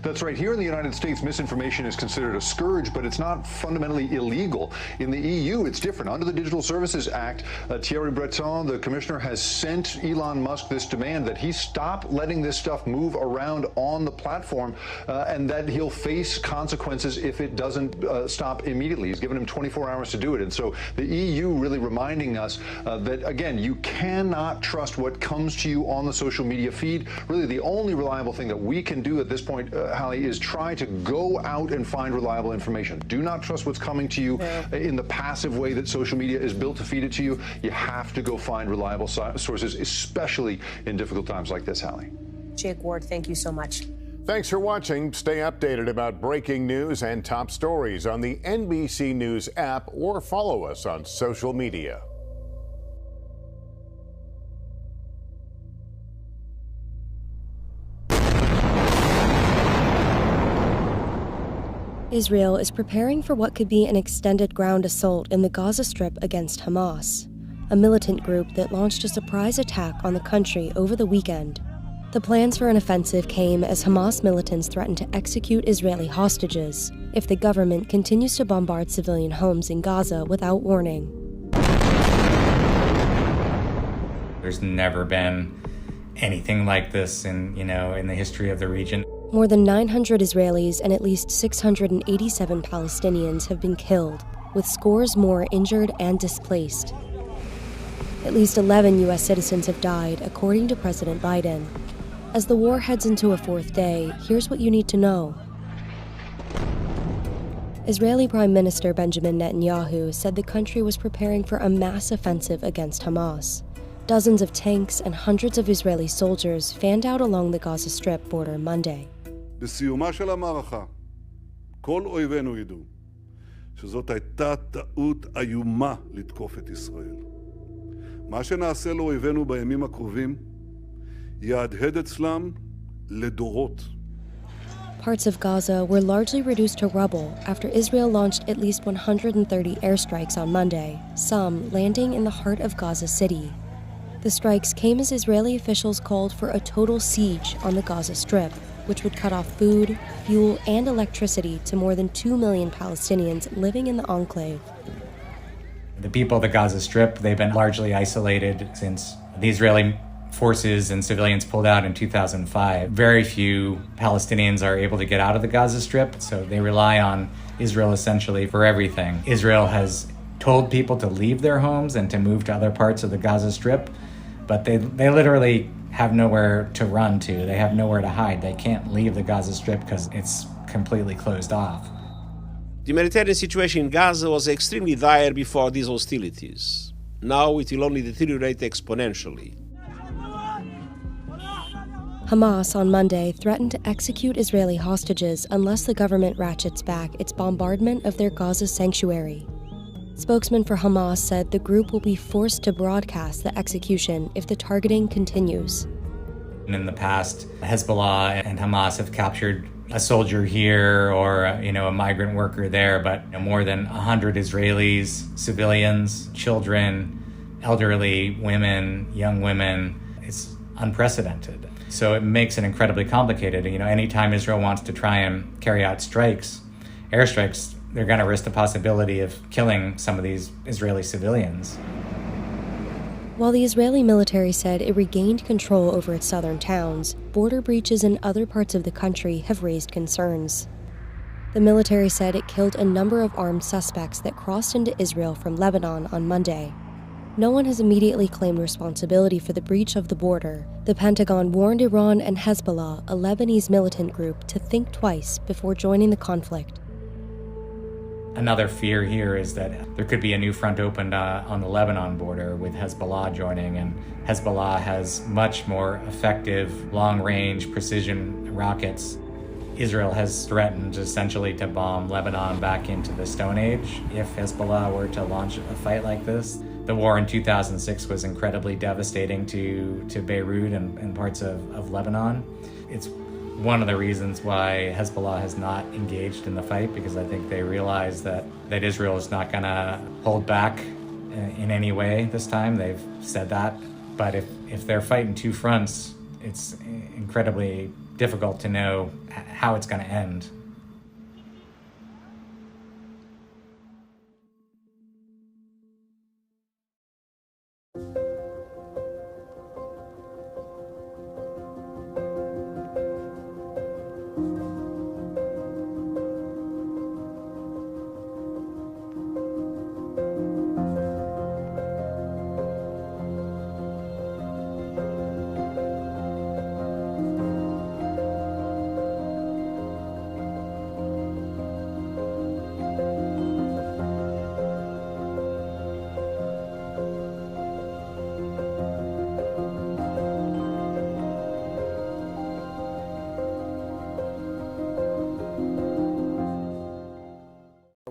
S15: That's right. Here in the United States, misinformation is considered a scourge, but it's not fundamentally illegal. In the EU, it's different. Under the Digital Services Act, Thierry Breton, the commissioner, has sent Elon Musk this demand that he stop letting this stuff move around on the platform and that he'll face consequences if it doesn't stop immediately. He's given him 24 hours to do it. And so the EU really reminding us that, again, you cannot trust what comes to you on the social media feed. Really, the only reliable thing that we can do at this point, Hallie, is try to go out and find reliable information. Do not trust what's coming to you in the passive way that social media is built to feed it to you. You have to go find reliable sources, especially in difficult times like this, Hallie.
S14: Jake Ward, thank you so much.
S16: Thanks for watching. Stay updated about breaking news and top stories on the NBC News app or follow us on social media.
S18: Israel is preparing for what could be an extended ground assault in the Gaza Strip against Hamas, a militant group that launched a surprise attack on the country over the weekend. The plans for an offensive came as Hamas militants threatened to execute Israeli hostages if the government continues to bombard civilian homes in Gaza without warning.
S21: There's never been anything like this in the history of the region.
S18: More than 900 Israelis and at least 687 Palestinians have been killed, with scores more injured and displaced. At least 11 U.S. citizens have died, according to President Biden. As the war heads into a fourth day, here's what you need to know. Israeli Prime Minister Benjamin Netanyahu said the country was preparing for a mass offensive against Hamas. Dozens of tanks and hundreds of Israeli soldiers fanned out along the Gaza Strip border Monday.
S1: בסיומה של המערכה, כל אויבינו ידעו שזאת הייתה טעות איומה לתקוף את ישראל. מה שנעשה לאויבינו בימים הקרובים יהדהד אצלם לדורות.
S18: Parts of Gaza were largely reduced to rubble after Israel launched at least 130 airstrikes on Monday, some landing in the heart of Gaza City. The strikes came as Israeli officials called for a total siege on the Gaza Strip, which would cut off food, fuel, and electricity to more than 2 million Palestinians living in the enclave.
S21: The people of the Gaza Strip, they've been largely isolated since the Israeli forces and civilians pulled out in 2005. Very few Palestinians are able to get out of the Gaza Strip, so they rely on Israel essentially for everything. Israel has told people to leave their homes and to move to other parts of the Gaza Strip, but they literally have nowhere to run to. They have nowhere to hide. They can't leave the Gaza Strip because it's completely closed off.
S4: The humanitarian situation in Gaza was extremely dire before these hostilities. Now it will only deteriorate exponentially.
S18: Hamas on Monday threatened to execute Israeli hostages unless the government ratchets back its bombardment of their Gaza sanctuary. Spokesman for Hamas said the group will be forced to broadcast the execution if the targeting continues.
S21: In the past, Hezbollah and Hamas have captured a soldier here or a migrant worker there, but more than 100 Israelis, civilians, children, elderly women, young women, it's unprecedented. So it makes it incredibly complicated. Anytime Israel wants to try and carry out airstrikes, they're going to risk the possibility of killing some of these Israeli civilians.
S18: While the Israeli military said it regained control over its southern towns, border breaches in other parts of the country have raised concerns. The military said it killed a number of armed suspects that crossed into Israel from Lebanon on Monday. No one has immediately claimed responsibility for the breach of the border. The Pentagon warned Iran and Hezbollah, a Lebanese militant group, to think twice before joining the conflict.
S21: Another fear here is that there could be a new front opened on the Lebanon border with Hezbollah joining, and Hezbollah has much more effective long-range precision rockets. Israel has threatened essentially to bomb Lebanon back into the Stone Age if Hezbollah were to launch a fight like this. The war in 2006 was incredibly devastating to Beirut and parts of Lebanon. It's one of the reasons why Hezbollah has not engaged in the fight, because I think they realize that Israel is not going to hold back in any way this time. They've said that. But if they're fighting two fronts, it's incredibly difficult to know how it's going to end.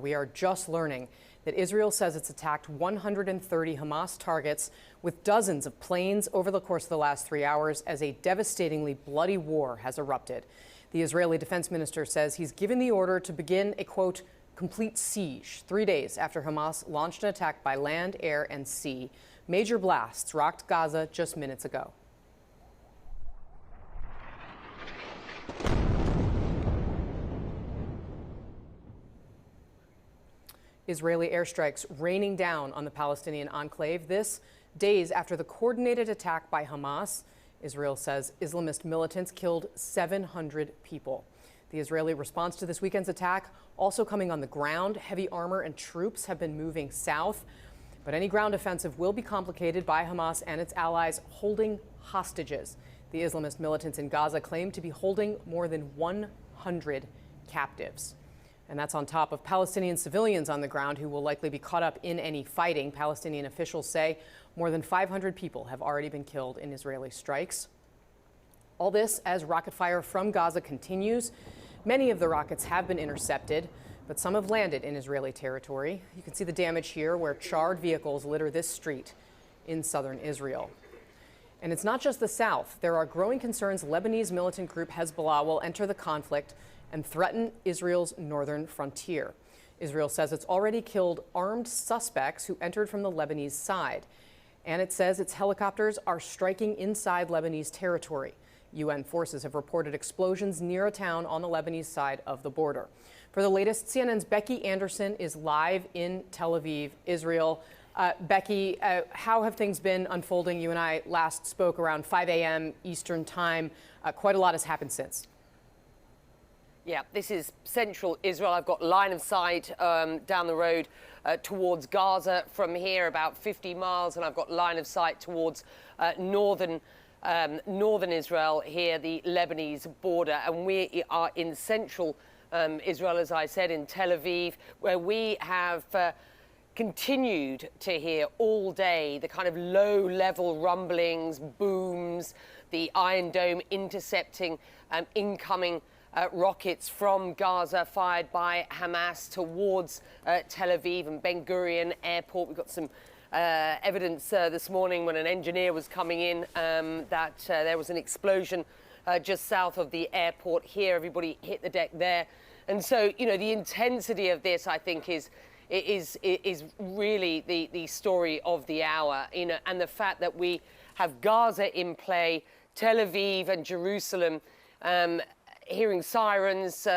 S5: We are just learning that Israel says it's attacked 130 Hamas targets with dozens of planes over the course of the last 3 hours as a devastatingly bloody war has erupted. The Israeli defense minister says he's given the order to begin a, quote, complete siege 3 days after Hamas launched an attack by land, air, and sea. Major blasts rocked Gaza just minutes ago. Israeli airstrikes raining down on the Palestinian enclave. This days after the coordinated attack by Hamas. Israel says Islamist militants killed 700 people. The Israeli response to this weekend's attack also coming on the ground. Heavy armor and troops have been moving south. But any ground offensive will be complicated by Hamas and its allies holding hostages. The Islamist militants in Gaza claim to be holding more than 100 captives. And that's on top of Palestinian civilians on the ground who will likely be caught up in any fighting. Palestinian officials say more than 500 people have already been killed in Israeli strikes. All this as rocket fire from Gaza continues. Many of the rockets have been intercepted, but some have landed in Israeli territory. You can see the damage here where charred vehicles litter this street in southern Israel. And it's not just the south. There are growing concerns Lebanese militant group Hezbollah will enter the conflict and threaten Israel's northern frontier. Israel says it's already killed armed suspects who entered from the Lebanese side. And it says its helicopters are striking inside Lebanese territory. UN forces have reported explosions near a town on the Lebanese side of the border. For the latest, CNN's Becky Anderson is live in Tel Aviv, Israel. Becky, how have things been unfolding? You and I last spoke around 5 a.m. Eastern time. Quite a lot has happened since.
S6: Yeah, this is central Israel. I've got line of sight down the road towards Gaza from here, about 50 miles, and I've got line of sight towards northern Israel here, the Lebanese border. And we are in central Israel, as I said, in Tel Aviv, where we have continued to hear all day the kind of low-level rumblings, booms, the Iron Dome intercepting incoming rockets from Gaza fired by Hamas towards Tel Aviv and Ben Gurion Airport. We've got some evidence this morning when an engineer was coming in that there was an explosion just south of the airport here. Everybody hit the deck there. And so, you know, the intensity of this, I think, is really the story of the hour, you know, and the fact that we have Gaza in play, Tel Aviv and Jerusalem hearing sirens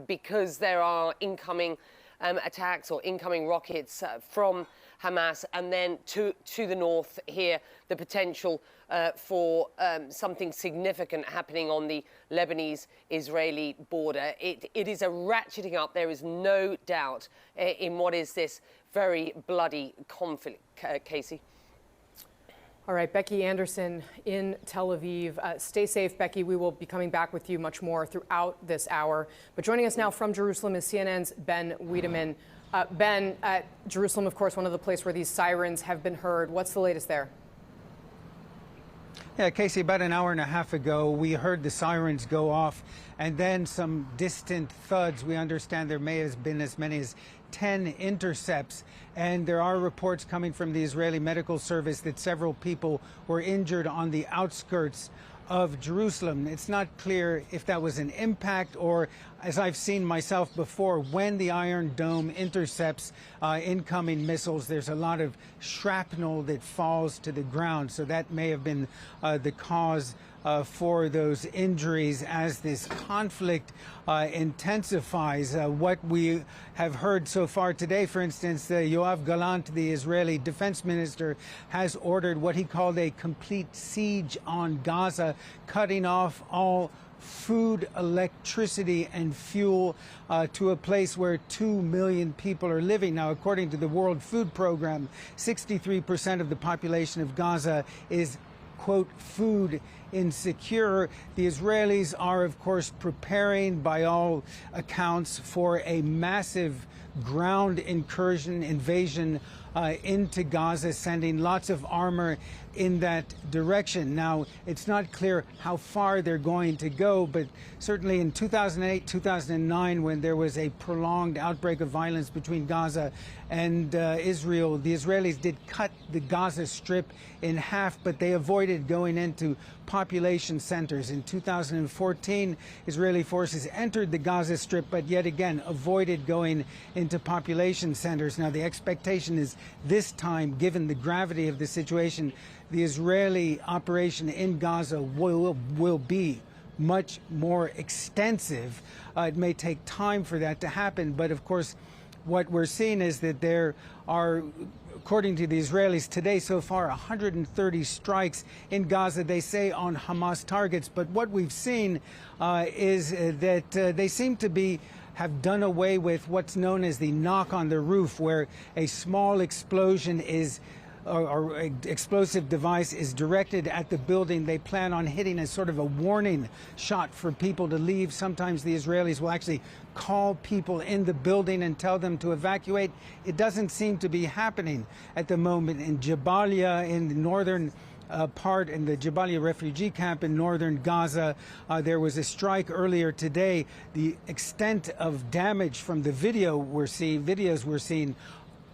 S6: because there are incoming attacks or incoming rockets from Hamas, and then to the north here, the potential for something significant happening on the Lebanese-Israeli border. It is a ratcheting up, there is no doubt, in what is this very bloody conflict, Casey.
S5: All right, Becky Anderson in Tel Aviv. Stay safe, Becky. We will be coming back with you much more throughout this hour. But joining us now from Jerusalem is CNN's Ben Wiedemann. Ben, Jerusalem, of course, one of the places where these sirens have been heard. What's the latest there?
S7: Yeah, Casey, about an hour and a half ago, we heard the sirens go off and then some distant thuds. We understand there may have been as many as 10 intercepts. And there are reports coming from the Israeli Medical Service that several people were injured on the outskirts of Jerusalem. It's not clear if that was an impact or, as I've seen myself before, when the Iron Dome intercepts incoming missiles, there's a lot of shrapnel that falls to the ground. So that may have been the cause for those injuries as this conflict intensifies. What we have heard so far today, for instance, Yoav Gallant, the Israeli defense minister, has ordered what he called a complete siege on Gaza, cutting off all food, electricity, and fuel to a place where 2 million people are living. Now, according to the World Food Program, 63% of the population of Gaza is, quote, food insecure. The Israelis are, of course, preparing, by all accounts, for a massive ground invasion into Gaza, sending lots of armor in that direction. Now, it's not clear how far they're going to go, but certainly in 2008, 2009, when there was a prolonged outbreak of violence between Gaza and Israel, the Israelis did cut the Gaza Strip in half, but they avoided going into population centers. In 2014, Israeli forces entered the Gaza Strip, but yet again avoided going into population centers. Now, the expectation is this time, given the gravity of the situation, the Israeli operation in Gaza will be much more extensive. It may take time for that to happen, but of course, what we're seeing is that there are, according to the Israelis today so far, 130 strikes in Gaza, they say, on Hamas targets. But what we've seen is that they seem to be have done away with what's known as the knock on the roof, where a small explosion is or explosive device is directed at the building. They plan on hitting as sort of a warning shot for people to leave. Sometimes the Israelis will actually call people in the building and tell them to evacuate. It doesn't seem to be happening at the moment. In Jabalia, in the northern part in the Jabalia refugee camp in northern Gaza, there was a strike earlier today. The extent of damage from the videos we're seeing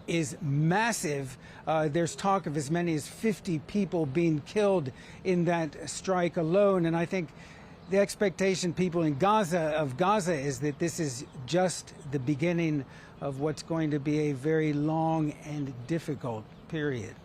S7: is massive. There's talk of as many as 50 people being killed in that strike alone. And I think the expectation people in Gaza is that this is just the beginning of what's going to be a very long and difficult period.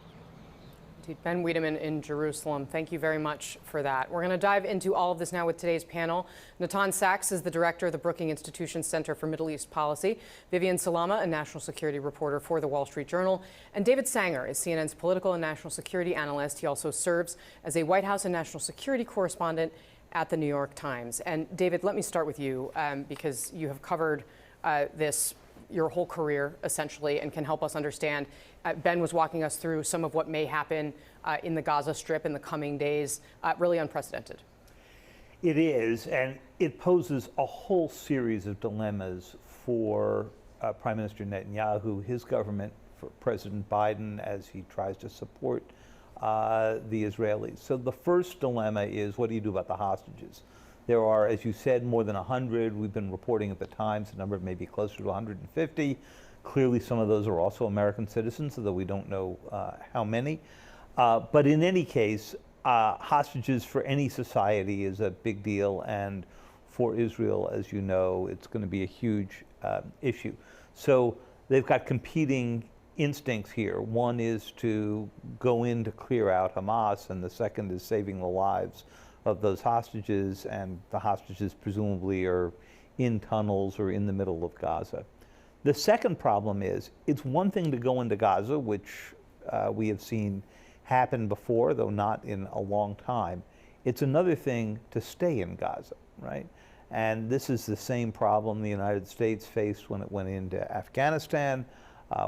S5: Ben Wiedemann in Jerusalem, thank you very much for that. We're going to dive into all of this now with today's panel. Natan Sachs is the director of the Brookings Institution Center for Middle East Policy, Vivian Salama, a national security reporter for The Wall Street Journal, and David Sanger is CNN's political and national security analyst. He also serves as a White House and national security correspondent at The New York Times. And David, let me start with you because you have covered this your whole career, essentially, and can help us understand. Ben was walking us through some of what may happen in the Gaza Strip in the coming days. Really unprecedented.
S8: It is, and it poses a whole series of dilemmas for Prime Minister Netanyahu, his government, for President Biden, as he tries to support the Israelis. So the first dilemma is, what do you do about the hostages? There are, as you said, more than 100. We've been reporting at the Times the number may be closer to 150. Clearly, some of those are also American citizens, although we don't know how many. But in any case, hostages for any society is a big deal, and for Israel, as you know, it's going to be a huge issue. So they've got competing instincts here. One is to go in to clear out Hamas, and the second is saving the lives of those hostages, and the hostages presumably are in tunnels or in the middle of Gaza. The second problem is, it's one thing to go into Gaza, which we have seen happen before, though not in a long time. It's another thing to stay in Gaza, right? And this is the same problem the United States faced when it went into Afghanistan,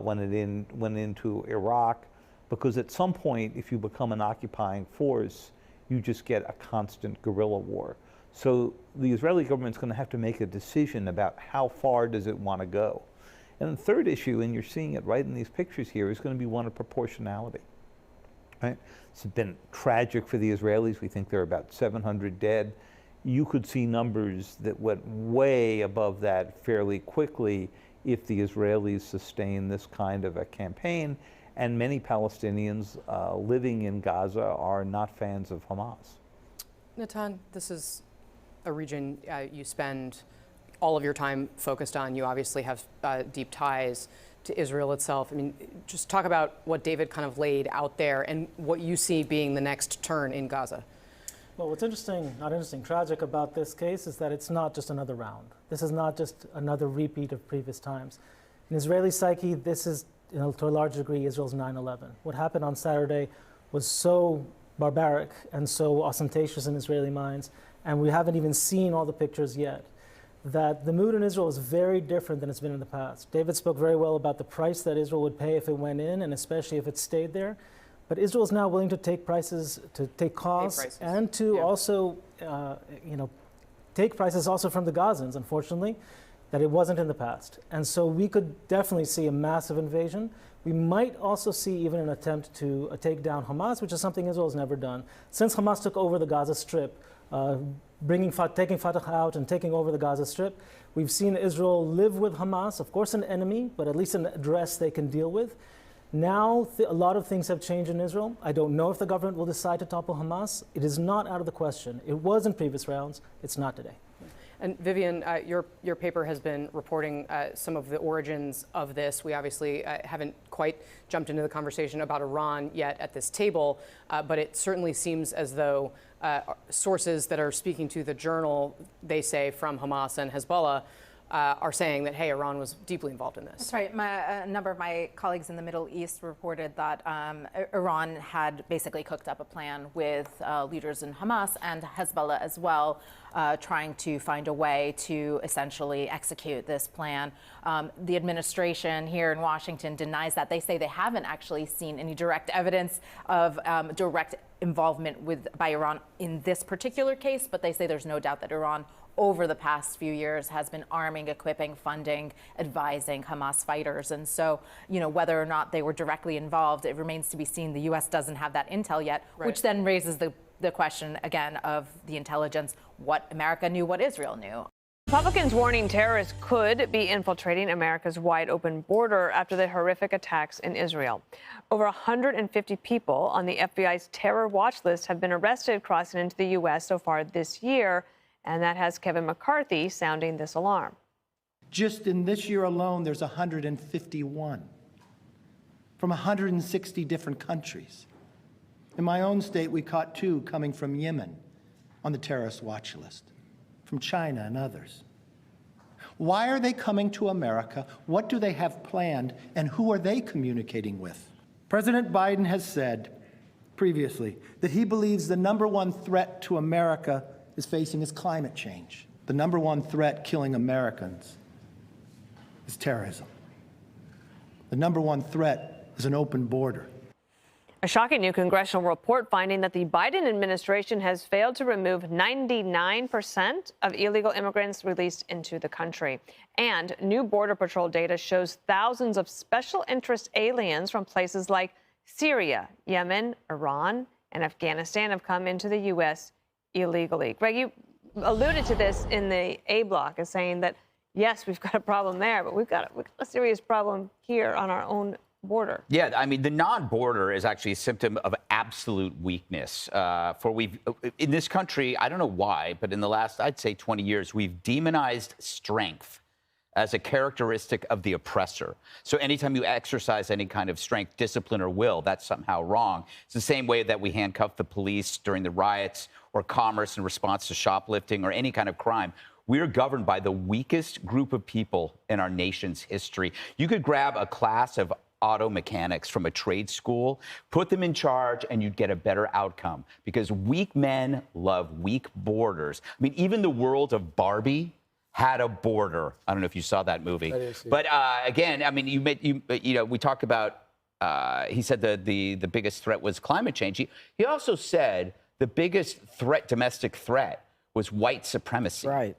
S8: when it went into Iraq, because at some point, if you become an occupying force, you just get a constant guerrilla war. So the Israeli government's going to have to make a decision about how far does it want to go. And the third issue, and you're seeing it right in these pictures here, is going to be one of proportionality. Right? It's been tragic for the Israelis. We think there are about 700 dead. You could see numbers that went way above that fairly quickly if the Israelis sustain this kind of a campaign. And many Palestinians living in Gaza are not fans of Hamas.
S5: Natan, this is a region you spend all of your time focused on. You obviously have deep ties to Israel itself. I mean, just talk about what David kind of laid out there and what you see being the next turn in Gaza.
S12: Well, what's interesting, not interesting, tragic about this case is that it's not just another round. This is not just another repeat of previous times. In Israeli psyche, this is, to a large degree, Israel's 9/11. What happened on Saturday was so barbaric and so ostentatious in Israeli minds, and we haven't even seen all the pictures yet, that the mood in Israel is very different than it's been in the past. David spoke very well about the price that Israel would pay if it went in, and especially if it stayed there. But Israel is now willing to take prices, to take costs, and to also, take prices also from the Gazans, unfortunately, that it wasn't in the past. And so we could definitely see a massive invasion. We might also see even an attempt to take down Hamas, which is something Israel has never done. Since Hamas took over the Gaza Strip, taking Fatah out and taking over the Gaza Strip, we've seen Israel live with Hamas, of course an enemy, but at least an address they can deal with. Now, a lot of things have changed in Israel. I don't know if the government will decide to topple Hamas. It is not out of the question. It was in previous rounds. It's not today.
S5: And Vivian, your paper has been reporting some of the origins of this. We obviously haven't quite jumped into the conversation about Iran yet at this table, but it certainly seems as though sources that are speaking to the Journal, they say, from Hamas and Hezbollah, are saying that, hey, Iran was deeply involved in this.
S3: That's right. A number of my colleagues in the Middle East reported that Iran had basically cooked up a plan with leaders in Hamas and Hezbollah as well, trying to find a way to essentially execute this plan. The administration here in Washington denies that. They say they haven't actually seen any direct evidence of direct involvement by Iran in this particular case, but they say there's no doubt that Iran over the past few years has been arming, equipping, funding, advising Hamas fighters. And so, whether or not they were directly involved, it remains to be seen. The U.S. doesn't have that intel yet, which then raises the question again of the intelligence, what America knew, what Israel knew.
S17: Republicans warning terrorists could be infiltrating America's wide-open border after the horrific attacks in Israel. Over 150 people on the FBI's terror watch list have been arrested crossing into the U.S. so far this year, and that has Kevin McCarthy sounding this alarm.
S22: Just in this year alone, there's 151 from 160 different countries. In my own state, we caught 2 coming from Yemen on the terrorist watch list, from China and others. Why are they coming to America? What do they have planned? And who are they communicating with? President Biden has said previously that he believes the #1 threat to America is facing is climate change. The #1 threat killing Americans is terrorism. The ` threat is an open border.
S17: A shocking new congressional report finding that the Biden administration has failed to remove 99% of illegal immigrants released into the country. And new Border Patrol data shows thousands of special interest aliens from places like Syria, Yemen, Iran, and Afghanistan have come into the U.S. illegally. Greg, you alluded to this in the A block as saying that, yes, we've got a problem there, but we've got a serious problem here on our own border.
S24: Yeah, I mean, the non-border is actually a symptom of absolute weakness. In this country, I don't know why, but in the last, I'd say 20 years, we've demonized strength as a characteristic of the oppressor. So anytime you exercise any kind of strength, discipline, or will, that's somehow wrong. It's the same way that we handcuff the police during the riots or commerce in response to shoplifting or any kind of crime. We're governed by the weakest group of people in our nation's history. You could grab a class of auto mechanics from a trade school, put them in charge, and you'd get a better outcome because weak men love weak borders. I mean, even the world of Barbie had a border. I don't know if you saw that movie. But again, I mean, we talked about, he said the biggest threat was climate change. He also said the biggest domestic threat was white supremacy. Right.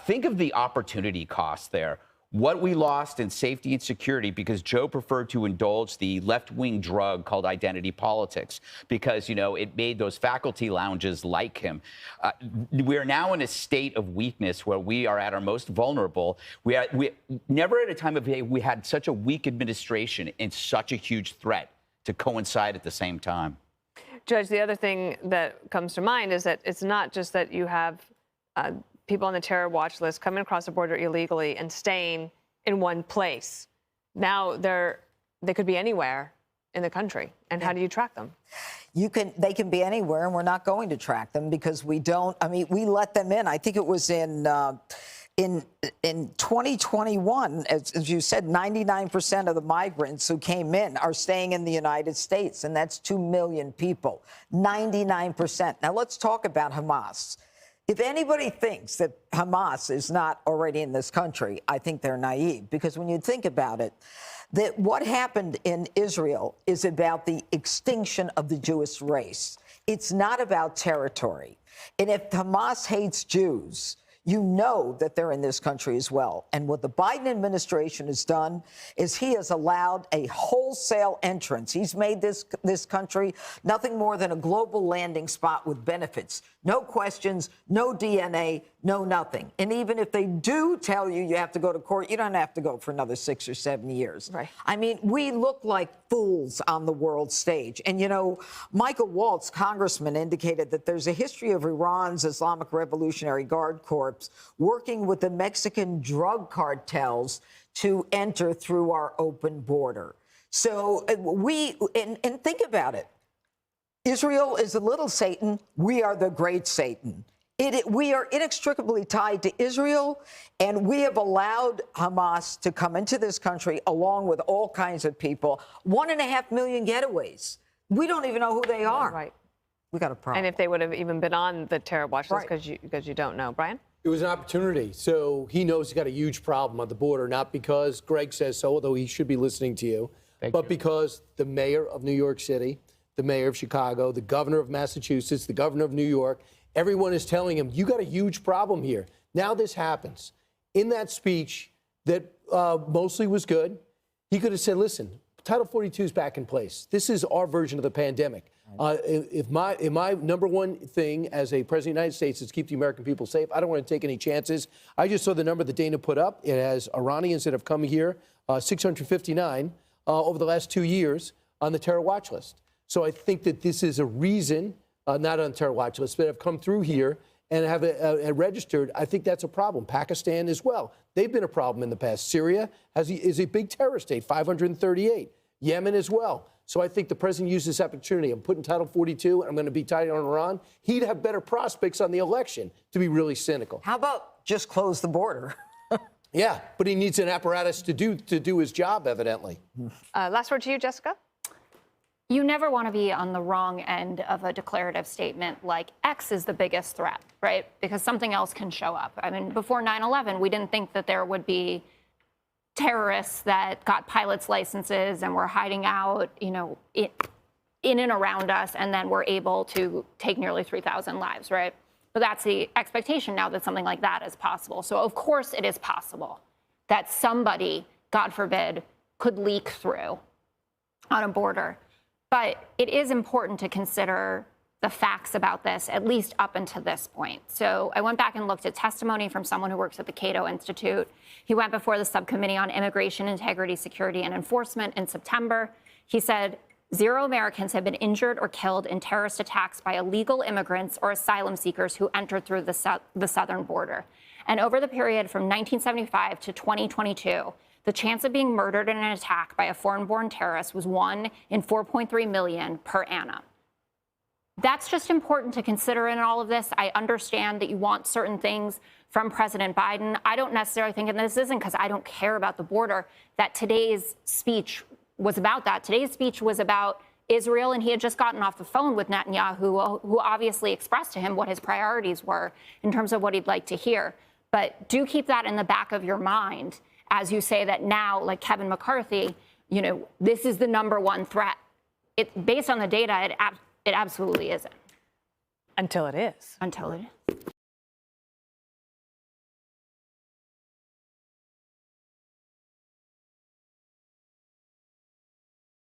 S24: Think of the opportunity cost there. What we lost in safety and security because Joe preferred to indulge the left-wing drug called identity politics because, it made those faculty lounges like him. We are now in a state of weakness where we are at our most vulnerable. We never at a time of day we had such a weak administration and such a huge threat to coincide at the same time.
S17: Judge, the other thing that comes to mind is that it's not just that you have people on the terror watch list coming across the border illegally and staying in one place. Now they could be anywhere in the country. And how do you track them?
S25: They can be anywhere, and we're not going to track them because we don't. I mean, we let them in. I think it was in 2021, as you said, 99% of the migrants who came in are staying in the United States, and that's 2 million people. 99%. Now let's talk about Hamas. If anybody thinks that Hamas is not already in this country, I think they're naive, because when you think about it, that what happened in Israel is about the extinction of the Jewish race. It's not about territory. And if Hamas hates Jews, you know that they're in this country as well. And what the Biden administration has done is he has allowed a wholesale entrance. He's made this country nothing more than a global landing spot with benefits. No questions, no DNA, no nothing. And even if they do tell you you have to go to court, you don't have to go for another 6 or 7 years. Right. I mean, we look like fools on the world stage. And, Michael Waltz, congressman, indicated that there's a history of Iran's Islamic Revolutionary Guard Corps working with the Mexican drug cartels to enter through our open border. So and think about it. Israel is the little Satan. We are the great Satan. We are inextricably tied to Israel, and we have allowed Hamas to come into this country along with all kinds of people. 1.5 million getaways. We don't even know who they are.
S17: Right.
S25: We got a problem.
S17: And if they would have even been on the terror watch list, because you don't know. Brian?
S2: It was an opportunity. So he knows he's got a huge problem on the border, not because Greg says so, although he should be listening to you, but because the mayor of New York City, the mayor of Chicago, the governor of Massachusetts, the governor of New York, everyone is telling him, you got a huge problem here. Now this happens. In that speech that mostly was good, he could have said, listen, Title 42 is back in place. This is our version of the pandemic. If my number one thing as a president of the United States is keep the American people safe, I don't want to take any chances. I just saw the number that Dana put up. It has Iranians that have come here, 659 over the last 2 years on the terror watch list. So I think that this is a reason, not on the terror watch list, but have come through here and have registered. I think that's a problem. Pakistan as well. They've been a problem in the past. Syria is a big terror state, 538. Yemen as well. So I think the president used this opportunity. I'm putting Title 42, and I'm going to be tight on Iran. He'd have better prospects on the election, to be really cynical.
S25: How about just close the border?
S2: Yeah, but he needs an apparatus to do his job, evidently.
S17: Last word to you, Jessica.
S11: You never want to be on the wrong end of a declarative statement like X is the biggest threat, right? Because something else can show up. I mean, before 9/11, we didn't think that there would be terrorists that got pilots' licenses and were hiding out, in and around us, and then were able to take nearly 3,000 lives, right? But that's the expectation now, that something like that is possible. So of course it is possible that somebody, God forbid, could leak through on a border. But it is important to consider the facts about this, at least up until this point. So I went back and looked at testimony from someone who works at the Cato Institute. He went before the Subcommittee on Immigration, Integrity, Security, and Enforcement in September. He said 0 Americans have been injured or killed in terrorist attacks by illegal immigrants or asylum seekers who entered through the southern border. And over the period from 1975 to 2022, the chance of being murdered in an attack by a foreign-born terrorist was 1 in 4.3 million per annum. That's just important to consider in all of this. I understand that you want certain things from President Biden. I don't necessarily think, and this isn't because I don't care about the border, that today's speech was about that. Today's speech was about Israel, and he had just gotten off the phone with Netanyahu, who obviously expressed to him what his priorities were in terms of what he'd like to hear. But do keep that in the back of your mind as you say that now, like Kevin McCarthy, this is the #1 threat. Based on the data, it absolutely isn't.
S17: Until it is.
S11: Until it is.